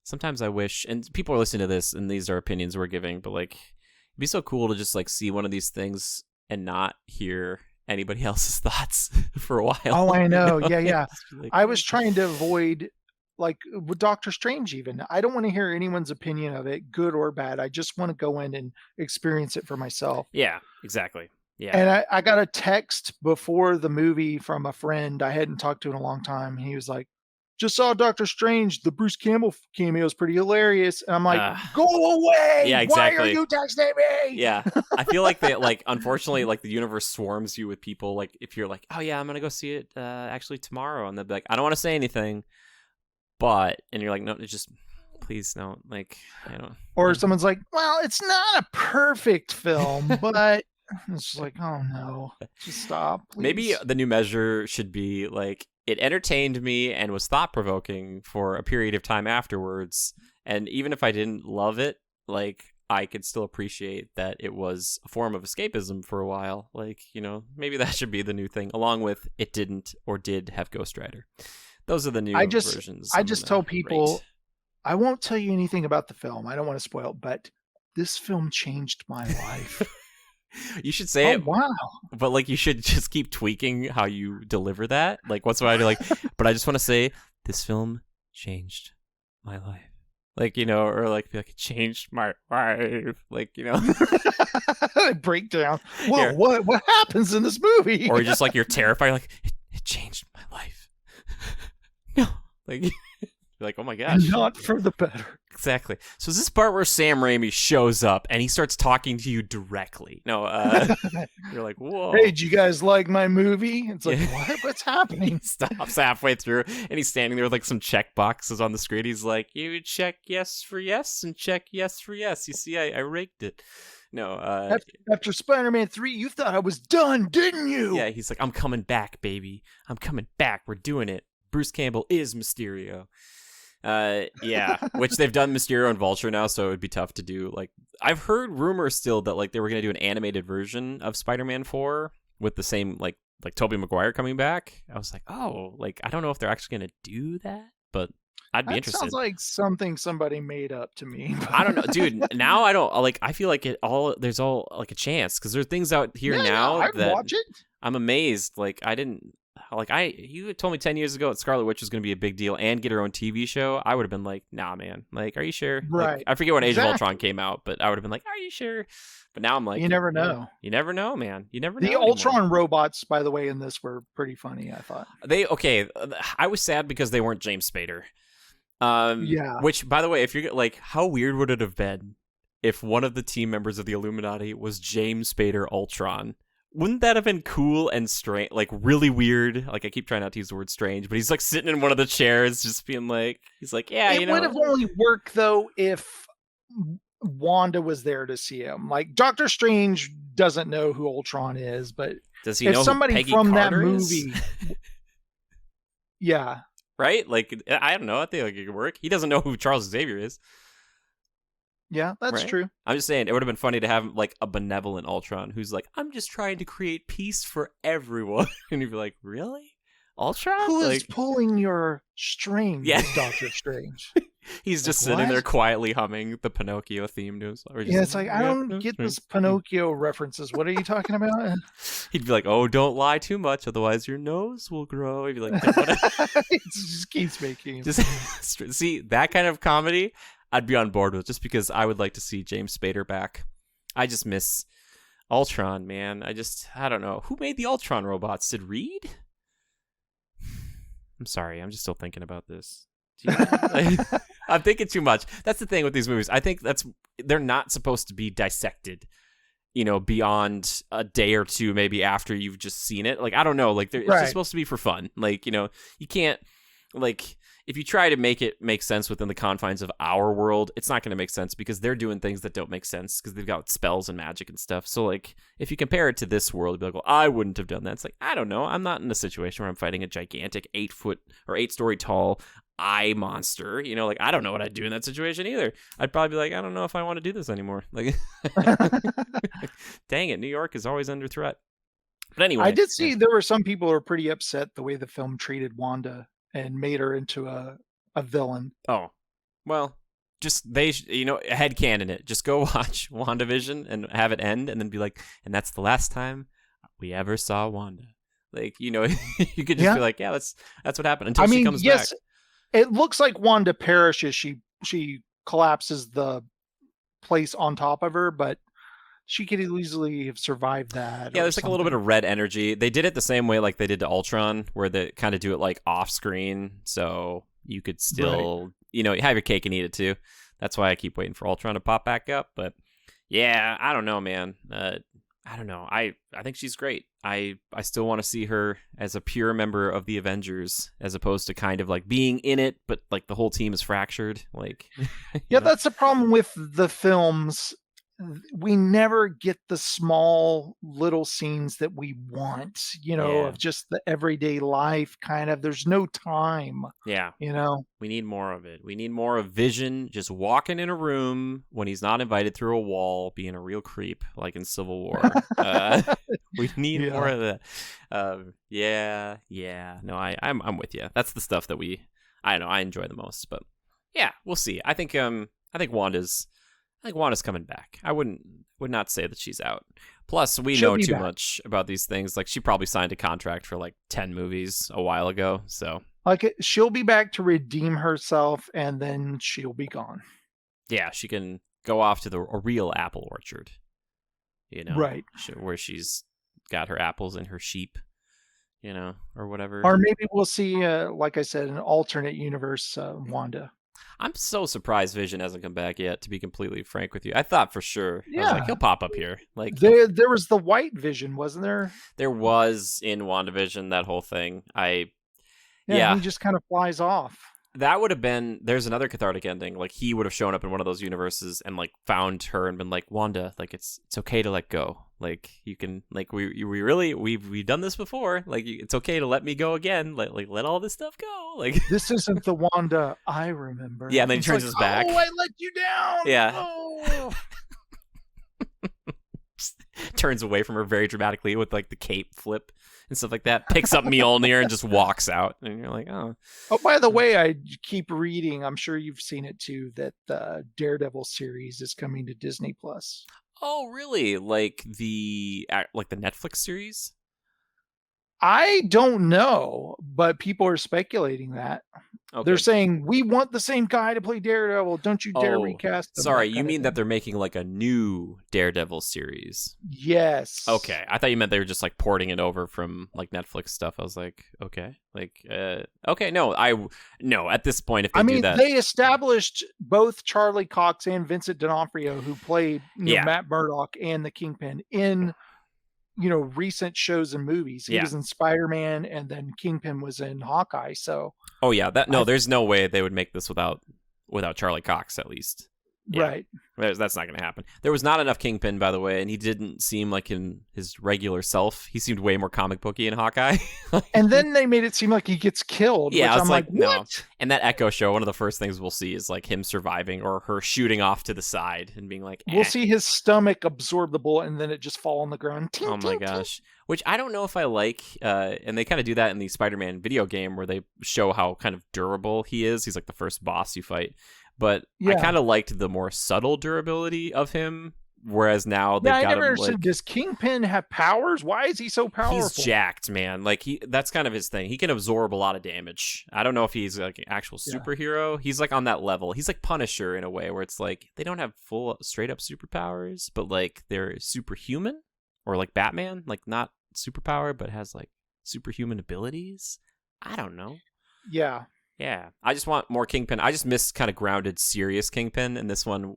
sometimes I wish, and people are listening to this, and these are opinions we're giving, but like, it'd be so cool to just like see one of these things and not hear anybody else's thoughts for a while. Oh, I know. Yeah. Like, I was trying to avoid, like with Doctor Strange even, I don't want to hear anyone's opinion of it, good or bad. I just want to go in and experience it for myself. Yeah, exactly. Yeah. And I got a text before the movie from a friend I hadn't talked to in a long time. He was like, just saw Doctor Strange. The Bruce Campbell cameo is pretty hilarious. And I'm like, go away. Yeah, exactly. Why are you texting me? Yeah. I feel like unfortunately, like the universe swarms you with people. Like if you're like, oh yeah, I'm going to go see it actually tomorrow. And they'll be like, I don't want to say anything. And you're like, no, it's just, please don't. Like, I don't. Or someone's like, well, it's not a perfect film, but it's just like, oh no, just stop. Please. Maybe the new measure should be like, it entertained me and was thought-provoking for a period of time afterwards. And even if I didn't love it, like, I could still appreciate that it was a form of escapism for a while. Like, maybe that should be the new thing, along with it didn't or did have Ghost Rider. Those are the new versions. I just tell people, I won't tell you anything about the film. I don't want to spoil it, but this film changed my life. You should say it. Wow. But like, you should just keep tweaking how you deliver that. Like, what's what I do? Like, but I just want to say this film changed my life. Like, or like, be like, it changed my life. Like, breakdown. Whoa, what happens in this movie? Or just like, you're terrified. Like, it changed my life. No, like Be like, oh my gosh. And not for the better. Exactly. So is this part where Sam Raimi shows up and he starts talking to you directly? No, you're like, whoa. Hey, did you guys like my movie? It's like, what? What's happening? He stops halfway through and he's standing there with like some check boxes on the screen. He's like, you check yes for yes and check yes for yes. You see, I raked it. No, after Spider-Man 3, you thought I was done, didn't you? Yeah, he's like, I'm coming back, baby. I'm coming back. We're doing it. Bruce Campbell is Mysterio. Yeah, which they've done Mysterio and Vulture now, so it would be tough to do. Like, I've heard rumors still that like they were gonna do an animated version of Spider-Man 4 with the same like Tobey Maguire coming back. I was like, oh, like I don't know if they're actually gonna do that, but I'd be interested. Sounds like something somebody made up to me. I don't know, dude. Now I don't like. I feel like there's all like a chance because there's things out here now I'd that watch it. I'm amazed. Like I didn't. Like you had told me 10 years ago that Scarlet Witch was going to be a big deal and get her own TV show. I would have been like, nah, man. Like, are you sure? Right. Like, I forget when Age of Ultron came out, but I would have been like, are you sure? But now I'm like, you never know. You never know, man. You never know. The Ultron robots, by the way, in this were pretty funny, I thought. I was sad because they weren't James Spader. Yeah. Which, by the way, if you're like, how weird would it have been if one of the team members of the Illuminati was James Spader Ultron? Wouldn't that have been cool and strange, like really weird? Like I keep trying not to use the word strange, but he's like sitting in one of the chairs, just being like, he's like, yeah, it would have only worked though if Wanda was there to see him. Like Doctor Strange doesn't know who Ultron is, but does he if know somebody Peggy from Carter that is? movie, yeah, right? Like I don't know. I think like it could work. He doesn't know who Charles Xavier is. Yeah, that's right? true. I'm just saying it would have been funny to have like a benevolent Ultron who's like, I'm just trying to create peace for everyone. And you'd be like, really? Ultron? Who like, is pulling your strings, Doctor Strange? He's just sitting there quietly humming the Pinocchio theme to himself. Yeah, it's like, I don't get this Pinocchio references. What are you talking about? He'd be like, oh, don't lie too much, otherwise your nose will grow. He'd be like, it just keeps making see, that kind of comedy I'd be on board with, just because I would like to see James Spader back. I just miss Ultron, man. I don't know. Who made the Ultron robots? Did Reed? I'm sorry. I'm just still thinking about this. I'm thinking too much. That's the thing with these movies. I think they're not supposed to be dissected, beyond a day or two, maybe after you've just seen it. Like, I don't know. Like, it's just supposed to be for fun. Like, you can't, like, if you try to make it make sense within the confines of our world, it's not going to make sense because they're doing things that don't make sense because they've got spells and magic and stuff. So, like, if you compare it to this world, you'd be like, well, I wouldn't have done that. It's like, I don't know. I'm not in a situation where I'm fighting a gigantic 8-foot or 8-story tall eye monster. Like, I don't know what I'd do in that situation either. I'd probably be like, I don't know if I want to do this anymore. Like, dang it. New York is always under threat. But anyway. I did see there were some people who were pretty upset the way the film treated Wanda and made her into a villain. Oh, well, just headcanon it. Just go watch WandaVision and have it end, and then be like, and that's the last time we ever saw Wanda. Like, you could just be like, yeah, that's what happened until she comes back. It looks like Wanda perishes. She collapses the place on top of her, but she could easily have survived that. Yeah, there's like a little bit of red energy. They did it the same way like they did to Ultron, where they kind of do it like off screen, so you could still, have your cake and eat it too. That's why I keep waiting for Ultron to pop back up. But yeah, I don't know, man. I don't know. I think she's great. I still want to see her as a pure member of the Avengers, as opposed to kind of like being in it, but like the whole team is fractured. Like, yeah, that's the problem with the films. We never get the small little scenes that we want, of just the everyday life kind of. There's no time. Yeah. We need more of it. We need more of Vision just walking in a room when he's not invited through a wall, being a real creep, like in Civil War. We need more of that. Yeah. No, I'm with you. That's the stuff that I enjoy the most. But yeah, we'll see. I think Wanda's coming back. I would not say that she's out. Plus, we know too much about these things. Like, she probably signed a contract for like 10 movies a while ago. So, like, she'll be back to redeem herself, and then she'll be gone. Yeah, she can go off to a real apple orchard. Right, where she's got her apples and her sheep. or whatever. Or maybe we'll see, like I said, an alternate universe Wanda. I'm so surprised Vision hasn't come back yet, to be completely frank with you. I thought for sure. I was like, Yeah. he'll pop up here. Like There was the White Vision, wasn't there? there was in WandaVision, that whole thing. Yeah, he just kind of flies off. That would have been, there's another cathartic ending. Like he would have shown up in one of those universes and like found her and been like, Wanda, like it's okay to let go. Like you can, like we've done this before. Like it's okay to let me go again. Let all this stuff go. Like this isn't the Wanda I remember. Yeah, and then he turns his back. Oh, I let you down. Yeah. Oh. Turns away from her very dramatically with like the cape flip and stuff like that. Picks up Mjolnir and just walks out. And you're like, oh. Oh, by the way, I keep reading. I'm sure you've seen it too. That the Daredevil series is coming to Disney Plus. Oh, really? Like the Netflix series? I don't know, but people are speculating that. Okay. They're saying, we want the same guy to play Daredevil. Don't you dare recast him. Sorry, you mean that they're making like a new Daredevil series? Yes. Okay. I thought you meant they were just like porting it over from like Netflix stuff. I was like, okay. Like, okay. No, at this point, if they do that. They established both Charlie Cox and Vincent D'Onofrio, who played Matt Murdock and the Kingpin in recent shows and movies. He was in Spider-Man, and then Kingpin was in Hawkeye. So there's no way they would make this without Charlie Cox, at least. Yeah. Right. That's not going to happen. There was not enough Kingpin, by the way, and he didn't seem like in his regular self. He seemed way more comic booky in Hawkeye. And then they made it seem like he gets killed. Yeah, which I'm like, no. what? And that Echo show, one of the first things we'll see is like him surviving or her shooting off to the side and being like, We'll see his stomach absorb the bullet and then it just fall on the ground. Ting, oh my gosh. Which I don't know if I like. And they kind of do that in the Spider-Man video game where they show how kind of durable he is. He's like the first boss you fight. But I kind of liked the more subtle durability of him, whereas now they've got him. I never understood. Does Kingpin have powers? Why is he so powerful? He's jacked, man. Like that's kind of his thing. He can absorb a lot of damage. I don't know if he's like an actual superhero. He's like on that level. He's like Punisher in a way, where it's like they don't have full straight up superpowers, but like they're superhuman, or like Batman, like not superpower, but has like superhuman abilities. I don't know. Yeah. Yeah, I just want more Kingpin. I just miss kind of grounded, serious Kingpin, and this one,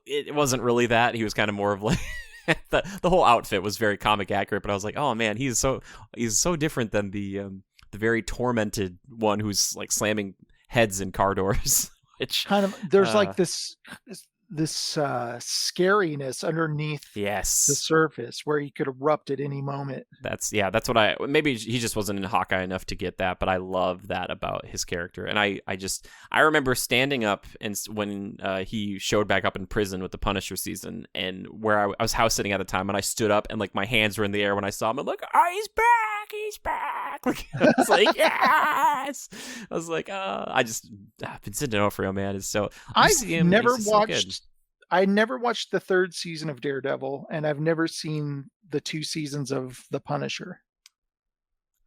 it wasn't really that. He was kind of more of like the whole outfit was very comic accurate, but I was like, oh man, he's so different than the very tormented one who's like slamming heads in car doors. Which kind of there's like this scariness underneath the surface where he could erupt at any moment. That's what maybe he just wasn't in Hawkeye enough to get that, but I love that about his character. And I remember standing up and when he showed back up in prison with the Punisher season, and where I was house sitting at the time, and I stood up and like my hands were in the air when I saw him. I'm like, oh, he's back. Like, I was like, yes. I was like, Vincent D'Onofrio, man, is so. I never watched the third season of Daredevil, and I've never seen the 2 seasons of The Punisher.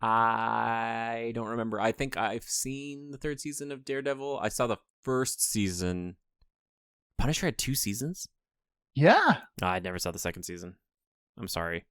I don't remember. I think I've seen the 3rd season of Daredevil. I saw the 1st season. Punisher had 2 seasons? Yeah. I never saw the 2nd season. I'm sorry.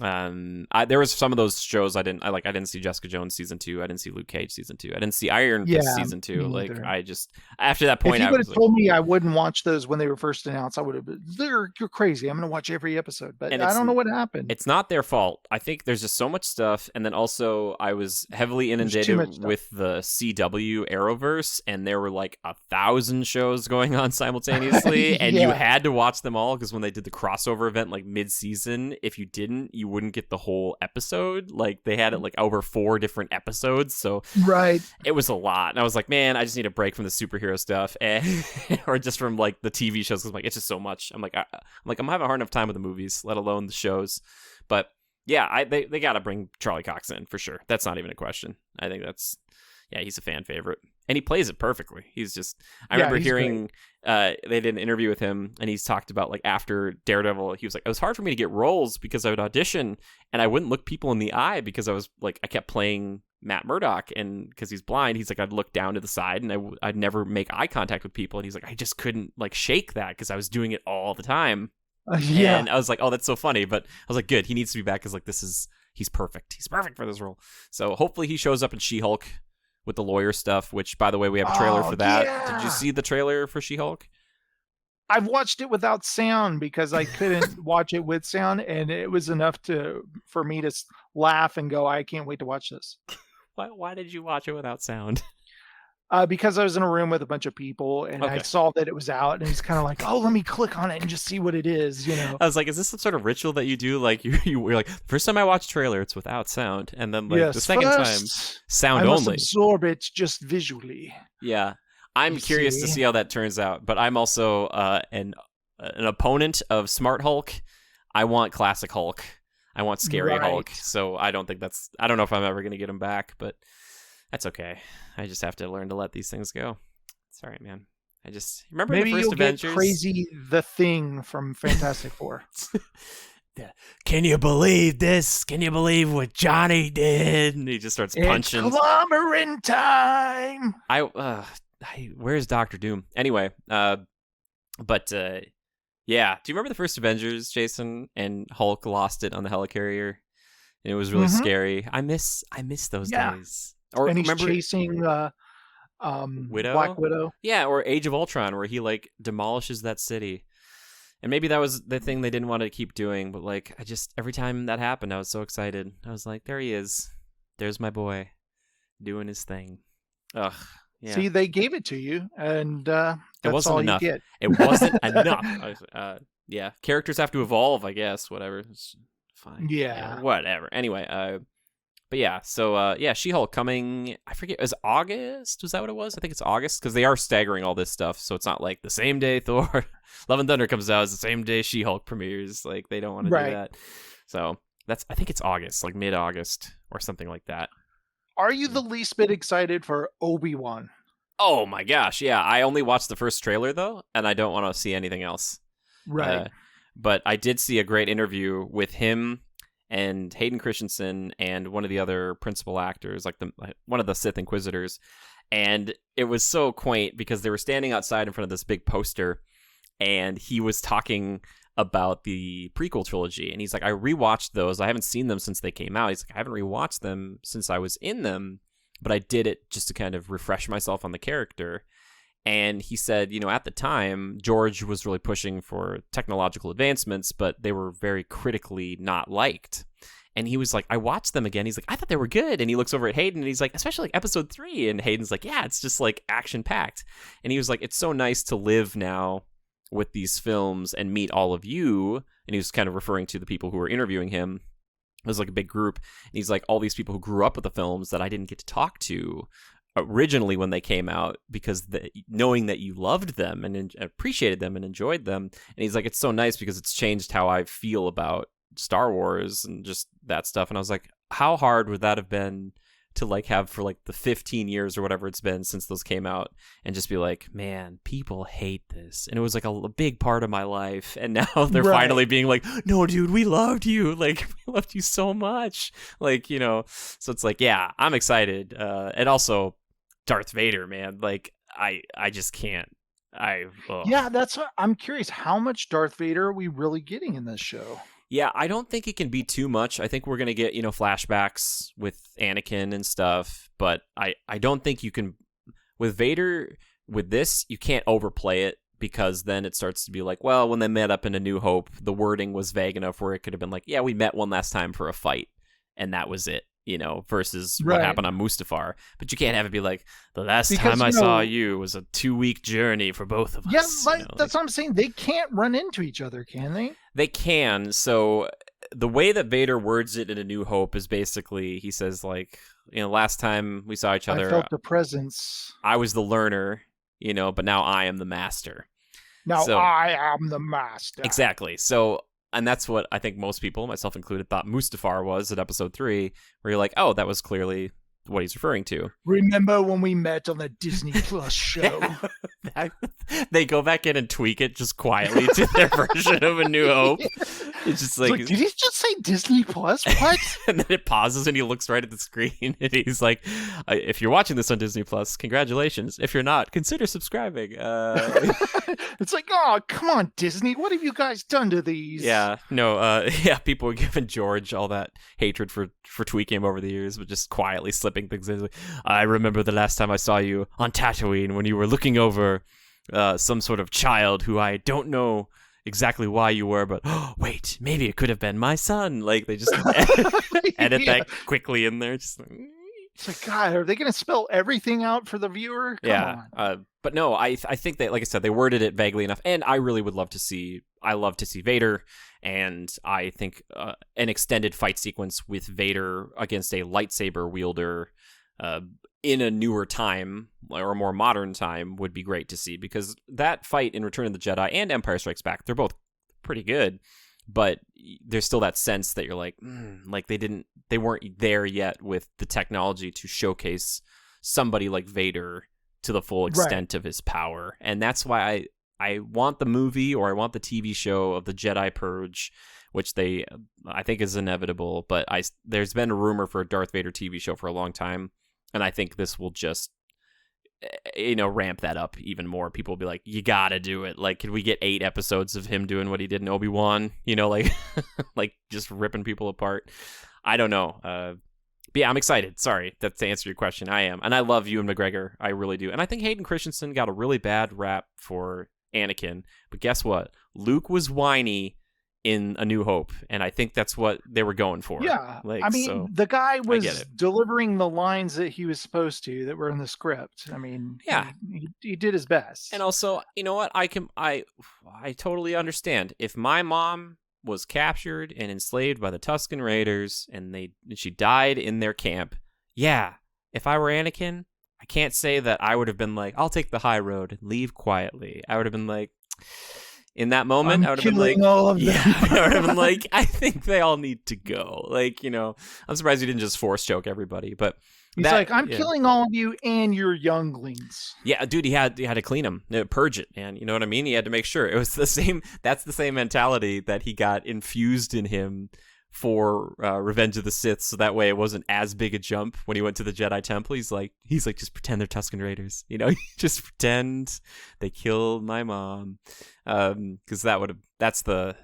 There was some of those shows I didn't see Jessica Jones season 2. I didn't see Luke Cage season 2. I didn't see Iron Fist season 2. Like I just after that point, if you would have told me I wouldn't watch those when they were first announced, I would have been, you're crazy. I'm going to watch every episode, but I don't know what happened. It's not their fault. I think there's just so much stuff, and then also I was heavily inundated with the CW Arrowverse, and there were like 1,000 shows going on simultaneously, and you had to watch them all because when they did the crossover event like mid-season, if you didn't, you wouldn't get the whole episode. Like they had it like over 4 different episodes, so it was a lot. And I was like, man, I just need a break from the superhero stuff, and or just from like the TV shows, because like it's just so much. I'm having a hard enough time with the movies, let alone the shows. But yeah, they got to bring Charlie Cox in for sure. That's not even a question. I think he's a fan favorite. And he plays it perfectly. He's just, I remember hearing, they did an interview with him, and he's talked about like after Daredevil, he was like, it was hard for me to get roles because I would audition and I wouldn't look people in the eye because I was like, I kept playing Matt Murdock, and because he's blind, he's like, I'd look down to the side and I'd never make eye contact with people. And he's like, I just couldn't like shake that because I was doing it all the time. And I was like, oh, that's so funny. But I was like, good. He needs to be back because like he's perfect. He's perfect for this role. So hopefully he shows up in She-Hulk with the lawyer stuff, which, by the way, we have a trailer for that. Yeah. Did you see the trailer for She-Hulk? I've watched it without sound because I couldn't watch it with sound, and it was enough for me to laugh and go, I can't wait to watch this. Why did you watch it without sound? Because I was in a room with a bunch of people, and I saw that it was out, and it's kind of like, oh, let me click on it and just see what it is, you know. I was like, is this some sort of ritual that you do? Like you're like, first time I watch trailer, it's without sound, and then like the second time, sound I must only. Absorb it just visually. Yeah, I'm curious to see how that turns out, but I'm also an opponent of Smart Hulk. I want classic Hulk. I want scary Hulk. So I don't know if I'm ever going to get him back, but that's okay. I just have to learn to let these things go. It's all right, man. I just remember maybe the first Avengers. Get Crazy the Thing from Fantastic Four. Can you believe this? Can you believe what Johnny did? And he just starts punching. It's clobbering time. Where's Dr. Doom? Anyway, yeah. Do you remember the first Avengers, Jason? And Hulk lost it on the helicarrier, and it was really scary. I miss those days. Or and he's remember chasing Widow? Black Widow. Yeah, or Age of Ultron, where he like demolishes that city. And maybe that was the thing they didn't want to keep doing, but like every time that happened, I was so excited. I was like, there he is. There's my boy doing his thing. Ugh. Yeah. See, they gave it to you, and that's it wasn't all enough. You get. It wasn't enough. Yeah, characters have to evolve, I guess. Whatever. It's fine. Yeah. Whatever. Anyway, but yeah, so She-Hulk coming. I forget. Is August? Was that what it was? I think it's August because they are staggering all this stuff, so it's not like the same day Thor, Love and Thunder comes out is the same day She-Hulk premieres. Like they don't want to do that. So I think it's August, like mid-August or something like that. Are you the least bit excited for Obi-Wan? Oh my gosh, yeah. I only watched the first trailer though, and I don't want to see anything else. Right. But I did see a great interview with him and Hayden Christensen and one of the other principal actors, like one of the Sith Inquisitors. And it was so quaint because they were standing outside in front of this big poster, and he was talking about the prequel trilogy, and he's like, I rewatched those. I haven't seen them since they came out. He's like, I haven't rewatched them since I was in them, but I did it just to kind of refresh myself on the character. And he said, at the time, George was really pushing for technological advancements, but they were very critically not liked. And he was like, I watched them again. He's like, I thought they were good. And he looks over at Hayden, and he's like, especially like episode 3. And Hayden's like, yeah, it's just like action packed. And he was like, it's so nice to live now with these films and meet all of you. And he was kind of referring to the people who were interviewing him. It was like a big group. And he's like, all these people who grew up with the films that I didn't get to talk to originally when they came out, because knowing that you loved them and appreciated them and enjoyed them. And he's like, it's so nice because it's changed how I feel about Star Wars and just that stuff. And I was like, how hard would that have been to like have for like the 15 years or whatever it's been since those came out, and just be like, man, people hate this. And it was like a big part of my life. And now they're finally being like, no, dude, we loved you. Like, we loved you so much. Like, so it's like, yeah, I'm excited. And also Darth Vader, man, like I just can't. Yeah, that's what I'm curious. How much Darth Vader are we really getting in this show? Yeah, I don't think it can be too much. I think we're going to get, flashbacks with Anakin and stuff, but I don't think you can, with Vader, with this, you can't overplay it, because then it starts to be like, well, when they met up in A New Hope, the wording was vague enough where it could have been like, yeah, we met one last time for a fight, and that was it. Versus what happened on Mustafar. But you can't have it be like, the last time I saw you was a 2-week journey for both of us. Yeah, that's what I'm saying. They can't run into each other, can they? They can. So the way that Vader words it in A New Hope is basically, he says like, last time we saw each other, I felt the presence. I was the learner, but now I am the master. Now I am the master. Exactly. So, and that's what I think most people, myself included, thought Mustafar was at episode 3, where you're like, oh, that was clearly what he's referring to. Remember when we met on the Disney Plus show? They go back in and tweak it just quietly to their version of A New Hope. It's just like, did he just say Disney Plus? What? And then it pauses and he looks right at the screen and he's like, if you're watching this on Disney Plus, congratulations. If you're not, consider subscribing. It's like, oh, come on, Disney. What have you guys done to these? Yeah, no, people were giving George all that hatred for tweaking him over the years, but just quietly slipping things in. Like, I remember the last time I saw you on Tatooine when you were looking over some sort of child who I don't know exactly why you were, but wait, maybe it could have been my son. Like, they just edit that quickly in there. Just like, it's like, God, are they going to spell everything out for the viewer? Come on. But no, I think that, like I said, they worded it vaguely enough, and I really would love to see. I love to see Vader, and I think an extended fight sequence with Vader against a lightsaber wielder in a newer time or a more modern time would be great to see, because that fight in Return of the Jedi and Empire Strikes Back, they're both pretty good, but there's still that sense that you're like, like they weren't there yet with the technology to showcase somebody like Vader to the full extent of his power. And that's why I want the movie, or I want the TV show of the Jedi Purge, which I think is inevitable, but there's been a rumor for a Darth Vader TV show for a long time, and I think this will just ramp that up even more. People will be like, you gotta do it. Like, can we get 8 episodes of him doing what he did in Obi-Wan? Like like just ripping people apart. I don't know. But yeah, I'm excited. Sorry, that's to answer your question. I am. And I love Ewan McGregor. I really do. And I think Hayden Christensen got a really bad rap for Anakin. But guess what? Luke was whiny in A New Hope, and I think that's what they were going for. Yeah, I mean, the guy was delivering the lines that he was supposed to, that were in the script. I mean, yeah, he did his best. And also, you know what? I totally understand. If my mom was captured and enslaved by the Tusken Raiders, and she died in their camp, yeah, if I were Anakin, I can't say that I would have been like, I'll take the high road and leave quietly. I would have been like, in that moment, I would have been like, all of them. I would have been like, I think they all need to go. Like, I'm surprised you didn't just force choke everybody. But he's like, I'm killing all of you and your younglings. Yeah, dude, he had to clean them, purge it, man. You know what I mean? He had to make sure it was the same. That's the same mentality that he got infused in him for Revenge of the Sith, so that way it wasn't as big a jump when he went to the Jedi Temple. He's like, just pretend they're Tusken Raiders, just pretend they killed my mom, because that's the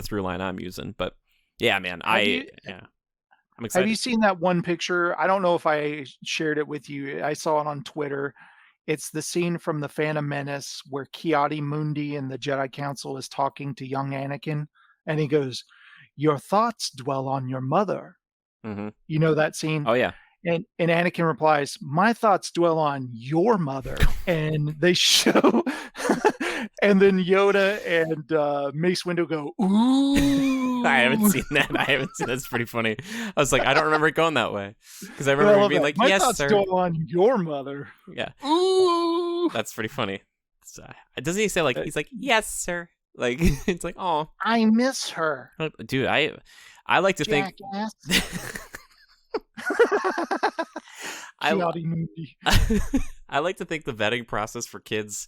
through line I'm using. But yeah, man, I'm excited. Have you seen that one picture? I don't know if I shared it with you. I saw it on Twitter. It's the scene from The Phantom Menace where Ki-Adi-Mundi and the Jedi Council is talking to young Anakin, and he goes, "Your thoughts dwell on your mother." Mm-hmm. You know that scene? Oh, yeah. And Anakin replies, "My thoughts dwell on your mother." And they show, and then Yoda and Mace Windu go, "Ooh." I haven't seen that. That's pretty funny. I was like, I don't remember it going that way, because I remember being like, "My yes, thoughts sir." dwell on your mother. Yeah. Ooh. That's pretty funny. Doesn't he say like, he's like, "Yes, sir." Like, it's like, oh, I miss her, dude. I like to think. I like to think the vetting process for kids,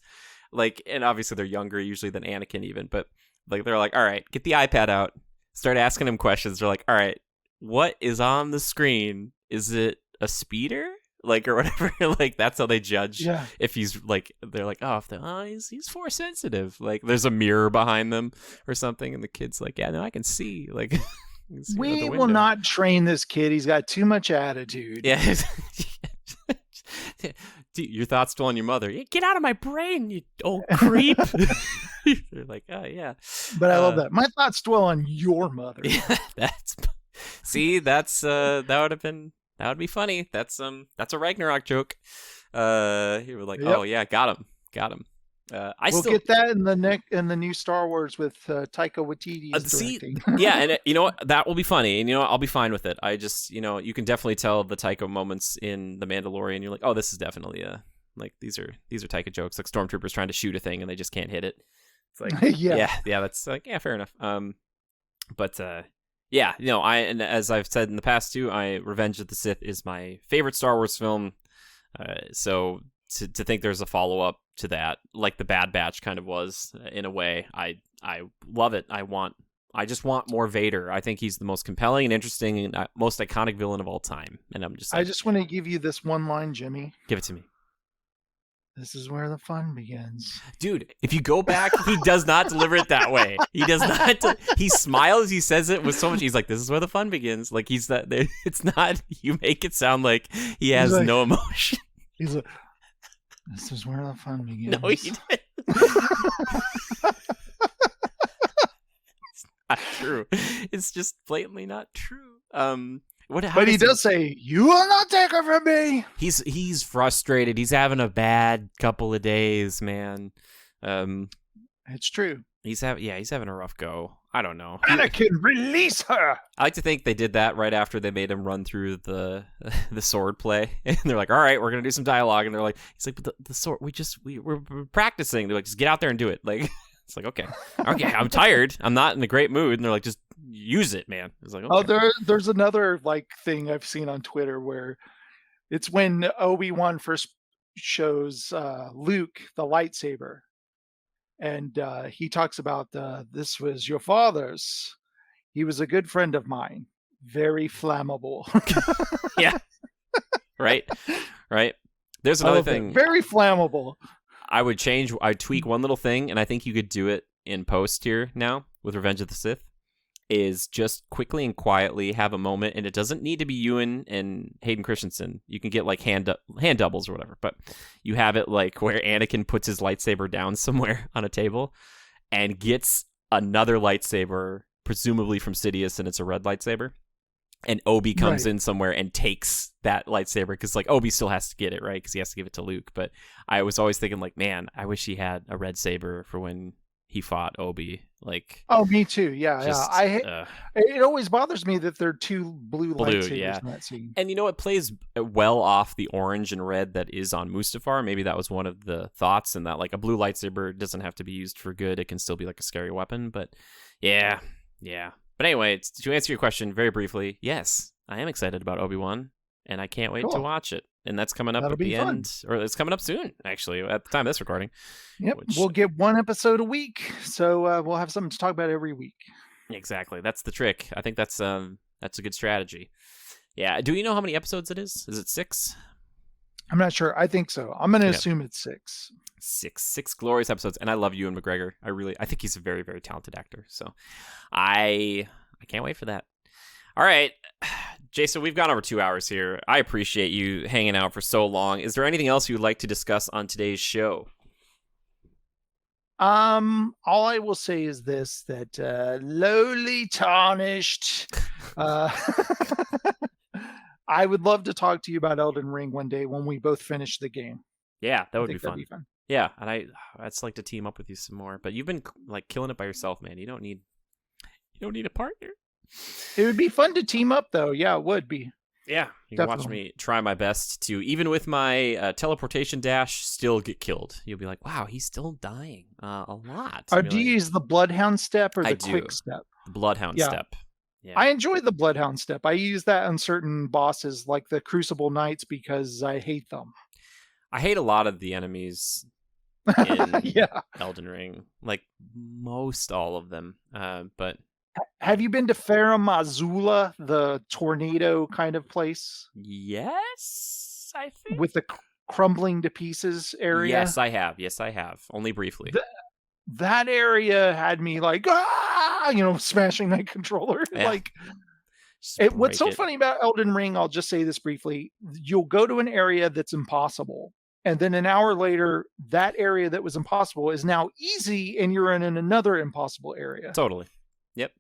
like, and obviously they're younger usually than Anakin even, but like they're like, all right, get the iPad out, start asking him questions. They're like, all right, what is on the screen? Is it a speeder? Like, or whatever. Like, that's how they judge if he's like, they're like, he's force sensitive. Like, there's a mirror behind them or something, and the kid's like, yeah, no, I can see. Like, we will not train this kid. He's got too much attitude. Yeah. Dude, your thoughts dwell on your mother. Yeah, get out of my brain, you old creep. They're like, oh yeah. But I love that. My thoughts dwell on your mother. Yeah, that would be funny. That's a Ragnarok joke. He was like, oh yeah, got him. We'll get that in the new Star Wars with Taika Waititi's directing. Yeah, and you know what? That will be funny, and I'll be fine with it. I just, you can definitely tell the Taika moments in The Mandalorian. You're like, oh, this is definitely like these are Taika jokes, like stormtroopers trying to shoot a thing and they just can't hit it. It's like, yeah, that's like, yeah, fair enough. But Yeah, and as I've said in the past too, Revenge of the Sith is my favorite Star Wars film. So to think there's a follow up to that, like the Bad Batch kind of was in a way, I love it. I just want more Vader. I think he's the most compelling and interesting and most iconic villain of all time. And I'm just like, I just want to give you this one line, Jimmy. Give it to me. This is where the fun begins. Dude, if you go back, he does not deliver it that way. He does not. He smiles. He says it with so much. He's like, this is where the fun begins. Like, he's that. It's not. You make it sound like he has like, no emotion. He's like, this is where the fun begins. No, he didn't. It's not true. It's just blatantly not true. But he does say, "You will not take her from me." He's frustrated. He's having a bad couple of days, man. It's true. He's having a rough go. I don't know. Anakin, release her. I like to think they did that right after they made him run through the sword play, and they're like, "All right, we're gonna do some dialogue," and they're like, "He's like, but the sword, we're practicing." They're like, "Just get out there and do it." Like, it's like, okay, I'm tired. I'm not in a great mood, and they're like, "Just use it, man." It's like, okay. Oh, there's another like thing I've seen on Twitter where it's when Obi-Wan first shows Luke the lightsaber, and he talks about this was your father's. He was a good friend of mine. Very flammable. Yeah. Right. There's another thing. Very flammable. I'd tweak one little thing, and I think you could do it in post here now with Revenge of the Sith. Is just quickly and quietly have a moment, and it doesn't need to be Ewan and Hayden Christensen. You can get like hand doubles or whatever, but you have it like where Anakin puts his lightsaber down somewhere on a table and gets another lightsaber, presumably from Sidious, and it's a red lightsaber. And Obi comes in somewhere and takes that lightsaber because like Obi still has to get it, right? Because he has to give it to Luke. But I was always thinking like, man, I wish he had a red saber for when he fought Obi. Like, oh, me too. Yeah. It always bothers me that there are two blue lightsabers in that scene. And it plays well off the orange and red that is on Mustafar. Maybe that was one of the thoughts, and that like a blue lightsaber doesn't have to be used for good. It can still be like a scary weapon. But yeah. But anyway, to answer your question very briefly, yes, I am excited about Obi-Wan, and I can't wait to watch it. And that's coming up at the end, or it's coming up soon, actually, at the time of this recording. Yep, we'll get one episode a week, so we'll have something to talk about every week. Exactly, that's the trick. I think that's a good strategy. Yeah, do you know how many episodes it is? Is it 6? I'm not sure. I think so. I'm going to assume it's 6. 6 glorious episodes, and I love Ewan McGregor. I think he's a very, very talented actor. So, I can't wait for that. All right, Jason, we've gone over 2 hours here. I appreciate you hanging out for so long. Is there anything else you'd like to discuss on today's show? All I will say is this, that lowly tarnished. I would love to talk to you about Elden Ring one day when we both finish the game. Yeah, that would be fun. Yeah, and I'd like to team up with you some more. But you've been like killing it by yourself, man. You don't need a partner. It would be fun to team up, though. Yeah, it would be. Yeah, you can watch me try my best to, even with my teleportation dash, still get killed. You'll be like, wow, he's still dying a lot. Do you use the Bloodhound step or the quick step? The Bloodhound step. Yeah. I enjoy the Bloodhound step. I use that on certain bosses, like the Crucible Knights, because I hate them. I hate a lot of the enemies in Elden Ring, like most all of them, but... Have you been to Farum Azula, the tornado kind of place? Yes, I think. With the crumbling to pieces area? Yes, I have. Only briefly. That area had me like, smashing my controller. Yeah. Like, what's so funny about Elden Ring, I'll just say this briefly. You'll go to an area that's impossible. And then an hour later, that area that was impossible is now easy, and you're in another impossible area. Totally. Yep.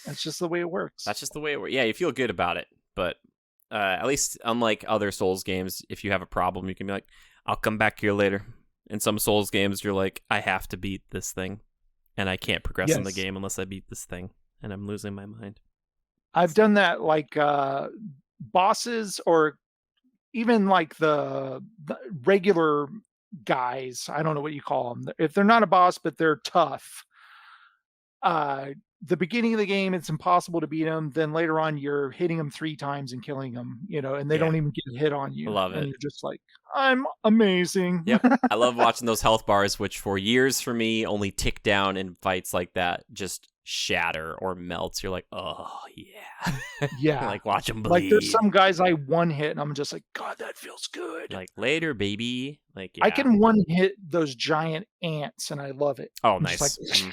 That's just the way it works. Yeah, you feel good about it. But at least unlike other Souls games, if you have a problem, you can be like, I'll come back here later. In some Souls games, you're like, I have to beat this thing. And I can't progress in the game unless I beat this thing. And I'm losing my mind. I've done that like bosses, or even like the regular guys. I don't know what you call them. If they're not a boss, but they're tough. the beginning of the game, it's impossible to beat them. Then later on, you're hitting them 3 times and killing them, and they don't even get a hit on you. Love and it. you're just like, I'm amazing. Yep. I love watching those health bars, which for years for me only tick down in fights like that, just shatter or melt. You're like, oh yeah. Yeah. Like watch them bleed. Like there's some guys I one hit and I'm just like, God, that feels good. Like later, baby. Like yeah. I can one hit those giant ants and I love it. Oh, I'm nice. Like,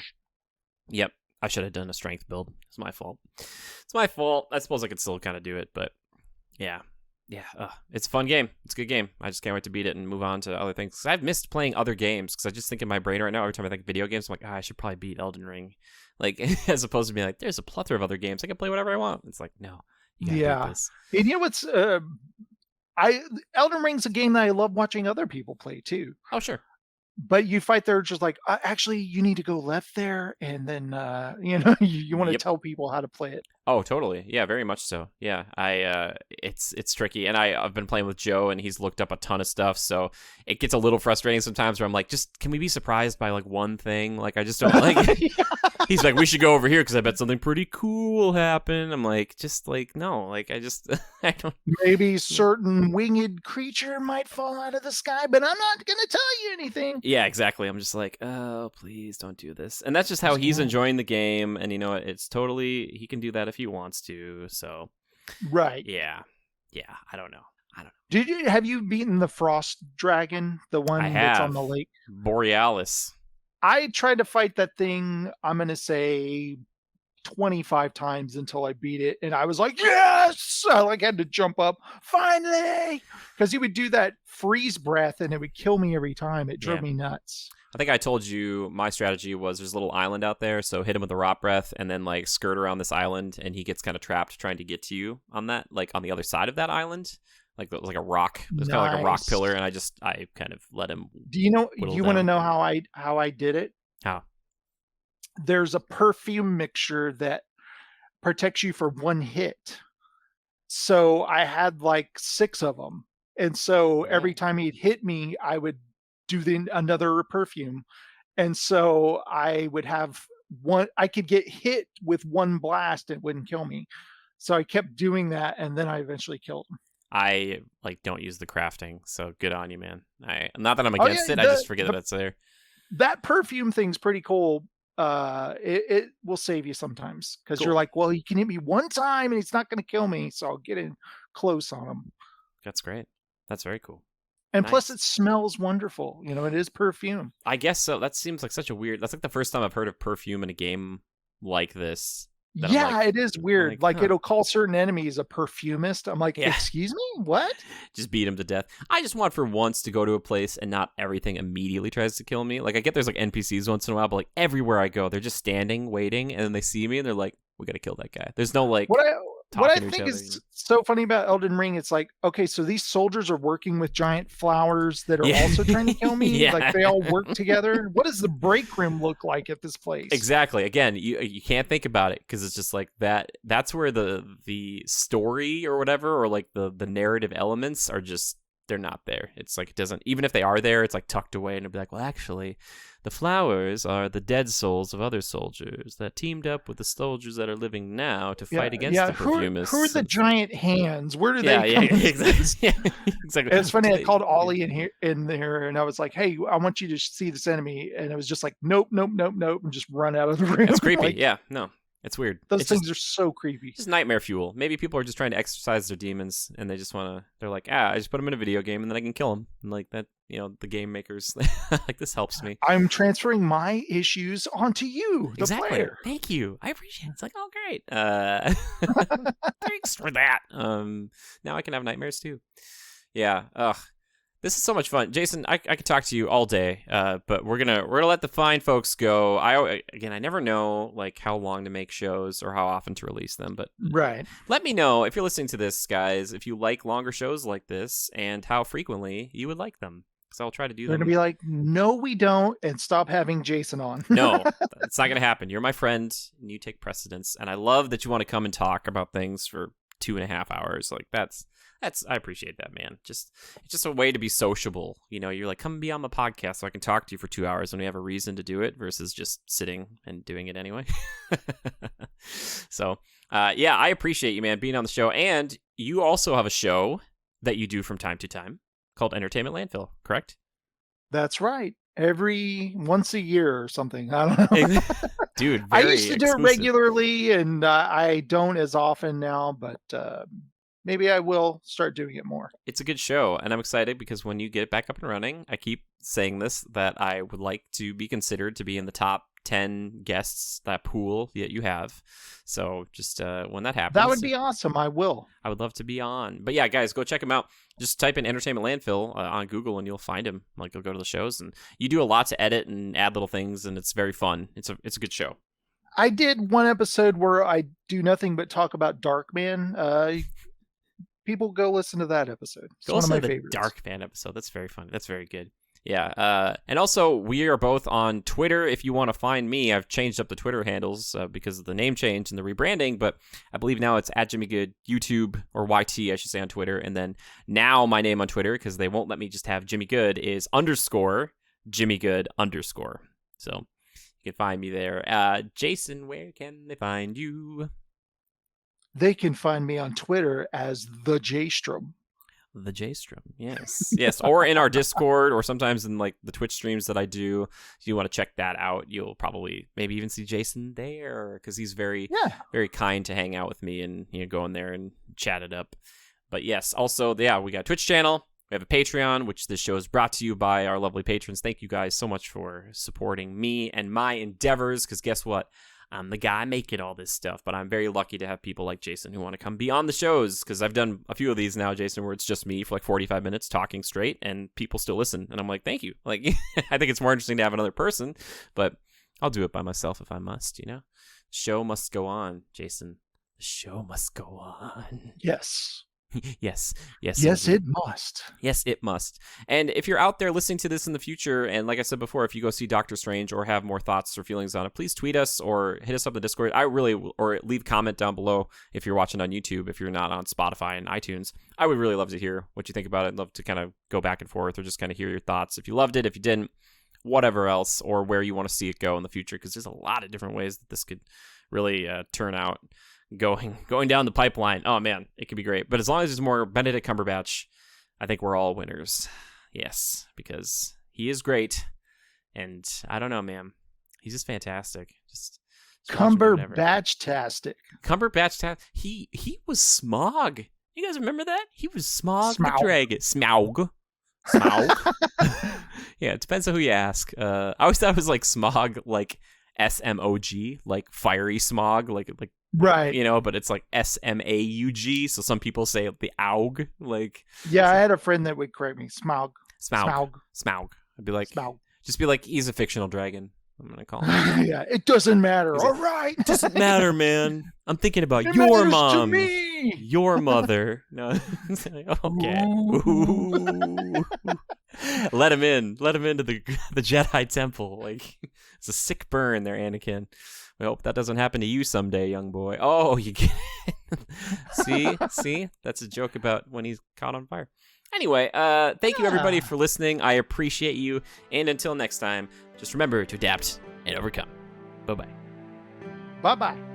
Yep. I should have done a strength build. It's my fault. It's my fault. I suppose I could still kind of do it, but yeah. Yeah, it's a fun game. It's a good game. I just can't wait to beat it and move on to other things. 'Cause I've missed playing other games because I just think in my brain right now, every time I think of video games, I'm like, I should probably beat Elden Ring. Like, as opposed to being like, there's a plethora of other games. I can play whatever I want. It's like, no. You gotta beat this. And you know what's, Elden Ring's a game that I love watching other people play too. Oh, sure. But you fight there just like, actually, you need to go left there. And then, you want to tell people how to play it. Oh, totally. Yeah, very much so. Yeah, it's tricky. And I've been playing with Joe and he's looked up a ton of stuff. So it gets a little frustrating sometimes where I'm like, just, can we be surprised by like one thing? Like, I just don't like He's like, we should go over here because I bet something pretty cool will happen. I'm like, just like, no, like I don't. Maybe certain winged creature might fall out of the sky, but I'm not going to tell you anything. Yeah, exactly. I'm just like, oh, please don't do this. And that's just how he's enjoying the game. And it's totally, he can do that if he wants to. So, right. Yeah. I don't know. Have you beaten the frost dragon, the one that's on the lake? Borealis. I tried to fight that thing, I'm going to say 25 times until I beat it. And I was like, yes! I had to jump up, finally! Because he would do that freeze breath and it would kill me every time. It drove me nuts. I think I told you my strategy was there's a little island out there. So hit him with a rot breath and then like skirt around this island and he gets kind of trapped trying to get to you on that, like on the other side of that island. Like it was like a rock. It was kind of like a rock pillar, and I kind of let him. Do you know? You want to know how I did it? How? There's a perfume mixture that protects you for one hit. So I had like 6 of them, and so every time he'd hit me, I would do another perfume, and so I would have one. I could get hit with one blast; it wouldn't kill me. So I kept doing that, and then I eventually killed him. I don't use the crafting, so good on you, man. Not that I'm against it, I just forget that it's there. That perfume thing's pretty cool. It will save you sometimes because you're like, well, he can hit me one time and he's not going to kill me, so I'll get in close on him. That's great. That's very cool. And plus, it smells wonderful. It is perfume. I guess so. That seems like such a weird. That's like the first time I've heard of perfume in a game like this. Yeah, it is weird. Like it'll call certain enemies a perfumist. I'm like, excuse me? What? Just beat him to death. I just want for once to go to a place and not everything immediately tries to kill me. Like I get there's like NPCs once in a while, but like everywhere I go, they're just standing, waiting, and then they see me and they're like, we gotta kill that guy. There's no like what I think is so funny about Elden Ring, it's like, okay, so these soldiers are working with giant flowers that are also trying to kill me. Like they all work together. What does the break room look like at this place? Exactly. Again, you can't think about it because it's just like that. That's where the story or whatever, or like the narrative elements are just, they're not there. It's like it doesn't, even if they are there, it's like tucked away and it'll be like, well, actually, the flowers are the dead souls of other soldiers that teamed up with the soldiers that are living now to fight against the perfumists. Who are the giant hands? Where do they come exactly. Exactly. It's funny. I called Ollie in there, and I was like, "Hey, I want you to see this enemy," and it was just like, "Nope, nope, nope, nope," and just run out of the room. It's creepy. No. It's weird. Those things are so creepy. Just nightmare fuel. Maybe people are just trying to exercise their demons, and they just want to. They're like, I just put them in a video game, and then I can kill them. And like that, the game makers, like this helps me. I'm transferring my issues onto you, the player. Thank you. I appreciate it. It's like, oh great. Thanks for that. Now I can have nightmares too. Yeah. Ugh. This is so much fun, Jason. I could talk to you all day, but we're gonna let the fine folks go. I never know like how long to make shows or how often to release them, but let me know if you're listening to this, guys, if you like longer shows like this and how frequently you would like them. Because I'll try to do them. They're gonna be like, no, we don't, and stop having Jason on. No, it's not gonna happen. You're my friend, and you take precedence. And I love that you want to come and talk about things for 2.5 hours. Like that's I appreciate that, man. It's just a way to be sociable. You know, you're like, come be on my podcast so I can talk to you for 2 hours when we have a reason to do it versus just sitting and doing it anyway. So, yeah, I appreciate you, man, being on the show. And you also have a show that you do from time to time called Entertainment Landfill, correct? That's right. Every once a year or something. I don't know. Dude, I used to exclusive. do it regularly, and I don't as often now, but maybe I will start doing it more. It's a good show, and I'm excited because when you get it back up and running, I keep saying this, that I would like to be considered to be in the top 10 guests, that pool that you have. So just when that happens, that would be awesome. I will. I would love to be on. But yeah, guys, go check him out. Just type in Entertainment Landfill on Google and you'll find him. Like, you'll go to the shows, and you do a lot to edit and add little things, and it's very fun. It's a good show. I did one episode where I do nothing but talk about Darkman. People go listen to that episode. It's one of my favorites. Darkman episode. That's very funny. That's very good. Yeah. And also, we are both on Twitter. If you want to find me, I've changed up the Twitter handles because of the name change and the rebranding, but I believe now it's @JimmyGood, YouTube, or YT, I should say, on Twitter. And then now my name on Twitter, because they won't let me just have Jimmy Good, is _JimmyGood_. So you can find me there. Jason, where can they find you? They can find me on Twitter as the Jastrom. The Jastrom, yes, or in our Discord, or sometimes in like the Twitch streams that I do. If you want to check that out, you'll probably maybe even see Jason there, because he's very kind to hang out with me and go in there and chat it up. But yes, also we got a Twitch channel, we have a Patreon, which this show is brought to you by our lovely patrons. Thank you guys so much for supporting me and my endeavors, because guess what? I'm the guy making all this stuff, but I'm very lucky to have people like Jason who want to come be on the shows, because I've done a few of these now, Jason, where it's just me for like 45 minutes talking straight, and people still listen, and I'm like, thank you. Like, I think it's more interesting to have another person, but I'll do it by myself if I must, The show must go on, Jason. The show must go on. Yes. Yes, it must. Yes, it must. And if you're out there listening to this in the future, and like I said before, if you go see Doctor Strange or have more thoughts or feelings on it, please tweet us or hit us up in the Discord. Or leave a comment down below if you're watching on YouTube, if you're not on Spotify and iTunes. I would really love to hear what you think about it. I'd love to kind of go back and forth, or just kind of hear your thoughts. If you loved it, if you didn't, whatever else, or where you want to see it go in the future, because there's a lot of different ways that this could really turn out. Going down the pipeline. Oh man, it could be great. But as long as there's more Benedict Cumberbatch, I think we're all winners. Yes, because he is great, and I don't know, man, he's just fantastic. Just Cumberbatch-tastic. Cumberbatch. He was Smaug. You guys remember that? He was Smaug the dragon. Smaug. Yeah, it depends on who you ask. I always thought it was like Smaug, like SMOG, like fiery smog, like right, but it's like SMAUG, so some people say the AUG, like. Yeah, I had a friend that would correct me. Smaug. I'd be like, Smaug. Just be like, he's a fictional dragon. I'm gonna call him. Yeah, it doesn't matter. All right, it doesn't matter, man. I'm thinking about your mom, to me. Your mother. No, okay. Ooh. Let him into the Jedi Temple. Like, it's a sick burn there, Anakin. We hope that doesn't happen to you someday, young boy. Oh, you get it. See, that's a joke about when he's caught on fire. Anyway, thank you everybody for listening. I appreciate you, and until next time, just remember to adapt and overcome. Bye-bye. Bye-bye.